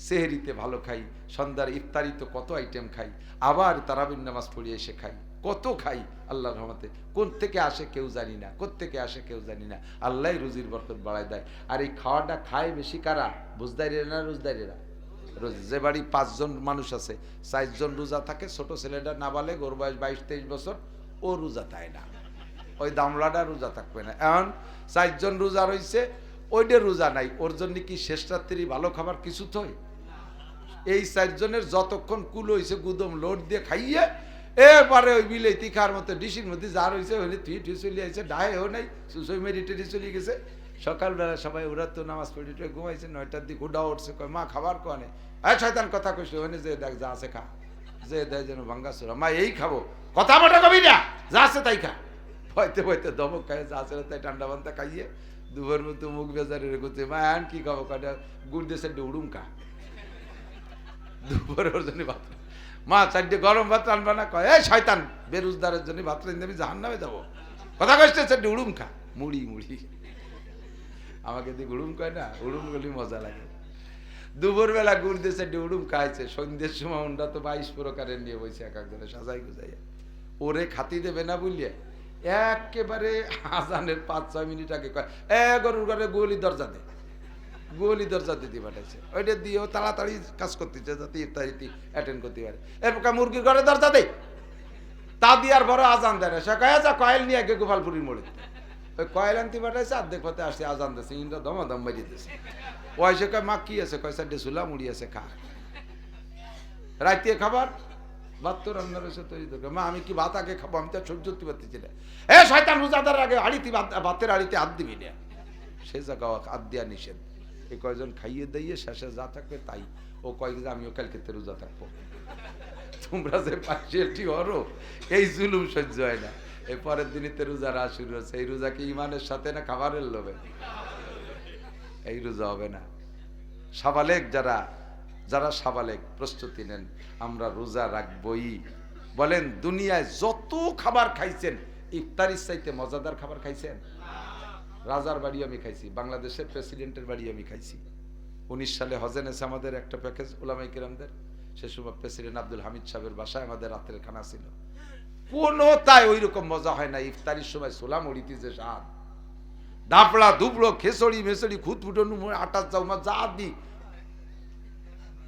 সেহরিতে ভালো খাই, সন্ধ্যার ইফতারিতে কত আইটেম খাই, আবার তারাবির নামাজ পড়িয়ে এসে খাই, কত খাই আল্লাহর রহমতে। কোন থেকে আসে কেউ জানি না, কোত্থেকে আসে কেউ জানি না, আল্লাহ রুজির বরকত বাড়ায় দেয়। আর এই খাওয়াটা খায় বেশি কারা? বুঝদারিরা না রোজদারিরা? যে বাড়ি 5 জন মানুষ আছে, 4 জন রোজা থাকে, ছোট ছেলেটা নাবালেগ, ওর বয়স 22-23 বছর, ও রোজা থাকে না, ওই দামলাটা রোজা থাকবে না। এখন 4 জন রোজা রয়েছে, ওইটা রোজা নাই, ওর জন্য কি শেষ রাত্রি ভালো খাবার কিছু তো? এই 4 জনের যতক্ষণ কুল হয়েছে গুদম লোড দিয়ে খাইয়ে এরপরে ওই বিলেতি খাওয়ার মতো ডিসির মধ্যে যা রয়েছে ওই তুই চলে আসছে, ডায়েও নাই, সুসই মেরিটেরি চলে গেছে। সকালবেলা সবাই ওরা তো নামাজ পড়ে ঘুমাইছে, 9টার দিকে উডা উঠছে, কয় মা খাবার কনে, হ্যাঁ শয়তান কথা কইছে, ওখানে যে দেখ যা আছে খা, যে দেয় যেন ভাঙ্গা চোরা, মা এই খাবো, কথা বটা কবি না, যা আছে তাই খা। ভয়তে ভয়তে দমক খায়, যা আছে তাই ঠান্ডা বান্তা খাইয়ে দুবার মতো মুখ বেজারে রেখেছে, মা এখন কি খাবো, কয়টা গুড় দিয়ে সাইডে উড়ুম খা, দুপুরে ওর জন্য ভাত, মা চারটে গরম ভাত রানবা না, কয় এই শয়তান বেরোজদারের জন্য ভাত রান্ধে আমি জাহান্নামে যাবো, কথা কইতেছে উড়ুম খা, মুড়ি মুড়ি। আমাকে দিয়ে উড়ুম কয় না, উড়ুম গলি মজা লাগে। দুপুরবেলা গুড় দিয়েছে, উড়ুম খাইছে। সন্ধ্যের সময় ওনরা তো 22 প্রকারের নিয়ে বসে এক একজনে সাজাই গুজাইয়া। ওরে খাতি দেবে না বুঝলিয়ে একেবারে আজানের 5-6 মিনিট আগে কয়, গরুর ঘরে গোয়ালি দরজা দে, গোয়ালি দরজা দিতে পাঠাইছে। ওইটা দিয়েও তাড়াতাড়ি কাজ করতেছে যাতে ইফতারিটি অ্যাটেন্ড করতে পারে। এরপর মুরগির ঘরে দরজা দে, তা দিয়ার বড় আজান দেয় না। সে কয়ে যা কয়েল নিয়ে আগে গোপালপুরীর মোড়ে। ওই কয়েল আনতে পাঠাইছে, অর্ধেক পথে আসছে আজান দিয়েছে, ইন্দ্র দমাদম বাজিয়ে দিয়েছে। ওই সে কয় মা কি আছে, কয় সাইডে সুলা মুড়ি আছে, খা। রাইতে খাবার ভাত তো রান্না রয়েছে তৈরি দরকার। মা আমি কি ভাত আগে খাবো, আমি তো সহ্য করতে পারতেছি না। শয়তান রোজাদার আগে হাড়িতে ভাতের হাড়িতে হাত দিবি না। সে জায়গা হাত দেওয়া নিষেধ। এই কয়জন খাইয়ে দিয়ে শেষে যা থাকবে তাই। ও কয় যে আমিও কালকে রোজা থাকবো। তোমরা যে পার্সিয়ালিটি হরো, এই জুলুম সহ্য হয় না। এই পরের দিনই তো রোজা রাত শুরু হচ্ছে। এই রোজা কি ইমানের সাথে না খাবারের লোভে? এই রোজা হবে না। সাবালেক যারা যারা সাবালেক প্রস্তুতি নেন, আমরা রোজা রাখবই। বলেন দুনিয়ায় যত খাবার খাইছেন, ইফতারির চাইতে মজাদার খাবার খাইছেন? রাজার বাড়ি আমি খাইছি, বাংলাদেশের প্রেসিডেন্টের বাড়ি আমি খাইছি। 19 সালে হজে নেছে আমাদের একটা প্যাকেজ উলামায়ে কেরামদের। সে সময় প্রেসিডেন্ট আব্দুল হামিদ সাহেবের বাসায় আমাদের রাতের খানা ছিল। কোনো তাই ওই রকম মজা হয় না। ইফতারির সময় সোলা মুড়িতে যে স্বাদ, দাপড়া দুবড়ো খেসড়ি মেসড়ি খুদ ফুটনু আটার চাউমা যা দি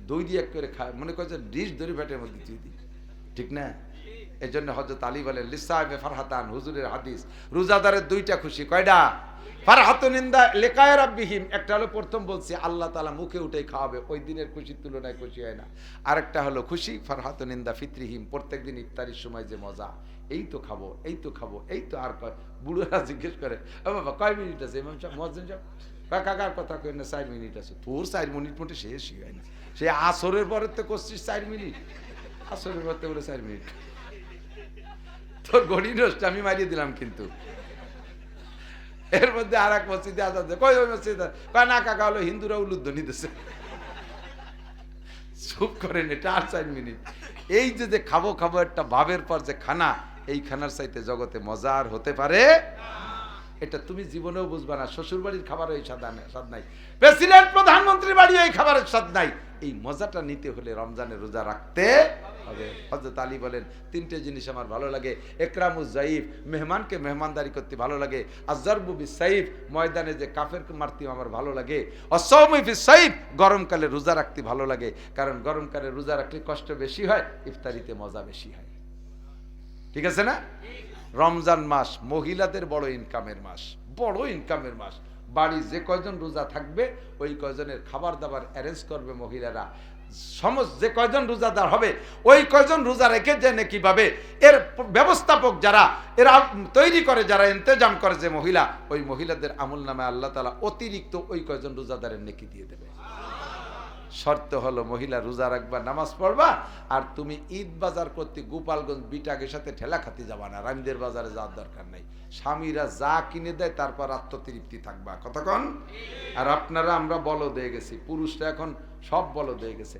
দই দিয়ে এক করে খায়, মনে করছে ডিশ ধরে পেটের মধ্যে দিয়ে দিই, ঠিক না? এই জন্য হযরত আলী বলেন লিসাহিবে ফারহাতান, হুজুরের হাদিস, রোজাদারের দুইটা খুশি। কয়টা? ফারহাতুন ইনদা লিকায়ে রাব্বিহিম, একটা হলো প্রথম বলছি আল্লাহ তাআলা মুখে উঠেই খাওয়াবে, ওই দিনের খুশির তুলনায় খুশি হয় না। আরেকটা হলো খুশি ফারহাতুন ইনদা ফিতরিহিম, প্রত্যেকদিন ইফতারির সময় যে মজা, এই তো খাবো, এই তো খাবো, এই তো। আর কয় বুড়োরা জিজ্ঞেস করে, ও বাবা কয় মিনিট আছে ইমাম সাহেব, মুয়াজ্জিন সাহেব? কাকার কথা কই না 4 মিনিট আছে। তোর 4 মিনিট মধ্যে শেষই হয় না। সে আসরের পরে তো করছিস 4 মিনিট, আসরের পরে বলে 4 মিনিট। তোর গড়ি নষ্ট আমি মারিয়ে দিলাম। কিন্তু এর মধ্যে আর এক মসজিদে আজান দেয়, কই ওই মসজিদে? কয় না কাকা, হলো হিন্দুরা উলুধ্বনি দিতেছে। চুপ করেন, এটা আর 4 মিনিট। এই যে খাবো খাবো একটা ভাবের পর যে খানা, এই খানার চাইতে জগতে মজার হতে পারে? এটা তুমি জীবনেও বুঝবা না। শ্বশুর বাড়ির খাবারও এই স্বাদ নাই, প্রেসিডেন্ট প্রধানমন্ত্রীর বাড়ি এই খাবারের স্বাদ নাই। এই মজাটা নিতে হলে রমজানের রোজা রাখতে হবে। হযরত আলী বলেন 3টে জিনিস আমার ভালো লাগে, একরামুজ যায়িফ, মেহমানকে মেহমানদারি করতে ভালো লাগে, আযরবু বিসাইফ, ময়দানে যে কাফের মারতে আমার ভালো লাগে, অসাওমু ফিসাইফ, গরমকালে রোজা রাখতে ভালো লাগে। কারণ গরমকালে রোজা রাখলে কষ্ট বেশি হয়, ইফতারিতে মজা বেশি হয়। ঠিক আছে না? রমজান মাস মহিলাদের বড় ইনকামের মাস, বড় ইনকামের মাস। বাড়ি যে কয়জন রোজা থাকবে ওই কয়জনের খাবার দাবার অ্যারেঞ্জ করবে মহিলারা। সমস্ত যে কয়জন রোজাদার হবে ওই কয়জন রোজা রেখে যে নাকি পাবে, এর ব্যবস্থাপক যারা এরা তৈরি করে, যারা ইন্তজাম করে যে মহিলা, ওই মহিলাদের আমল নামে আল্লাহ তাআলা অতিরিক্ত ওই কয়জন রোজাদারের নেকি দিয়ে দেবে। শর্ত হলো মহিলা রোজা রাখবা, নামাজ পড়বা, আর তুমি ঈদ বাজার করতে গোপালগঞ্জ বিটাকের সাথে ঠেলা খাতে যাবা না, রামদের বাজারে যাওয়ার দরকার নাই। স্বামীরা যা কিনে দেয় তারপর আত্মতৃপ্তি থাকবা। কতক্ষণ? আর আপনারা আমরা বলদ হয়ে গেছি, পুরুষরা এখন সব বলদ হয়ে গেছে।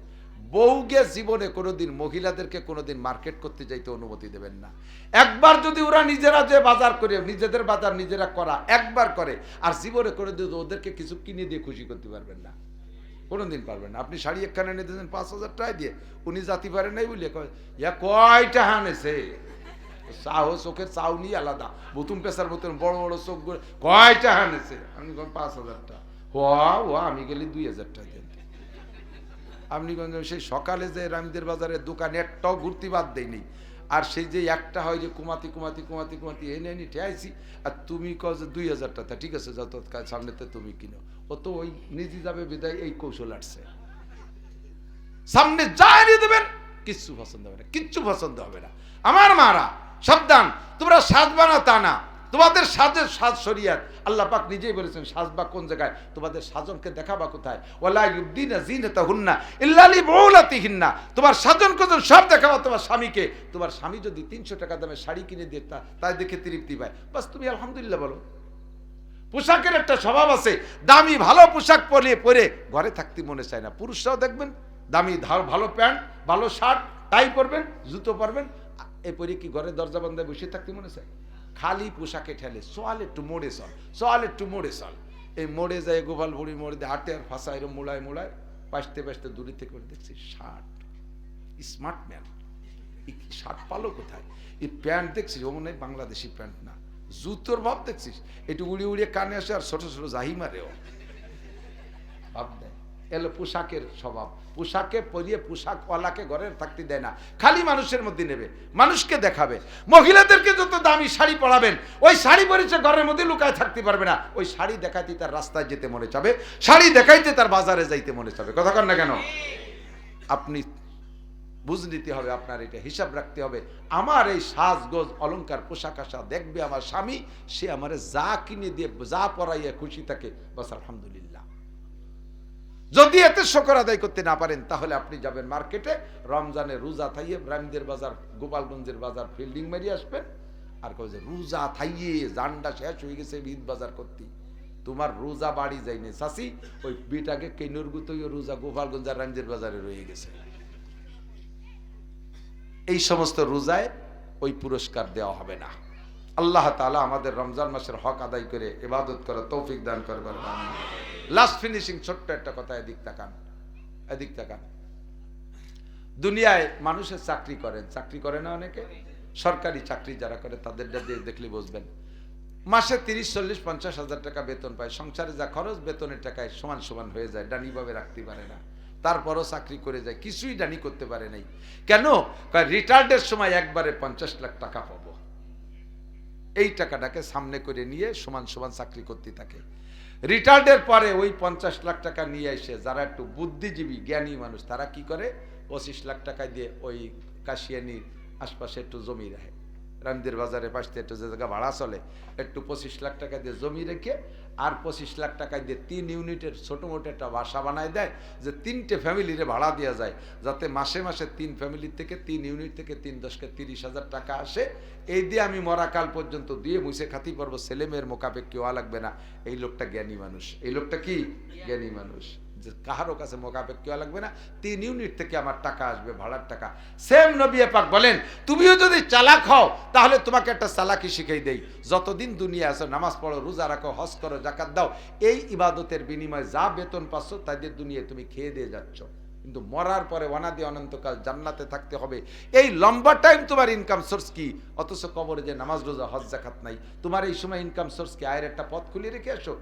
বউকে জীবনে কোনোদিন মহিলাদেরকে কোনোদিন মার্কেট করতে যাইতে অনুমতি দেবেন না। একবার যদি ওরা নিজেরা যে বাজার করে, নিজেদের বাজার নিজেরা করা একবার করে, আর জীবনে কোনোদিন ওদেরকে কিছু কিনে দিয়ে খুশি করতে পারবেন না, কোনোদিন পারবেন না। আপনি শাড়ি একখানে নিয়ে দিয়েছেন 5000 টাকা দিয়ে, উনি জাতি পারেন নাই বলে কয়টা হানেছে, চাও চোখের চাউনি আলাদা, বুতুম পেশার মতন বড় বড় চোখ, কয়টা হানেছে? আমি 5000 টাকা। ও আমি গেলি 2000 টাকা দেন। আপনি সেই সকালে যে রামদের বাজারের দোকানে একটাও ঘুরতে বাদ দেয়নি, আর সেই যে একটা হয় যে কুমাতি কুমাতি কুমাতি কুমাতি এনে এনে ঠেয়াইছি, আর তুমি কও যে 2000 টাকা, ঠিক আছে যত সামনেতে তুমি কিনো। ও তো ওই নিজে যাবে বিদায় এই কৌশল আসছে, সামনে যা এনে দেবেন কিচ্ছু পছন্দ হবে না, কিচ্ছু পছন্দ হবে না। আমার মারা সাবধান, তোমরা সাজবা না তা না, তোমাদের সাজের সাজ শরিয়াত। আল্লাহ পাক নিজেই বলেছেন সাজবা কোন জায়গায়, তোমাদের সাজনকে দেখাবা কোথায়। ওয়ালা ইউবদিনা যিনাতাহুন্না ইল্লা লিবুলাতিহিন্না, তোমার সাজন কোজন সব দেখাবা তোমার স্বামীকে। তোমার স্বামী যদি 300 টাকা দামে শাড়ি কিনে দিয়ে তাই দেখে তৃপ্তি পায়, বাস তুমি আলহামদুলিল্লাহ বলো। পোশাকের একটা স্বভাব আছে, দামি ভালো পোশাক পরে ঘরে থাকতে মনে চায় না। পুরুষরাও দেখবেন দামি ভালো প্যান্ট, ভালো শার্ট, টাই পরবেন, জুতো পরবেন, এরপরে কি ঘরে দরজা বন্ধ বসে থাকতে মনে চায়? খালি পোশাকে ঠেলে, চল একটু মোড়ে চল, চল একটু মোড়ে চল। এই মোড়ে যায় গোপাল বুড়ি মোড়ে দিয়ে হাঁটে আর ফাঁসা এরম মোড়ায় মোড়ায় পাশতে পাশতে দূরে থেকে দেখছি শার্ট, স্মার্ট ম্যান। শার্ট পালো কোথায়? এই প্যান্ট দেখছিস ও মনে হয় বাংলাদেশি প্যান্ট না, জুতোর ভাব দেখছিস, একটু উড়িয়ে উড়িয়ে কানে আসে আর ছোট ছোট জাহি মারেও ভাব দেয়। এলো পোশাকের স্বভাব, পোশাকে পরিয়ে পোশাকওয়ালাকে ঘরে থাকতে দেয় না, খালি মানুষের মধ্যে নেবে, মানুষকে দেখাবে। মহিলাদেরকে যত দামি শাড়ি পরাবেন, ওই শাড়ি পরেছে ঘরের মধ্যে লুকায় থাকতে পারবে না, ওই শাড়ি দেখাইতে তার রাস্তায় যেতে মনে চাবে, শাড়ি দেখাইতে তার বাজারে যাইতে মনে চাবে। কথা কন না কেন? আপনি বুঝ নিতে হবে, আপনার এটা হিসাব রাখতে হবে। আমার এই সাজগোজ অলংকার পোশাক আশা দেখবে আমার স্বামী, সে আমারে যা কিনে দিয়ে যা পরাইয়া খুশি থাকে, বাস আলহামদুলিল্লাহ। যদি এতে শকর আদায় করতে না পারেন, তাহলে আপনি যাবেন মার্কেটে, রমজানে রোজা থাইয়ে রামদের বাজার, গোপালগঞ্জের বাজার ফিল্ডিং মারিয়ে আসবেন, আর কবে যে রোজা থাইয়ে জান্ডা শেষ হয়ে গেছে ঈদ বাজার করতে। তোমার রোজা বাড়ি যায়নি চাষি, ওই বিটাকে কেনুর গুতোই রোজা গোপালগঞ্জ আর রামদের বাজারে রয়ে গেছে। এই সমস্ত রোজায় ওই পুরস্কার দেওয়া হবে না। আল্লাহ তাআলা আমাদের রমজান মাসের হক আদায় করে ইবাদত করার তৌফিক দান করবেন। লাস্ট ফিনিশিং ছোট্ট একটা কথা, এদিক তাকান, এদিক তাকান। দুনিয়ায় মানুষের চাকরি করেন, চাকরি করে না অনেকে, সরকারি চাকরি যারা করে তাদের দেখলে বুঝবেন, মাসে 30, 40, 50 হাজার টাকা বেতন পায়, সংসারে যা খরচ বেতনের টাকায় সমান সমান হয়ে যায়, ডানিভাবে রাখতে পারে না, তারপরও চাকরি করে যায়, কিছুই ডানি করতে পারে নাই। কেন? রিটায়ার্ডের সময় একবারে 50 লাখ টাকা পাবো, এই টাকাটাকে সামনে করে নিয়ে সমান সমান চাকরি করতে থাকে। রিটায়ার্ডের পরে ওই 50 লাখ টাকা নিয়ে এসে যারা একটু বুদ্ধিজীবী জ্ঞানী মানুষ, তারা কি করে, 25 লাখ টাকা দিয়ে ওই কাশিয়ানির আশপাশে একটু জমি রাখে, রামদের বাজারে পাশে একটু যে জায়গা ভাড়া চলে, একটু 25 লাখ টাকা দিয়ে জমি রেখে আর 25 লাখ টাকা দিয়ে 3 ইউনিটের ছোটো মোটো একটা বাসা বানায় দেয়, যে 3টে ফ্যামিলিরে ভাড়া দেওয়া যায়, যাতে মাসে মাসে 3 ফ্যামিলির থেকে 3 ইউনিট থেকে 3 10 30,000 টাকা আসে। এই দিয়ে আমি মরাকাল পর্যন্ত দিয়ে মুছে খাতি পারবো, ছেলে মেয়ের মোকাবেক কেউ লাগবে না। এই লোকটা জ্ঞানী মানুষ, এই লোকটা কি জ্ঞানী মানুষ, যে কাহারও কাছে মোকাবেক কেউ লাগবে না, 3 ইউনিট থেকে আমার টাকা আসবে, ভাড়ার টাকা। সেম নবী পাক বলেন, তুমিও যদি চালাক হও তাহলে তোমাকে একটা চালাকি শিখাই দেই, যতদিন দুনিয়া আছো নামাজ পড়ো, রোজা রাখো, হজ করো, যাকাত দাও, এই ইবাদতের বিনিময়ে যা বেতন পাচ্ছ তাদের দুনিয়ায় তুমি খেয়ে দিয়ে যাচ্ছ, কিন্তু মরার পরে অনাদি অনন্তকাল জান্নাতে থাকতে হবে। এই লম্বা টাইম তোমার ইনকাম সোর্স কি? অথচ কবরে যে নামাজ রোজা হজ যাকাত নাই, তোমার এই সময় ইনকাম সোর্স কি? আয়ের একটা পথ খুলে রেখে আসো।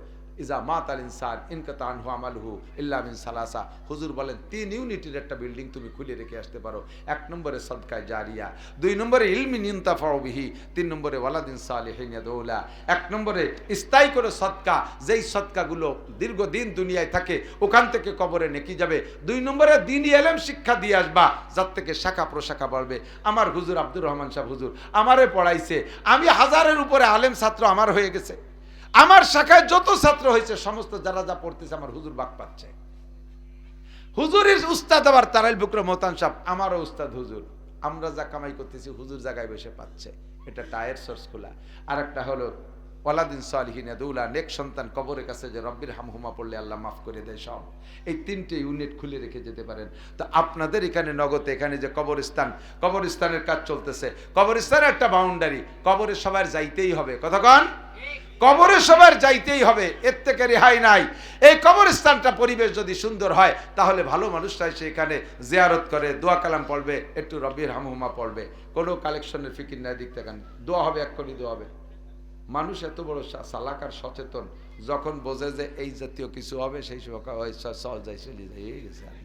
ইজা মাতাল ইনসান ইনকাতা আনহু আমালুহু ইল্লা মিন সালাসা। হুজুর বলেন 3 ইউনিটের একটা বিল্ডিং তুমি খুলে রেখে আসতে পারো। 1 নম্বরে সাদকায়ে জারিয়া, 2 নম্বরে ইলমিন ইনতাফাউ বিহি, 3 নম্বরে ওয়ালাদিন সালিহিন ইয়াদউলা। 1 নম্বরে স্থায়ী করে সদকা, যেই সদকাগুলো দীর্ঘদিন দুনিয়ায় থাকে, ওখান থেকে কবরে নেকি যাবে। 2 নম্বরে দ্বীনি ইলম শিক্ষা দিয়ে আসবা, যার থেকে শাখা প্রশাখা বাড়বে। আমার হুজুর আব্দুর রহমান সাহেব হুজুর আমারে পড়াইছে, আমি হাজারের উপরে আলেম ছাত্র আমার হয়ে গেছে, আমার শাখায় যত ছাত্র হয়েছে সমস্ত যারা যা পড়তেছে আমার হুজুর বাক পাচ্ছে। হুজুরের উস্তাদ আবার তারাইল বুকরা মোহতান সাহেব আমারও উস্তাদ হুজুর, আমরা যা কামাই করতেছি হুজুর জায়গায় বসে পাচ্ছে। এটা টায়ার সোর্স খোলা। আর একটা হলো ওয়ালাদিন সালিহিন ইয়াদউলা, নেক সন্তান কবরের কাছে যে রব্বির হামহুমা পড়লে আল্লাহ মাফ করে দেয় সব। এই 3টে ইউনিট খুলে রেখে যেতে পারেন। তো আপনাদের এখানে নগদে এখানে যে কবরস্থান, কবরস্থানের কাজ চলতেছে, কবরস্থানের একটা বাউন্ডারি, কবরে সবার যাইতেই হবে। কথা কন, কবরে সবার যাইতেই হবে, এর থেকে রেহাই নাই। এই কবরস্থানটা পরিবেশ যদি সুন্দর হয় তাহলে ভালো মানুষরাই সেখানে জিয়ারত করে, দোয়া কালাম পড়বে, একটু রব্বির হামহুমা পড়বে, কোনো কালেকশনের ফিকির নাই, দিক থেকে দোয়া হবে, এক কোটি দোয়া হবে। মানুষ এত বড় চালাক আর সচেতন, যখন বোঝে যে এই জাতীয় কিছু হবে সেই সময় সহজায় চলে যায়।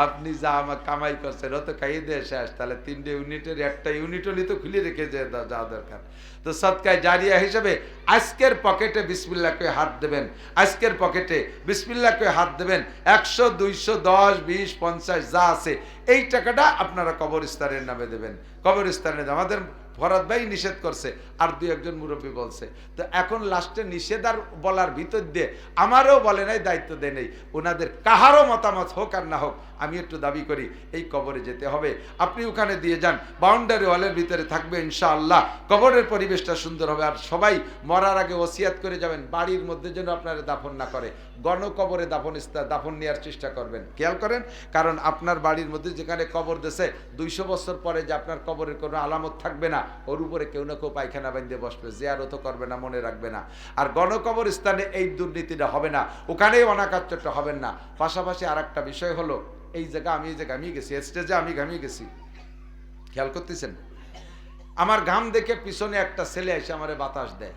আপনি যা আমার কামাই করছেন ও তো খাইয়ে দিয়ে শেষ, তাহলে 3টে ইউনিটের একটা ইউনিট হলে তো খুলে রেখে যে যা দরকার। তো সদকায়ে জারিয়া হিসেবে আজকের পকেটে বিসমিল্লাহ করে হাত দেবেন, আজকের পকেটে বিসমিল্লাহ করে হাত দেবেন, 100, 200, 10, 20, 50 যা আছে এই টাকাটা আপনারা কবরস্থানের নামে দেবেন। কবরস্থানে আমাদের ফরাদ ভাই নিষেধ করছে, আর 2-1 মুরব্বী বলছে। তো এখন লাস্টে নিষেধার বলার ভিতর দিয়ে আমারও বলে নাই, দায়িত্ব দেয় নেই, ওনাদের কাহারও মতামত হোক আর না হোক, আমি একটু দাবি করি এই কবরে যেতে হবে। আপনি ওখানে দিয়ে যান, বাউন্ডারি ওয়ালের ভিতরে থাকবে ইনশাআল্লাহ, কবরের পরিবেশটা সুন্দর হবে। আর সবাই মরার আগে ওসিয়াত করে যাবেন, বাড়ির মধ্যে যেন আপনারা দাফন না করে, গণকবরে দাফন নেওয়ার চেষ্টা করবেন। খেয়াল করেন, কারণ আপনার বাড়ির মধ্যে যেখানে কবর দেশে 200 বছর পরে যে আপনার কবরের কোনো আলামত থাকবে না, ওর উপরে কেউ না কেউ পায়খানা বাঁধতে বসবে, জিয়ারতও করবে না, মনে রাখবে না। আর গণকবর স্থানে এই দুর্নীতিটা হবে না, ওখানেই অনাকার্যটা হবেন না। পাশাপাশি আর একটা বিষয় হলো, এই জায়গা আমি ঘামিয়ে গেছি, স্টেজে আমি ঘামিয়ে গেছি, খেয়াল করতেছেন? আমার ঘাম দেখে পিছনে একটা ছেলে এসে আমারে বাতাস দেয়।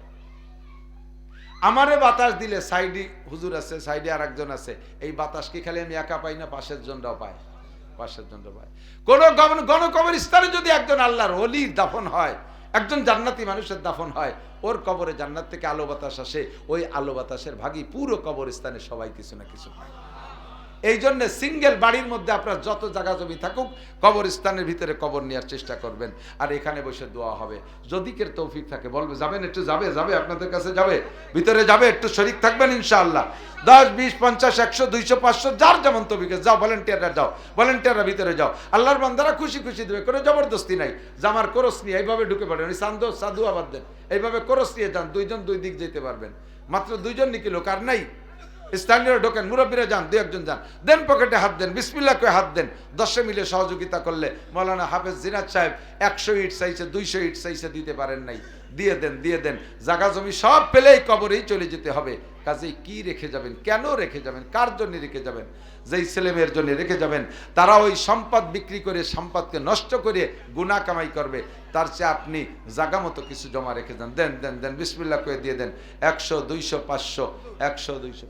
আমারে বাতাস দিলে সাইডে হুজুর আছে, সাইডে আর একজন আছে, এই বাতাস কি খালি আমি একা পাই না, পাশের জনরাও পায়, পাশের জনরাও পায়। কোন গণকবরস্থানে যদি একজন আল্লাহর ওলির দাফন হয়, একজন জান্নাতি মানুষের দাফন হয়, ওর কবরে জান্নাত থেকে আলো বাতাস আসে, ওই আলো বাতাসের ভাগই পুরো কবরস্থানে সবাই কিছু না কিছু পায়। এই জন্য সিঙ্গেল বাড়ির মধ্যে আপনার যত জায়গা জমি থাকুক, কবরস্থানের ভিতরে কবর নেওয়ার চেষ্টা করবেন, আর এখানে বসে দোয়া হবে। যদি কের তৌফিক থাকে বলবে যাবেন, একটু যাবে আপনাদের কাছে যাবে, ভিতরে যাবে, একটু শরীক থাকবেন ইনশাআল্লাহ। 10, 20, 50, 100, 200, 500 যার যেমন তৌফিক, যাও ভলেন্টিয়াররা, যাও ভলেন্টিয়াররা ভিতরে যাও, আল্লাহর বান্দারা খুশি খুশি দেবে, কোনো জবরদস্তি নাই। জামার কোরস নিয়ে এইভাবে ঢুকে পড়েন, সাধু আবাদ দেন, এইভাবে কোরস নিয়ে যান, 2 জন 2 দিক যেতে পারবেন, মাত্র 2 জন নাকি লোক আর নাই। স্থানীয়রা ঢোকেন, মুরব্বীরা যান, 2-1 জন যান, দেন পকেটে হাত দেন, বিসমিল্লাহ করে হাত দেন। 10 মিলে সহযোগিতা করলে মৌলানা হাফেজ জিনাত সাহেব 100 ইট চাইছে, 200 ইট চাইছে, দিতে পারেন নাই, দিয়ে দেন। জায়গা জমি সব পেলেই কবরেই চলে যেতে হবে। কাজেই কি রেখে যাবেন, কেন রেখে যাবেন, কার জন্য রেখে যাবেন? যেই ছেলে মেয়ের জন্য রেখে যাবেন, তারা ওই সম্পদ বিক্রি করে সম্পদকে নষ্ট করে গুনাহ কামাই করবে, তার চেয়ে আপনি জায়গা মতো কিছু জমা রেখে যান, দেন, বিসমিল্লাহ করে দিয়ে দেন। 100, 200, 500, 100, 200।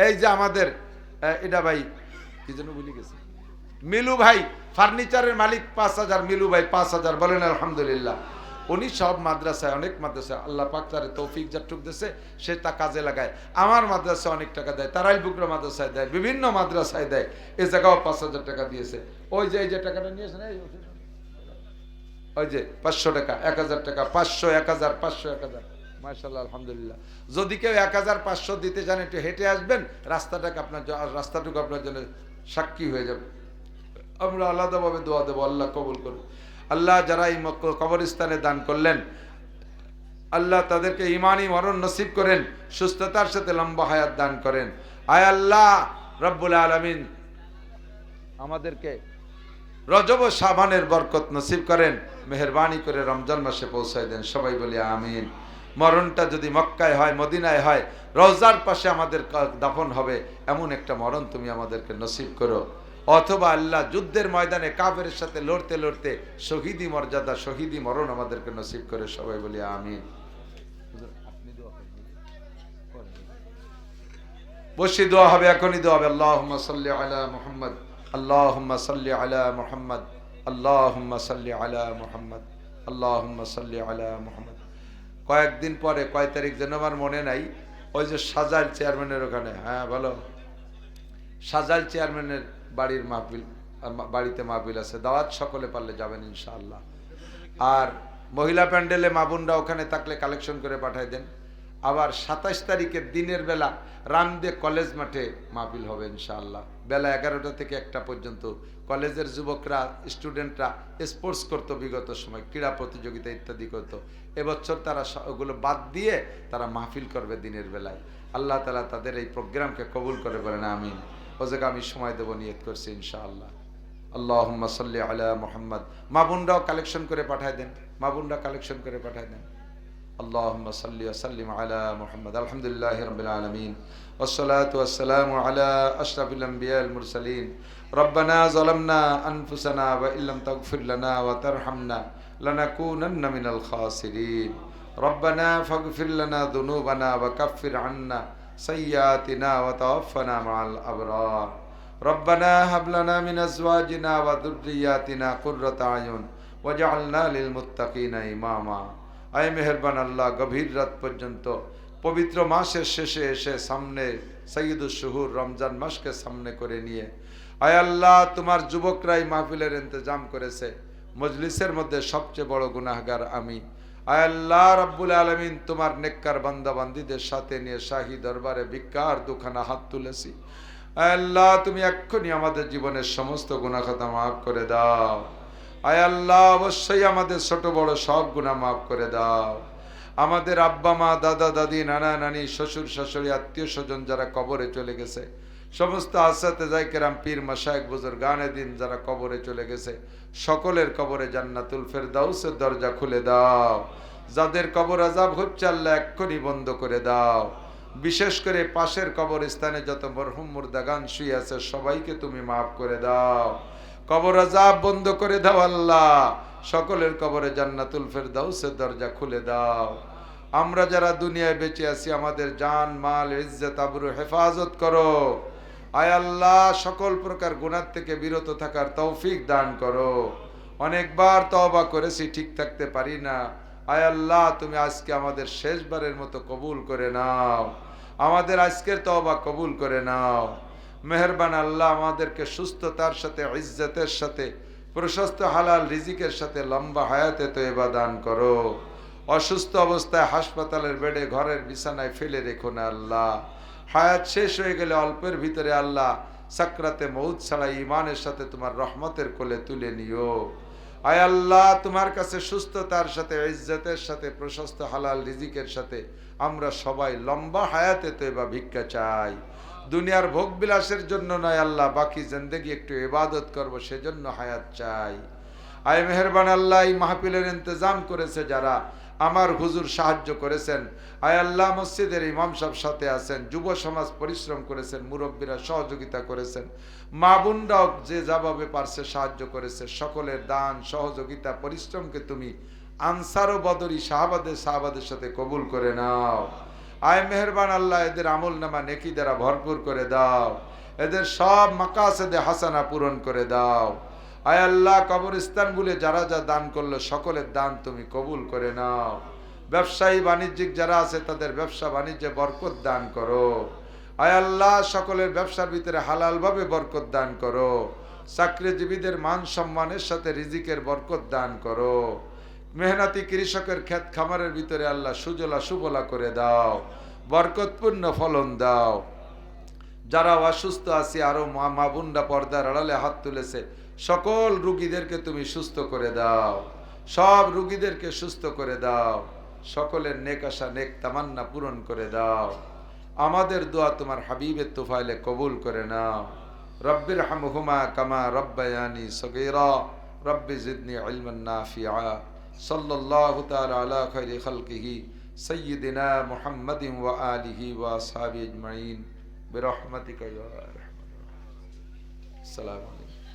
এই যে আমাদের এটা ভাই কি যেন ভুলে গেছে, মিলু ভাই, ফার্নিচারের মালিক 5000, মিলু ভাই 5000, বলেন আলহামদুলিল্লাহ। উনি সব মাদ্রাসায়, অনেক মাদ্রাসায় আল্লাহ পাক তার তৌফিক যতটুক দিয়েছে সে তা কাজে লাগায়। আমার মাদ্রাসায় অনেক টাকা দেয়, তারাইল বুকরা মাদ্রাসায় দেয়, বিভিন্ন মাদ্রাসায় দেয়, এই জায়গাও 5000 টাকা দিয়েছে। ওই যে টাকাটা নিয়েছেন, ওই যে 500 টাকা, 1000 টাকা, 500, 1000, 500, 1000, মাশাআল্লাহ আলহামদুলিল্লাহ। যদি কেউ 1500 দিতে চান, একটু হেঁটে আসবেন, রাস্তাটুকু আপনার জন্য সাক্ষী হয়ে যাবে। আমরা আলাদাভাবে দোয়া দেবো, আল্লাহ কবুল করুন। আল্লাহ যারা এই কবরস্থানে দান করলেন, আল্লাহ তাদেরকে ঈমানি মরণ নসিব করেন, সুস্থতার সাথে লম্বা হায়াত দান করেন। আয় আল্লাহ রব্বুল আলামিন আমাদেরকে রজব ও শাবানের বরকত নসিব করেন, মেহেরবানি করে রমজান মাসে পৌঁছায় দেন। সবাই বলি আমিন। মরণটা যদি মক্কায় হয়, মদিনায় হয়, রওজার পাশে আমাদের দাফন হবে, এমন একটা মরণ তুমি আমাদেরকে নসিব করো। অথবা আল্লাহ যুদ্ধের ময়দানে কাফেরের সাথে লড়তে শহীদি মর্যাদা, শহীদি মরণ আমাদেরকে নসিব করে। সবাই বলি আমিন। বসে দোয়া হবে, এখনই দোয়া হবে। আল্লাহুম্মা সাল্লি আলা মুহাম্মদ, আল্লাহুম্মা সাল্লি আলা মুহাম্মদ, আল্লাহুম্মা সাল্লি আলা মুহাম্মদ, আল্লাহুম্মা সাল্লি আলা মুহাম্মদ। কয়েকদিন পরে, কয় তারিখ যেন আমার মনে নাই, ওই যে সাজাইল চেয়ারম্যানের ওখানে, হ্যাঁ বলো, সাজাইল চেয়ারম্যানের বাড়ির মাহফিল, বাড়িতে মাহফিল আছে, দাওয়াত সকলে পারলে যাবেন ইনশাআল্লাহ। আর মহিলা প্যান্ডেলে মা বোনরা ওখানে থাকলে কালেকশন করে পাঠাই দেন। আবার 27 তারিখের দিনের বেলা রামদে কলেজ মাঠে মাহফিল হবে ইনশাআল্লাহ, বেলা 11টা থেকে 1টা পর্যন্ত। কলেজের যুবকরা, স্টুডেন্টরা স্পোর্টস করতো, বিগত সময় ক্রীড়া প্রতিযোগিতা ইত্যাদি করতো। এবছর তারা ওগুলো বাদ দিয়ে তারা মাহফিল করবে দিনের বেলায়। আল্লাহ তাআলা তাদের এই প্রোগ্রামকে কবুল করে, বলেন আমিন। ও জায়গা আমি সময় দেবো, নিয়ত করছি ইনশাআল্লাহ। আল্লাহুম্মা সাল্লি আলা মুহাম্মদ। মা বোনরাও কালেকশন করে পাঠায় দেন, মা বোনরা কালেকশন করে পাঠায় দেন। اللهم صل وسلم على محمد. الحمد لله رب العالمين والصلاة والسلام على أشرف الأنبياء المرسلين. ربنا ظلمنا أنفسنا وإن لم تغفر لنا وترحمنا لنكونن من الخاسرين. ربنا فاغفر لنا ذنوبنا وكفر عنا سيئاتنا وتوفنا مع الأبرار. ربنا هب لنا من أزواجنا وذرياتنا قرة أعين واجعلنا للمتقين إماما. আয় মেহেরবান আল্লাহ, গভীর রাত পর্যন্ত পবিত্র মাসের শেষে এসে সামনে সৈয়দুশ শুহুর রমজান মাসকে সামনে করে নিয়ে, আয় আল্লাহ তোমার যুবকরাই মাহফিলের ইন্তজাম করেছে। মজলিসের মধ্যে সবচেয়ে বড় গুনাহগার আমি। আয় আল্লাহ রাব্বুল আলামিন তোমার নেককার বান্দা বান্দীদের সাথে নিয়ে শাহী দরবারে ভিক্ষার দুখানা হাত তুলেছি। আয় আল্লাহ তুমি এক্ষুনি আমাদের জীবনের সমস্ত গুনাহ খাতা মাফ করে দাও। আয় আল্লাহ অবশ্যই আমাদের ছোট বড় সব গুনাহ মাফ করে দাও। আমাদের আব্বা মা, দাদা দাদি, নানা নানি, শ্বশুর শাশুড়ি, আত্মীয় স্বজন যারা কবরে চলে গেছে, সমস্ত আসাতেজায়ে কেরাম, পীর মাশায়েখ বুজুর্গানে দিন যারা কবরে চলে গেছে, সকলের কবরে জান্নাতুল ফেরদাউসের দরজা খুলে দাও। যাদের কবর আযাব হচ্ছে আল্লাহ এক্ষুনি বন্ধ করে দাও। বিশেষ করে পাশের কবরস্থানে যত মরহুম মুর্দাগান শুয়ে আছে সবাইকে তুমি মাফ করে দাও, কবর আযাব বন্ধ করে দাও আল্লাহ। সকলের কবরে জান্নাতুল ফেরদাউসের দরজা খুলে দাও। আমরা যারা দুনিয়ায় বেঁচে আছি আমাদের জান মাল ইজ্জত আবরু হেফাজত করো। আয় আল্লাহ, সকল প্রকার গুনাহ থেকে বিরত থাকার তৌফিক দান করো। অনেকবার তওবা করেছি, ঠিক থাকতে পারি না। আয় আল্লাহ, তুমি আজকে আমাদের শেষবারের মতো কবুল করে নাও, আমাদের আজকের তওবা কবুল করে নাও। মেহেরবান আল্লাহ, আমাদেরকে সুস্থতার সাথে, ইজ্জতের সাথে, প্রশস্ত হালাল রিজিকের সাথে লম্বা হায়াতে তয়বা দান করো। অসুস্থ অবস্থায় হাসপাতালের বেডে, ঘরের বিছানায় ফেলে রেখো না আল্লাহ। হায়াত শেষ হয়ে গেলে অল্পের ভিতরে আল্লাহ সাকরাতে মউত ছাড়া ঈমানের সাথে তোমার রহমতের কোলে তুলে নিও। আয় আল্লাহ, তোমার কাছে সুস্থতার সাথে, ইজ্জতের সাথে, প্রশস্ত হালাল রিজিকের সাথে আমরা সবাই লম্বা হায়াতে তয়বা ভিক্ষা চাই। দুনিয়ার ভোগ বিলাসের জন্য নয় আল্লাহ, বাকি জিন্দেগি একটু ইবাদত করব সেজন্য হায়াত চাই। আয় মেহেরবান আল্লাহ, এই মাহফিলের ইন্তজাম করেছে যারা, আমার হুজুর সাহায্য করেছেন, আয় আল্লাহ মসজিদের ইমাম সাহেব সাথে আছেন, যুব সমাজ পরিশ্রম করেছেন, মুরব্বীরা সহযোগিতা করেছেন, মা বোনরাও যে যাভাবে পারছে সাহায্য করেছে, সকলের দান সহযোগিতা পরিশ্রমকে তুমি আনসার ও বদরি সাহাবাদের সাথে কবুল করে নাও। আয় মেহেরবান আল্লাহ, এদের আমল নামা নেকি দ্বারা ভরপুর করে দাও, এদের সব মাকাসেদে হাসানা পূরণ করে দাও। আয় আল্লাহ, কবরস্থানগুলো যারা যা দান করলো সকলের দান তুমি কবুল করে নাও। ব্যবসায়ী বাণিজ্যিক যারা আছে তাদের ব্যবসা বাণিজ্যে বরকত দান করো। আয় আল্লাহ, সকলের ব্যবসার ভিতরে হালালভাবে বরকত দান করো। চাকরিজীবীদের মান সম্মানের সাথে রিজিকের বরকত দান করো। মেহনতি কৃষকের ক্ষেত খামারের ভিতরে আল্লাহ সুজলা সুফলা করে দাও, বরকতপূর্ণ ফলন দাও। যারা অসুস্থ আছে, আরো মা বোনরা পর্দার আড়ালে হাত তুলেছে, সকল রুগীদেরকে তুমি সুস্থ করে দাও, সব রুগীদেরকে সুস্থ করে দাও, সকলের নেক আশা নেক তামান্না পূরণ করে দাও। আমাদের দোয়া তোমার হাবিবের তুফাইলে কবুল করে নাও। রব্বির হামহুমা কামা রব্বায়ানি সগীরা রব্বি জিদনি ইলমান নাফিআ। সাল্লাল্লাহু তাআলা আলা খায়রি খালকিহি সাইয়্যিদিনা মুহাম্মাদিন ওয়া আলিহি ওয়া আসহাবিহি আজমাইন বিরহমাতিকা ইয়া আরহামার রাহিমিন। আসসালামু আলাইকুম।